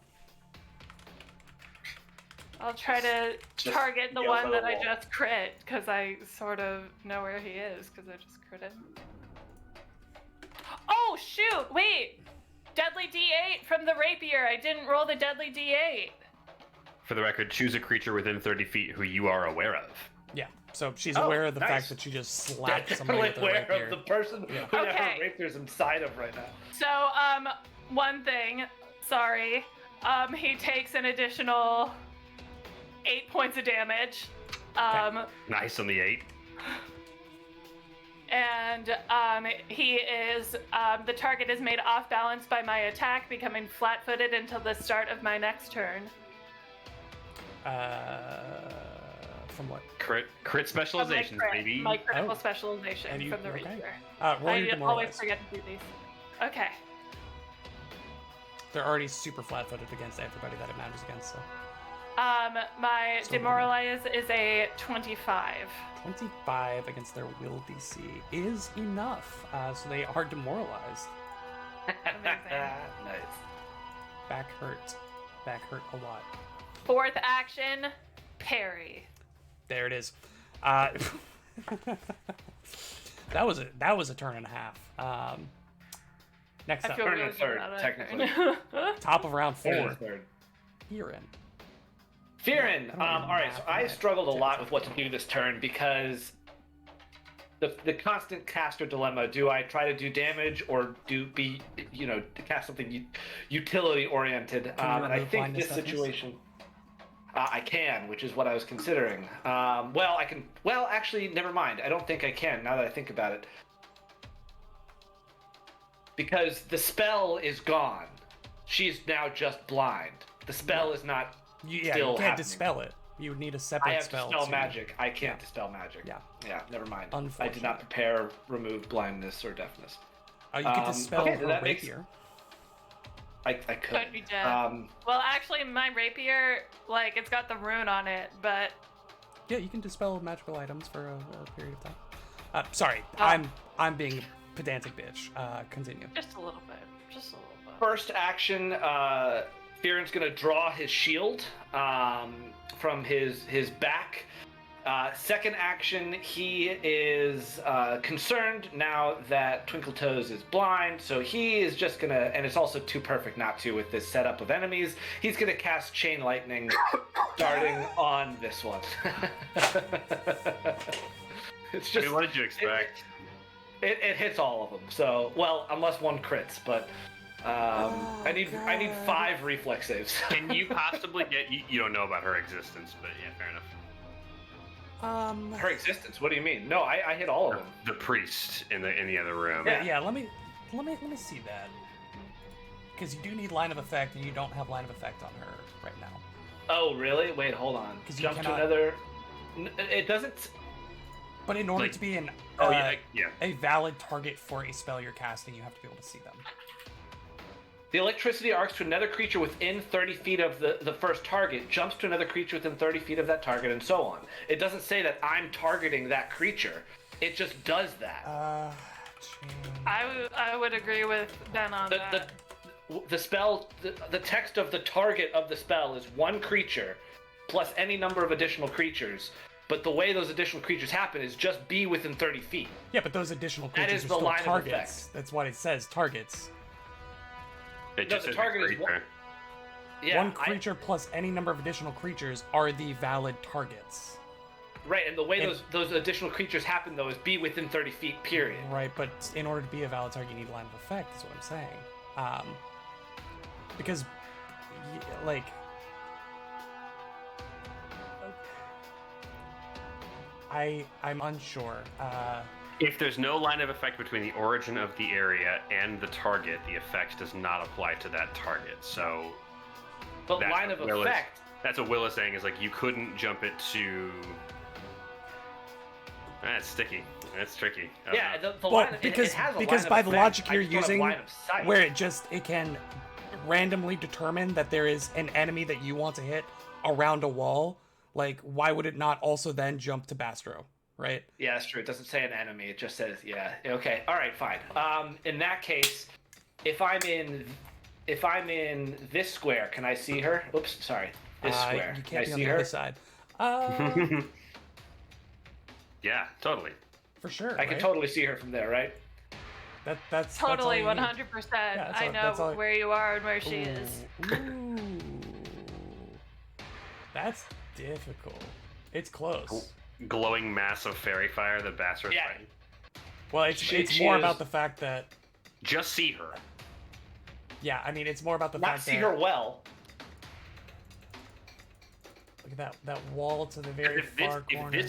try to Just target the yell one for that the I wall. just crit, because I sort of know where he is, because I just crit him. Oh, shoot! Wait! Deadly D8 from the rapier. I didn't roll the deadly D8. For the record, choose a creature within 30 feet who you are aware of. Yeah. So she's Oh, aware of the nice. fact that she just slapped somebody Definitely with her aware rapier. of the person Yeah. who Okay. her rapier's inside of right now. So, one thing. Sorry. He takes an additional 8 points of damage. Nice on the 8. And he is the target is made off balance by my attack, becoming flat-footed until the start of my next turn. From what? Crit Of my specializations, crit, baby. My critical Oh. specialization And you- from the okay. rapier. Roll your I always demoralize. forget to do these. Okay. They're already super flat-footed against everybody that it matters against. So My So demoralize is a 25. 25 against their will DC is enough. So they are demoralized. Amazing. Nice. Back hurt a lot. 4th action, parry. There it is. That was a turn and a half. Next I up, feel Turn really and good third, about it. technically. top of round Third 4. and third. Here in. Fearin, I don't all right, so math I that struggled a lot typically. with what to do this turn because the constant caster dilemma. Do I try to do damage or cast something utility oriented? Can you And I remove think blindness this toughness? situation, I can, which is what I was considering. Well, I can. Well, actually, never mind. I don't think I can now that I think about it. Because the spell is gone. She's now just blind. The spell is not. You Still can't happening. dispel it. You would need a separate I have spell. to dispel to- magic. I can't Yeah. dispel magic. Yeah. Yeah, never mind. I did Unfortunately. not prepare remove blindness or deafness. You could dispel okay, her then that makes- rapier. I could. Could be dead. Um, Well, actually, my rapier, like, it's got the rune on it, but Yeah, you can dispel magical items for a period of time. Sorry, Ah. I'm being a pedantic bitch. Continue. just a little bit. Just a little bit. first action, Fearon's gonna draw his shield from his back. Second action, he is concerned now that Twinkle Toes is blind, so he is just gonna, and it's also too perfect not to with this setup of enemies, he's gonna cast Chain Lightning starting on this one. It's I just, mean, what did you expect? it hits all of them, so, well, unless one crits, but I need 5 reflex saves. Can you possibly get? You don't know about her existence, but yeah, fair enough. Her existence, what do you mean? No, I hit all of them. The priest in the other room. Yeah. Let me see that. Because you do need line of effect, and you don't have line of effect on her right now. Oh, really? Wait, hold on. 'Cause you Jump to cannot- another. It doesn't. But in order Like- to be an Oh yeah, yeah. a valid target for a spell you're casting, you have to be able to see them. The electricity arcs to another creature within 30 feet of the first target, jumps to another creature within 30 feet of that target, and so on. It doesn't say that I'm targeting that creature. It just does that. I would agree with Ben on that. The spell, the text of the target of the spell is one creature plus any number of additional creatures. But the way those additional creatures happen is just be within 30 feet. Yeah, but those additional That creatures is are the still line of targets. effect. That's what it says, targets. It No, just the says target is creature. one- Yeah, one creature plus any number of additional creatures are the valid targets. Right, and the way And- those additional creatures happen though is be within 30 feet. Period. Right, but in order to be a valid target, you need line of effect. Is what I'm saying. Because, like, I'm unsure. If there's no line of effect between the origin of the area and the target, the effect does not apply to that target. So, But that's line of what Will is- effect. That's what Will is saying, is like you couldn't jump it to. That's sticky. That's tricky. I don't Yeah, know. the Well, line. because it has a because line by of the effect, logic I you're just don't have using, line of sight. where it can randomly determine that there is an enemy that you want to hit around a wall, like why would it not also then jump to Bastro, right? Yeah, that's true. It doesn't say an enemy. It just says yeah. Okay. All right. Fine. In that case, if I'm in this square, can I see her? Oops. Sorry. This square. You Can I can't be on see the her? other side. Yeah, totally. For sure. I can right? totally see her from there, right? That's Totally, all you need. 100%. that's I all- that's know all- where you are and where she is. Ooh. That's difficult. It's close. Glowing mass of fairy fire that Bastard's Yeah. fighting. Well, it's She more is- about the fact that Just see her. I mean it's more about the Not fact see that her well. look at that wall to the very If this, far corner. if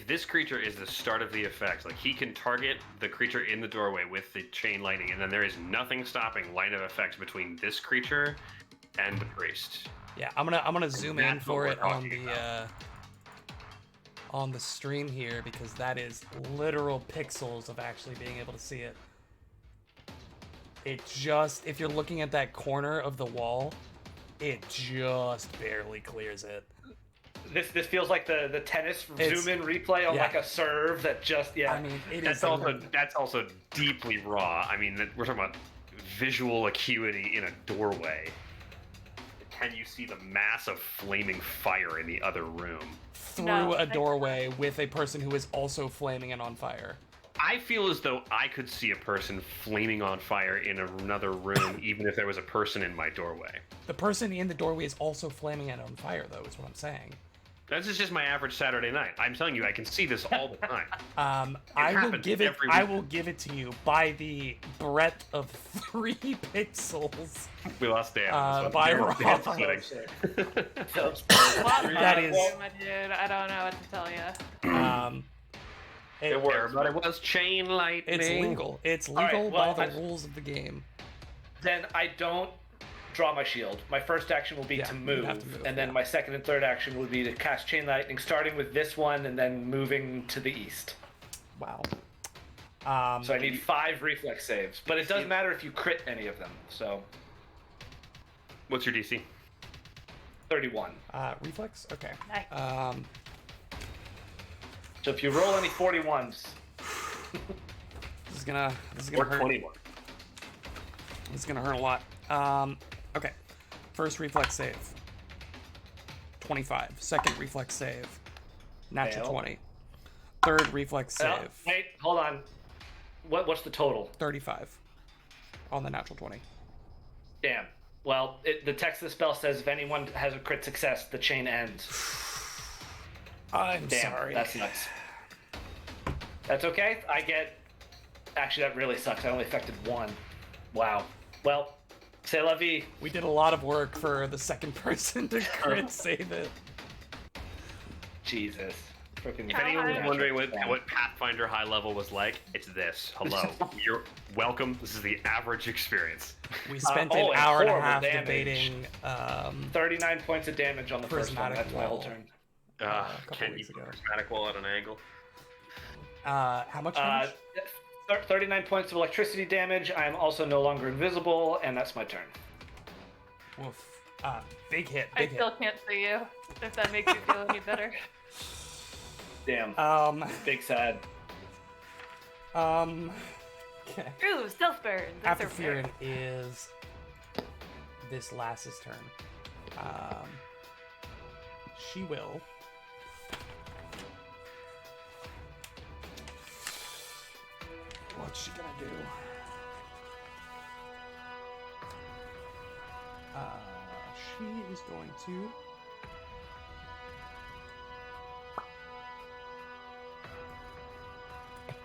this creature is the start of the effect, like he can target the creature in the doorway with the chain lightning, and then there is nothing stopping line of effects between this creature and the priest. Yeah, I'm gonna zoom in That's what for we're it on talking on the stream here because that is literal pixels of actually being able to see it. It just, if you're looking at that corner of the wall, it just barely clears it. This feels like the tennis It's- zoom in replay on yeah. like a serve that just yeah. I mean, it That's is also deeply raw. I mean, we're talking about visual acuity in a doorway. Can you see the mass of flaming fire in the other room? through No, a doorway with a person who is also flaming and on fire. I feel as though I could see a person flaming on fire in another room, even if there was a person in my doorway. The person in the doorway is also flaming and on fire, though, is what I'm saying. This is just my average Saturday night. I'm telling you, I can see this all the time. I will happens give it. every I week. will give it to you by the breadth of 3 pixels. We lost Dan. By Rob. That is- my dude. I don't know what to tell you. It works. Everybody was chain lightning. It's legal. It's right, legal well, by the rules of the game. Then I don't draw my shield. My first action will be Yeah, to you'd move, have to move, and then yeah. my second and third action would be to cast Chain Lightning, starting with this one and then moving to the east. Wow. So I need 5 reflex saves, but it doesn't matter if you crit any of them. So What's your DC? 31. Reflex. Okay. Nice. So if you roll any 41s, This is gonna Or hurt. 21. This is gonna hurt a lot. Okay. First reflex save. 25. Second reflex save. Natural Fail. 20. Third reflex save. wait, hold on. What's the total? 35. On the natural 20. Damn. Well, the text of the spell says if anyone has a crit success, the chain ends. I'm Damn, sorry. that's nuts. That's okay. I get. Actually, that really sucks. I only affected 1. Wow. Well, c'est la vie. We did a lot of work for the second person to crit save it. Jesus. Freaking. If anyone was Yeah. wondering what Pathfinder high level was like, it's this. Hello. You're welcome. This is the average experience. We spent oh, an and hour and a horrible half damage. debating 39 points of damage on the first one. Prismatic That's my whole wall. turn. a couple Can you weeks put ago. prismatic wall at an angle? How much damage? 39 points of electricity damage. I am also no longer invisible, and that's my turn. Woof. Big hit. I Big hit. still can't see you, if that makes you feel any better. Damn. Big sad. Okay. Ooh, stealth burn. That's After a rare. Fearin is this lass's turn. She will. What's she gonna do? she is going to.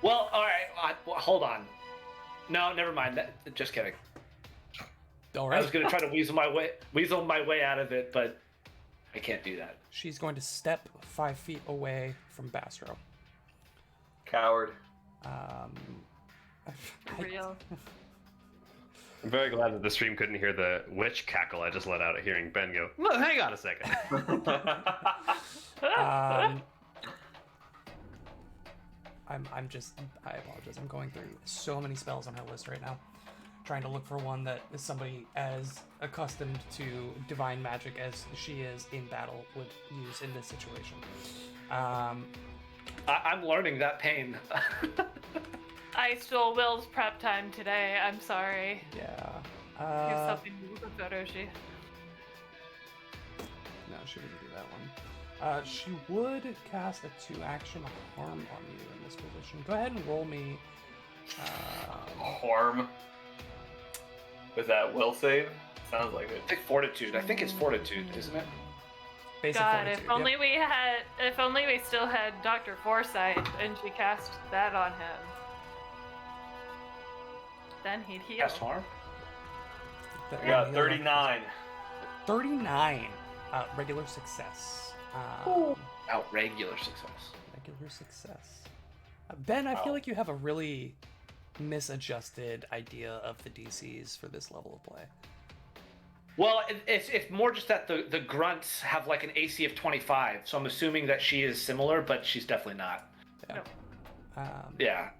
Well, all right. Hold on. No, never mind. Just kidding. All I was right. gonna try to weasel my way out of it, but I can't do that. She's going to step 5 feet away from Bastro. Coward. Real. I'm very glad that the stream couldn't hear the witch cackle I just let out at hearing Ben go, well, hang on a second. I apologize. I'm going through so many spells on her list right now, trying to look for one that is somebody as accustomed to divine magic as she is in battle would use in this situation. I'm learning that pain. I stole Will's prep time today. I'm sorry. Yeah. Here's something new for Photoshi. No, she wouldn't do that one. She would cast a 2-action harm on you in this position. Go ahead and roll me. Harm. Was that will save? Sounds like it. I think fortitude. I think it's fortitude, isn't it? Basic God, fortitude, if only if only we still had Dr. Foresight and she cast that on him. Then he'd heal. Cast harm. Yep. I got 39. 39. Regular success. Out regular success. Regular success. Ben, I feel Wow. like you have a really misadjusted idea of the DCs for this level of play. Well, it's more just that the grunts have like an AC of 25, so I'm assuming that she is similar, but she's definitely not. Yeah. No. Yeah,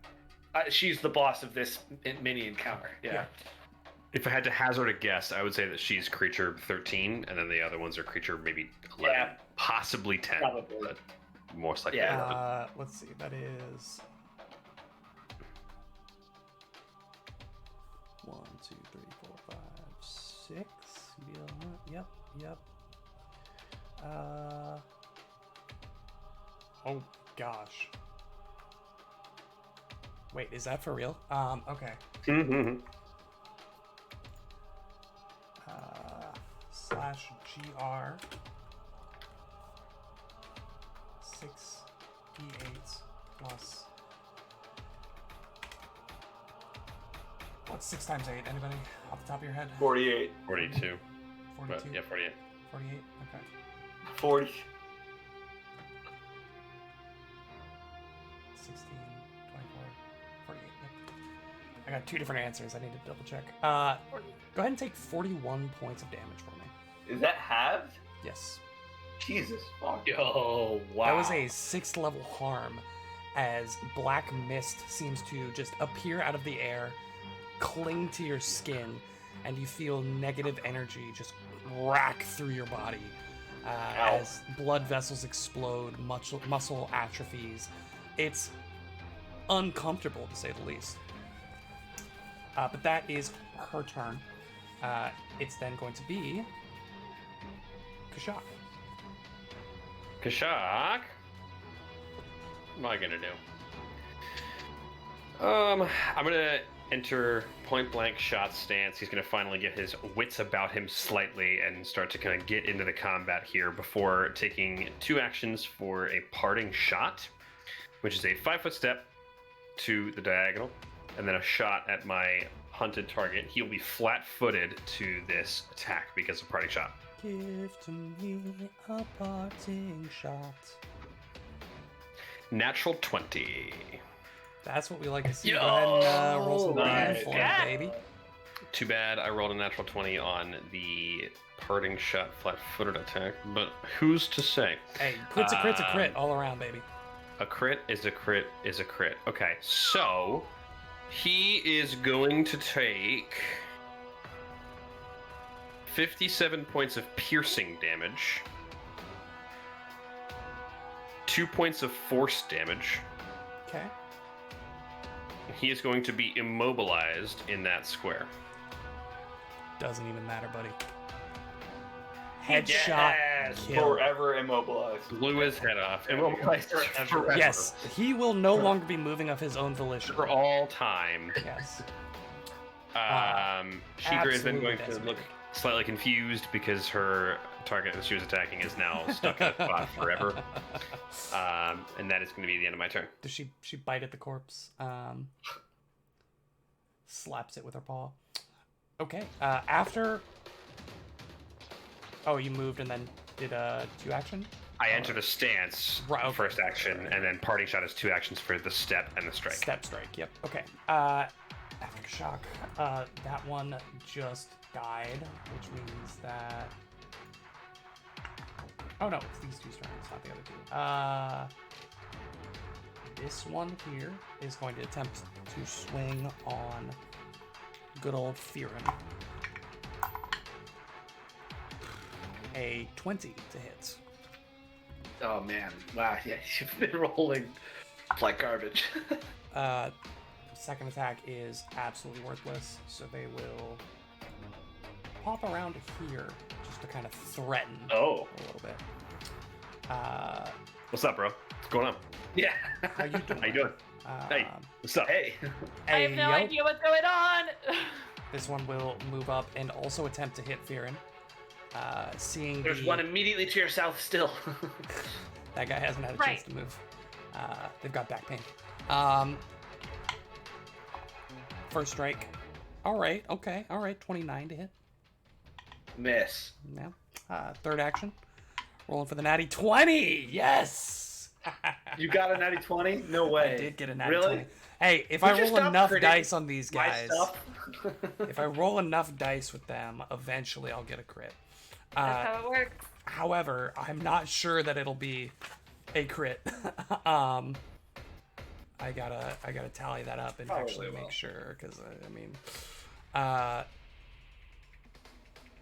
she's the boss of this mini encounter. Yeah. If I had to hazard a guess, I would say that she's creature 13, and then the other ones are creature maybe 11, Yeah. possibly 10, Probably. but most likely. Yeah. 11. Let's see. That is 1, 2, 3, 4, 5, 6. Yep. Oh gosh. Wait, is that for real? Okay. Mhm. /GR 6d8 plus. What's 6 times 8? Anybody off the top of your head? 48. 42. 42? But, yeah, 48. 48? Okay. 40. 16, 24, 48. Yep. I got 2 different answers. I need to double check. Go ahead and take 41 points of damage for me. Is that halved? Yes. Jesus fuck. Yo, wow. That was a 6th level harm as black mist seems to just appear out of the air, cling to your skin, and you feel negative energy just rack through your body as blood vessels explode, muscle atrophies. It's uncomfortable to say the least. But that is her turn. It's then going to be Kashak. Kashak? What am I gonna do? I'm gonna enter point blank shot stance. He's gonna finally get his wits about him slightly and start to kind of get into the combat here before taking 2 actions for a parting shot, which is a 5-foot step to the diagonal, and then a shot at my hunted target. He'll be flat-footed to this attack because of parting shot. Give to me a parting shot. Natural 20. That's what we like to see. Yo! Go ahead and roll some Nice. damage for Yeah. me, baby. Too bad I rolled a natural 20 on the parting shot flat-footed attack, but who's to say? Hey, crit's a crit all around, baby. A crit is a crit is a crit. Okay, so he is going to take 57 points of piercing damage, 2 points of force damage. Okay. He is going to be immobilized in that square. Doesn't even matter, buddy. Headshot Yes! kill. Forever immobilized. Blew his head off. Immobilized forever. Yes, he will no longer be moving of his own volition. For all time. Yes. Sheikra is then absolutely going to decimated. look slightly confused because her target that she was attacking is now stuck in a spot forever. And that is going to be the end of my turn. Does she bite at the corpse? Slaps it with her paw. Okay. After. Oh, you moved and then did a 2 action? I entered a stance, Right, okay. first action, and then parting shot is 2 actions for the step and the strike. Step strike. Yep. Okay. Aftershock. That one just died, which means that. Oh no, it's these 2 strikes, not the other 2. This one here is going to attempt to swing on good old Fearin. A 20 to hit. Oh man, wow, yeah, you've been rolling like garbage. Second attack is absolutely worthless, so they will pop around here just to kind of threaten Oh. a little bit. What's up, bro? What's going on? Yeah. How you doing? How you doing? Hey, what's up? Hey. I have no idea what's going on. This one will move up and also attempt to hit Fearin. Seeing There's one immediately to your south still. that guy hasn't had a chance to move. They've got back pain. First strike. All right. Okay. All right. 29 to hit. Miss. Yeah. Third action. Rolling for the natty 20. Yes. You got a natty 20? No way. I did get a natty really? 20. Hey, if Would I you roll stop enough critting dice on these my guys, stuff? if I roll enough dice with them, eventually I'll get a crit. That's how it works. However, I'm not sure that it'll be a crit. I gotta tally that up and Probably actually will. make sure, because I mean,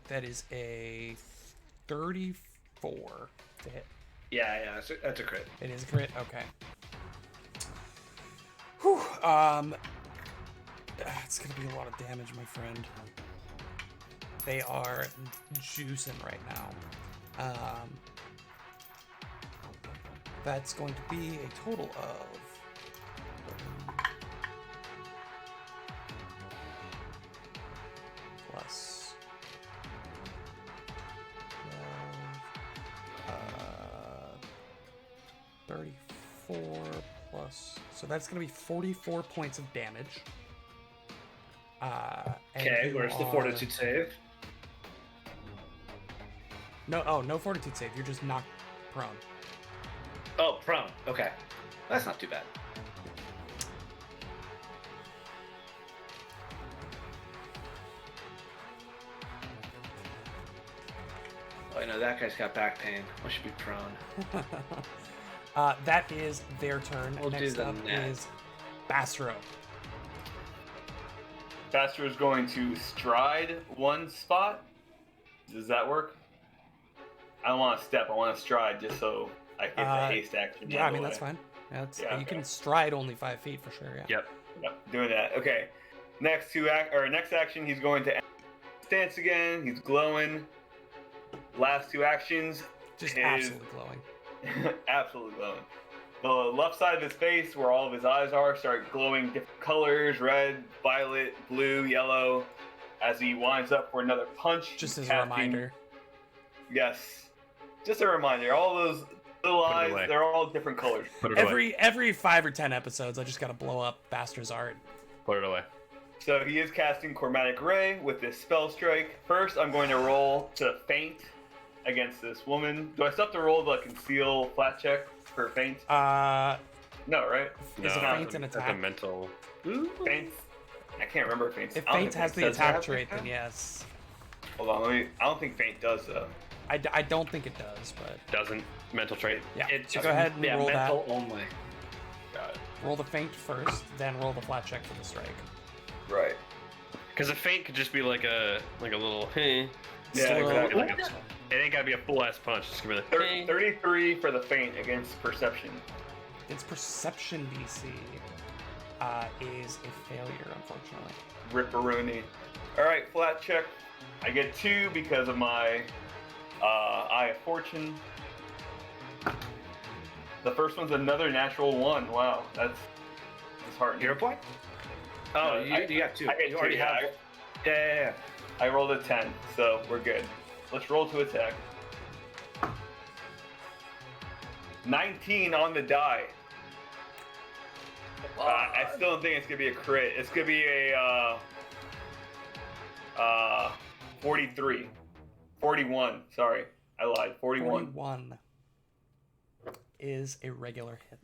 that is a 34 to hit. Yeah, that's a crit. It is a crit. Okay. Whew. It's gonna be a lot of damage, my friend. They are juicing right now. That's going to be a total of. Plus 34 plus. So that's going to be 44 points of damage. Okay, where's the fortitude save? No fortitude save. You're just knocked prone. Oh, prone. Okay. That's not too bad. Oh, I know that guy's got back pain. I should be prone. That is their turn. We'll do Next the up net. is Bastro. Faster is going to stride one spot. Does that work? I don't want to step. I want to stride just so I get the haste action. Yeah, I mean that's fine. You can stride only 5 feet for sure. Yeah. Yep, doing that. Okay. Next action, he's going to stance again. He's glowing. Last 2 actions. Just absolutely glowing. Absolutely glowing. The left side of his face, where all of his eyes are, start glowing different colors: red, violet, blue, yellow. As he winds up for another punch. Just he's as a reminder. Yes. Just a reminder. All those little Put it eyes, away. they're all different colors. Put it away. Every 5 or 10 episodes, I just gotta blow up Bastro's art. Put it away. So he is casting Chromatic Ray with this spell strike. First, I'm going to roll to feint against this woman. Do I still have to roll the conceal flat check for feint? No, right? Is No, a feint an that's a attack? mental. Feint? I can't remember feint. If I don't feint think has the does attack have trait, feint? then yes. Hold on, I don't think feint does though. I don't think it does, but Doesn't mental trait. yeah. It's So go ahead and roll that. mental only. Got it. Roll the feint first, then roll the flat check for the strike. Right. Because a feint could just be like a little. Hey. Yeah, Slow. exactly. Like it ain't gotta be a full ass punch. It's gonna be like. 33 for the feint against perception. Its perception DC is a failure, unfortunately. Ripperoonie. Alright, flat check. I get 2 because of my Eye of Fortune. The first one's another natural 1. Wow, that's disheartening. Hero point? Oh, No, you got 2. I get You already 2, have. yeah. Yeah. I rolled a 10, so we're good. Let's roll to attack. 19 on the die. I still don't think it's gonna be a crit. It's gonna be a 43. 41. Sorry, I lied. 41. 41 is a regular hit.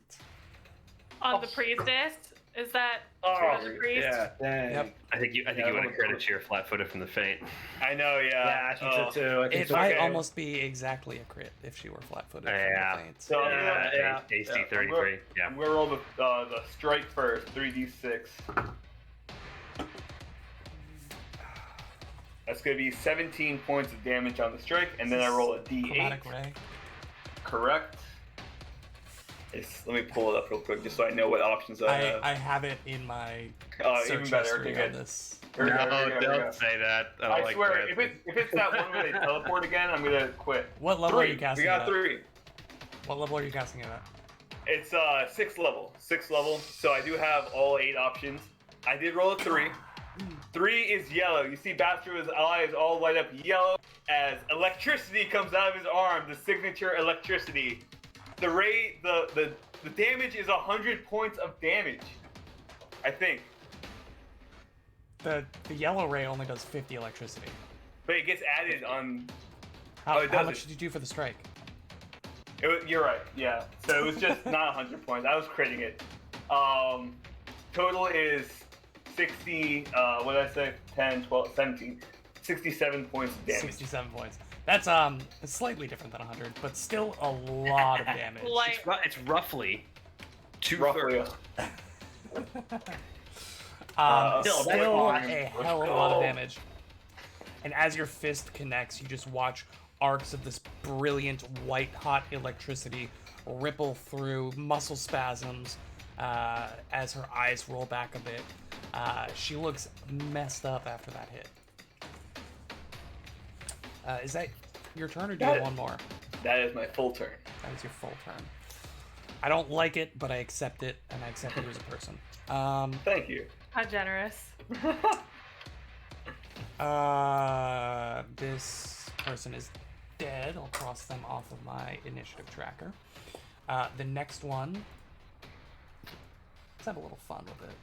On the priestess? Is that Oh, the priest? yeah, dang. Yep. I think you Yeah, want to credit to your flat-footed from the feint. I know, yeah. Yeah, I think so too. I think It so. might okay. almost be exactly a crit if she were flat-footed. from the Yeah. feint. So I'm Yeah, gonna, yeah. AC 33. Yeah. I'm gonna roll the strike first. 3d6. That's gonna be 17 points of damage on the strike, and then I roll a d8. Chromatic ray. Correct. Let me pull it up real quick just so I know what options I have. I have it in my Even search better. history Okay, on good. this. Here we go, here we go, here we go. don't say that. I, don't I like swear, that. if it's that one where they teleport again, I'm gonna quit. What level are you 3. casting We got it at? 3. What level are you casting it at? It's 6th level. 6th level. So I do have all 8 options. I did roll a 3. 3 is yellow. You see Bastro's eyes all light up yellow as electricity comes out of his arm, the signature electricity. The damage is 100 points of damage. I think. The yellow ray only does 50 electricity. But it gets added on. How, it how does much it. did you do for the strike? You're right, yeah. So it was just not 100 points. I was critting it. Total is 60, what did I say? 10, 12, 17. 67 points of damage. 67 points. That's slightly different than 100, but still a lot of damage. Like, It's roughly Roughly. Still that's fine. a hell of a lot of damage. And as your fist connects, you just watch arcs of this brilliant white hot electricity ripple through muscle spasms as her eyes roll back a bit. She looks messed up after that hit. Is that your turn, or do you have one more? That is my full turn. That is your full turn. I don't like it, but I accept it, and I accept you as a person. Thank you. how generous. This person is dead. I'll cross them off of my initiative tracker. The next one, let's have a little fun with it.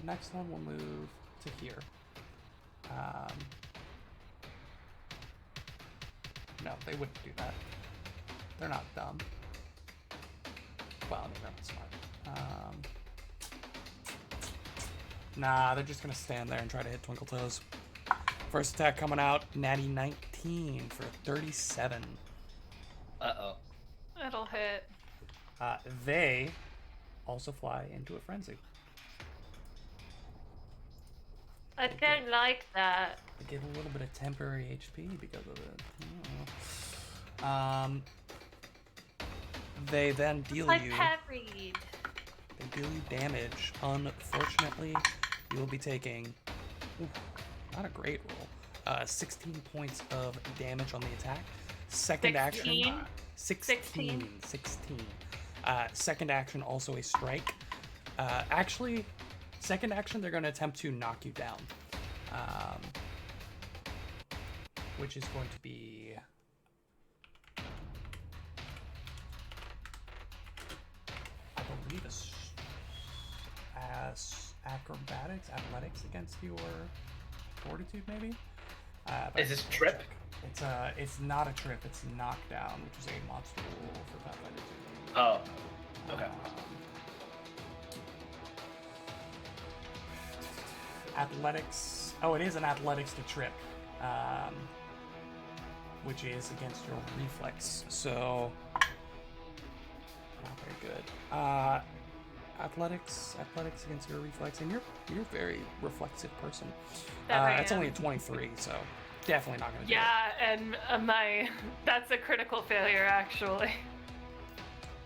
The next one will move to here. No, they wouldn't do that. They're not dumb. Well, they're not smart. Nah, they're just gonna stand there and try to hit Twinkle Toes. First attack coming out, natty 19 for 37. Uh-oh. It'll hit. They also fly into a frenzy. I don't like that. They get a little bit of temporary HP because of it. They then deal I you. parried. They deal you damage. Unfortunately, you will be taking not a great roll. 16 points of damage on the attack. Second action. 16. Second action, also a strike. Actually, second action, they're going to attempt to knock you down. Which is going to be... I believe acrobatics, athletics against your fortitude, maybe? But Is this trip? It's not a trip, it's knockdown, which is a monster rule for Pathfinder 2. Oh. Okay. Athletics. Oh, it is an athletics to trip, which is against your reflex. So not very good. Athletics against your reflex, and you're a very reflexive person. That I It's am. only a 23, so definitely not gonna do Yeah, and that's a critical failure actually.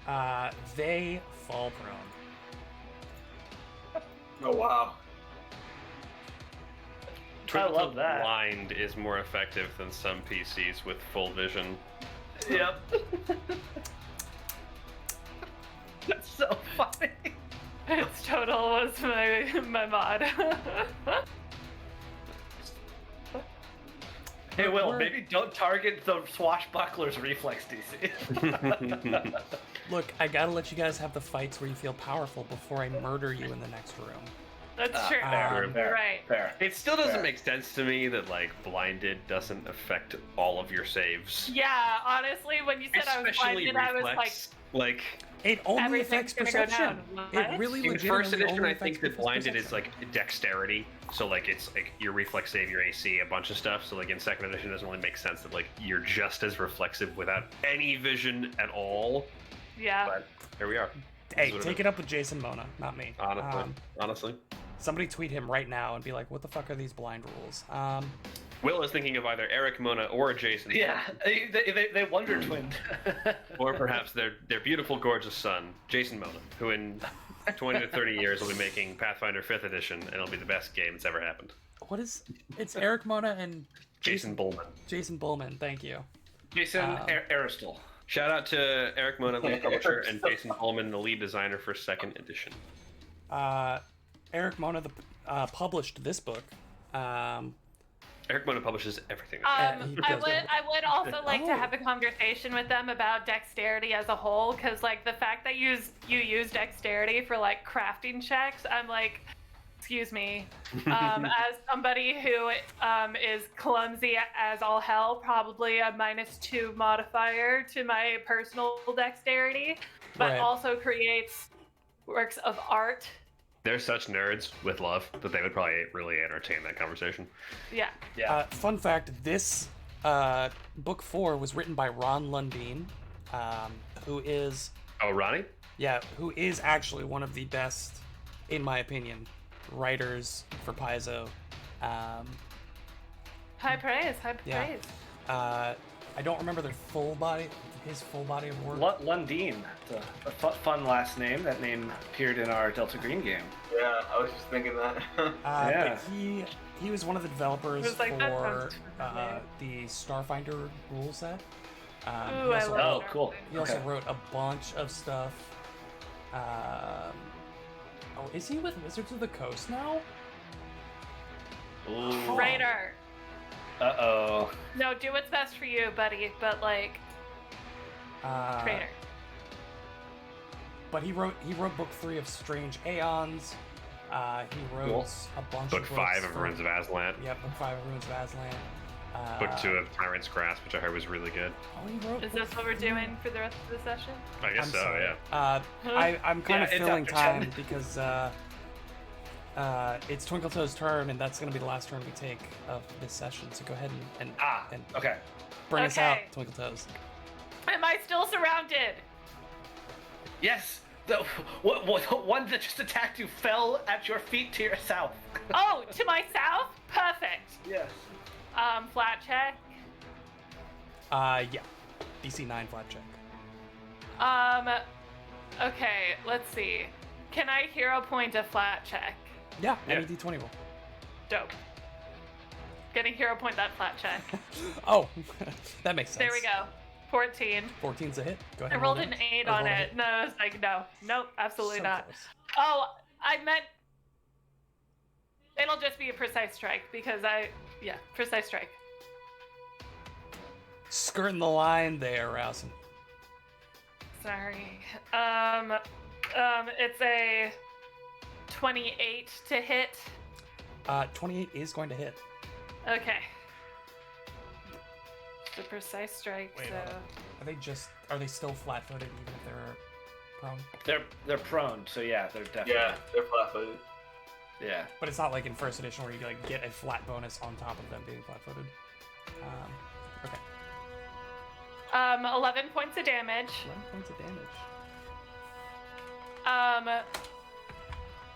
it. They fall prone. Oh, wow. I love that. Blind is more effective than some PCs with full vision. Yep. That's so funny. Its total was my mod. Hey, Will, we're- maybe don't target the swashbuckler's reflex DC. Look, I gotta let you guys have the fights where you feel powerful before I murder you in the next room. That's true. Fair, Um, fair, right. fair. It still doesn't Fair. make sense to me that like blinded doesn't affect all of your saves. Yeah, honestly, when you said I was Especially blinded, I was like, reflex. Like It only Everything's affects gonna go perception. down. It What? really in first legitimately edition, only I think affects that blinded is perception. like dexterity. So like it's like your reflex save, your AC, a bunch of stuff. So like in second edition, it doesn't really make sense that like you're just as reflexive without any vision at all. yeah. But here we are. Hey, take it up with Jason Mona, not me. Honestly. Somebody tweet him right now and be like, "What the fuck are these blind rules?" Will is thinking of either Eric Mona or Jason. Yeah, they wonder twinned. Or perhaps their beautiful, gorgeous son, Jason Mona, who in 20 to 30 years will be making Pathfinder 5th edition, and it'll be the best game that's ever happened. What is? It's Eric Mona and Jason Bullman. Jason Bullman. Thank you. Jason Aristel. Shout out to Eric Mona, lead publisher, and Jason Bullman, the lead designer for 2nd edition. Eric Mona published this book. Eric Mona publishes everything. he I does. would also like to Oh. have a conversation with them about dexterity as a whole, because like the fact that you use dexterity for like crafting checks, I'm like, excuse me, as somebody who is clumsy as all hell, probably a -2 modifier to my personal dexterity, but Right. also creates works of art. They're such nerds with love that they would probably really entertain that conversation. Yeah. Yeah. Fun fact: this book 4 was written by Ron Lundeen, who is Oh, Ronnie? who is actually one of the best, in my opinion, writers for Paizo. High praise. High Yeah. praise. I don't remember his full body of work. Lundeen. It's a fun last name. That name appeared in our Delta Green game. Yeah, I was just thinking that. Yeah. But he was one of the developers It was like, that for sounds familiar. the Starfinder rule set. Ooh, he I also, love Oh, cool. he also Okay. wrote a bunch of stuff. Is he with Wizards of the Coast now? Ooh. Raider. Uh-oh. No, do what's best for you, buddy. But like, traitor. But he wrote book 3 of Strange Aeons. He wrote Cool. a bunch Book of 5 books of Ruins of Aslan. Yeah, book 5 of Ruins of Aslan. Book 2 of Tyrant's Grasp, which I heard was really good. Oh, he wrote Is book this what we're 3. doing for the rest of the session? I guess I'm so, sorry. yeah. I'm kind Yeah, of it's filling after time 10. because it's Twinkletoe's turn, and that's going to be the last turn we take of this session. So go ahead and Okay. bring us out, Okay. Twinkletoes. Am I still surrounded? Yes. The one that just attacked you fell at your feet to your south. Oh, to my south? Perfect. Yes. Flat check. Yeah. DC 9 flat check. Okay, let's see. Can I hero point a flat check? Yeah, Yeah. any D20 roll. Dope. Gonna hero point that flat check. Oh, that makes sense. There we go. 14. 14's a hit. Go I ahead. and rolled roll an damage. 8 Or on roll a it. hit. No, I was like, no. Nope, absolutely So not. close. Oh, I meant it'll just be a precise strike because precise strike. Skirting the line there, Rousen. Sorry. It's a 28 to hit. 28 is going to hit. Okay. It's a precise strike, Wait, so hold on. Are they still flat-footed even if they're prone? They're prone, so yeah, they're definitely. Yeah, they're flat-footed. Yeah. But it's not like in first edition where you like get a flat bonus on top of them being flat-footed. Okay. 11 points of damage. 11 points of damage.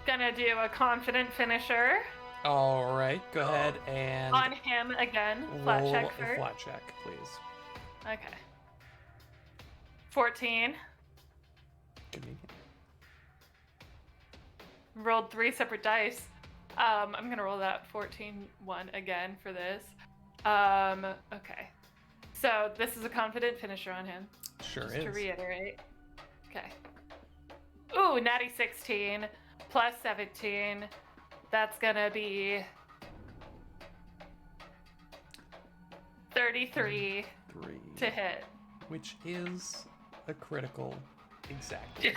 Gonna do a confident finisher All right, go ahead and on him again. Flat roll check a first. flat check, please. Okay. 14. Give me. Rolled 3 separate dice. I'm gonna roll that 14 one again for this. Okay. So this is a confident finisher on him. Sure Just is. to reiterate. Okay. Ooh, natty 16 plus 17. That's gonna be 33 3, to hit. which is a critical. Exactly.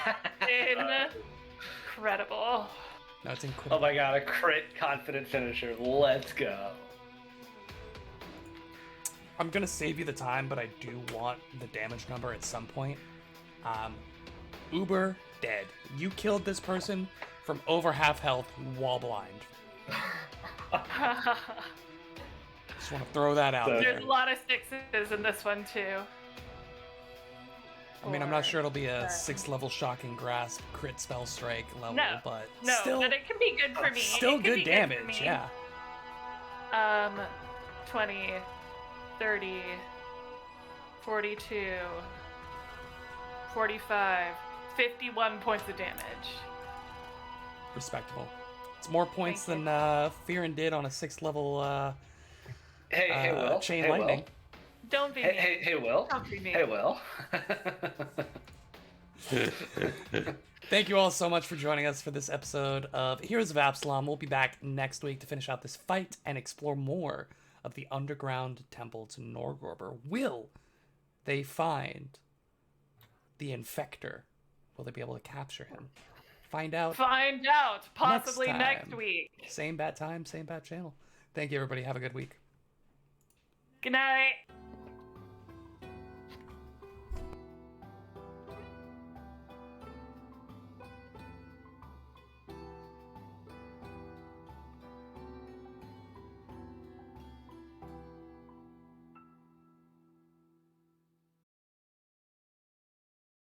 Incredible. No, it's incredible. Oh my god, a crit confident finisher. Let's go. I'm gonna save you the time, but I do want the damage number at some point. Uber dead. You killed this person from over half health while blind. Just want to throw that out So- there. There's a lot of sixes in this one too. I mean, I'm not sure it'll be a Or- 6th level Shocking Grasp crit spell strike level, No, but No, still, but it can be good for me. still It can good be for damage. me. Yeah. 20, 30, 42, 45, 51 points of damage. Respectable. It's more points Thank than Fearin did on a 6th level Hey, Will. Chain hey, Lightning. Will. Don't be Hey, mean. hey, Will. Don't be mean. Hey, Will. Thank you all so much for joining us for this episode of Heroes of Absalom. We'll be back next week to finish out this fight and explore more of the underground temple to Norgorber. Will they find the Infector? Will they be able to capture him? Find out. Find out possibly Next next time. week. Same bat time, same bat channel. Thank you, everybody. Have a good week. Good night.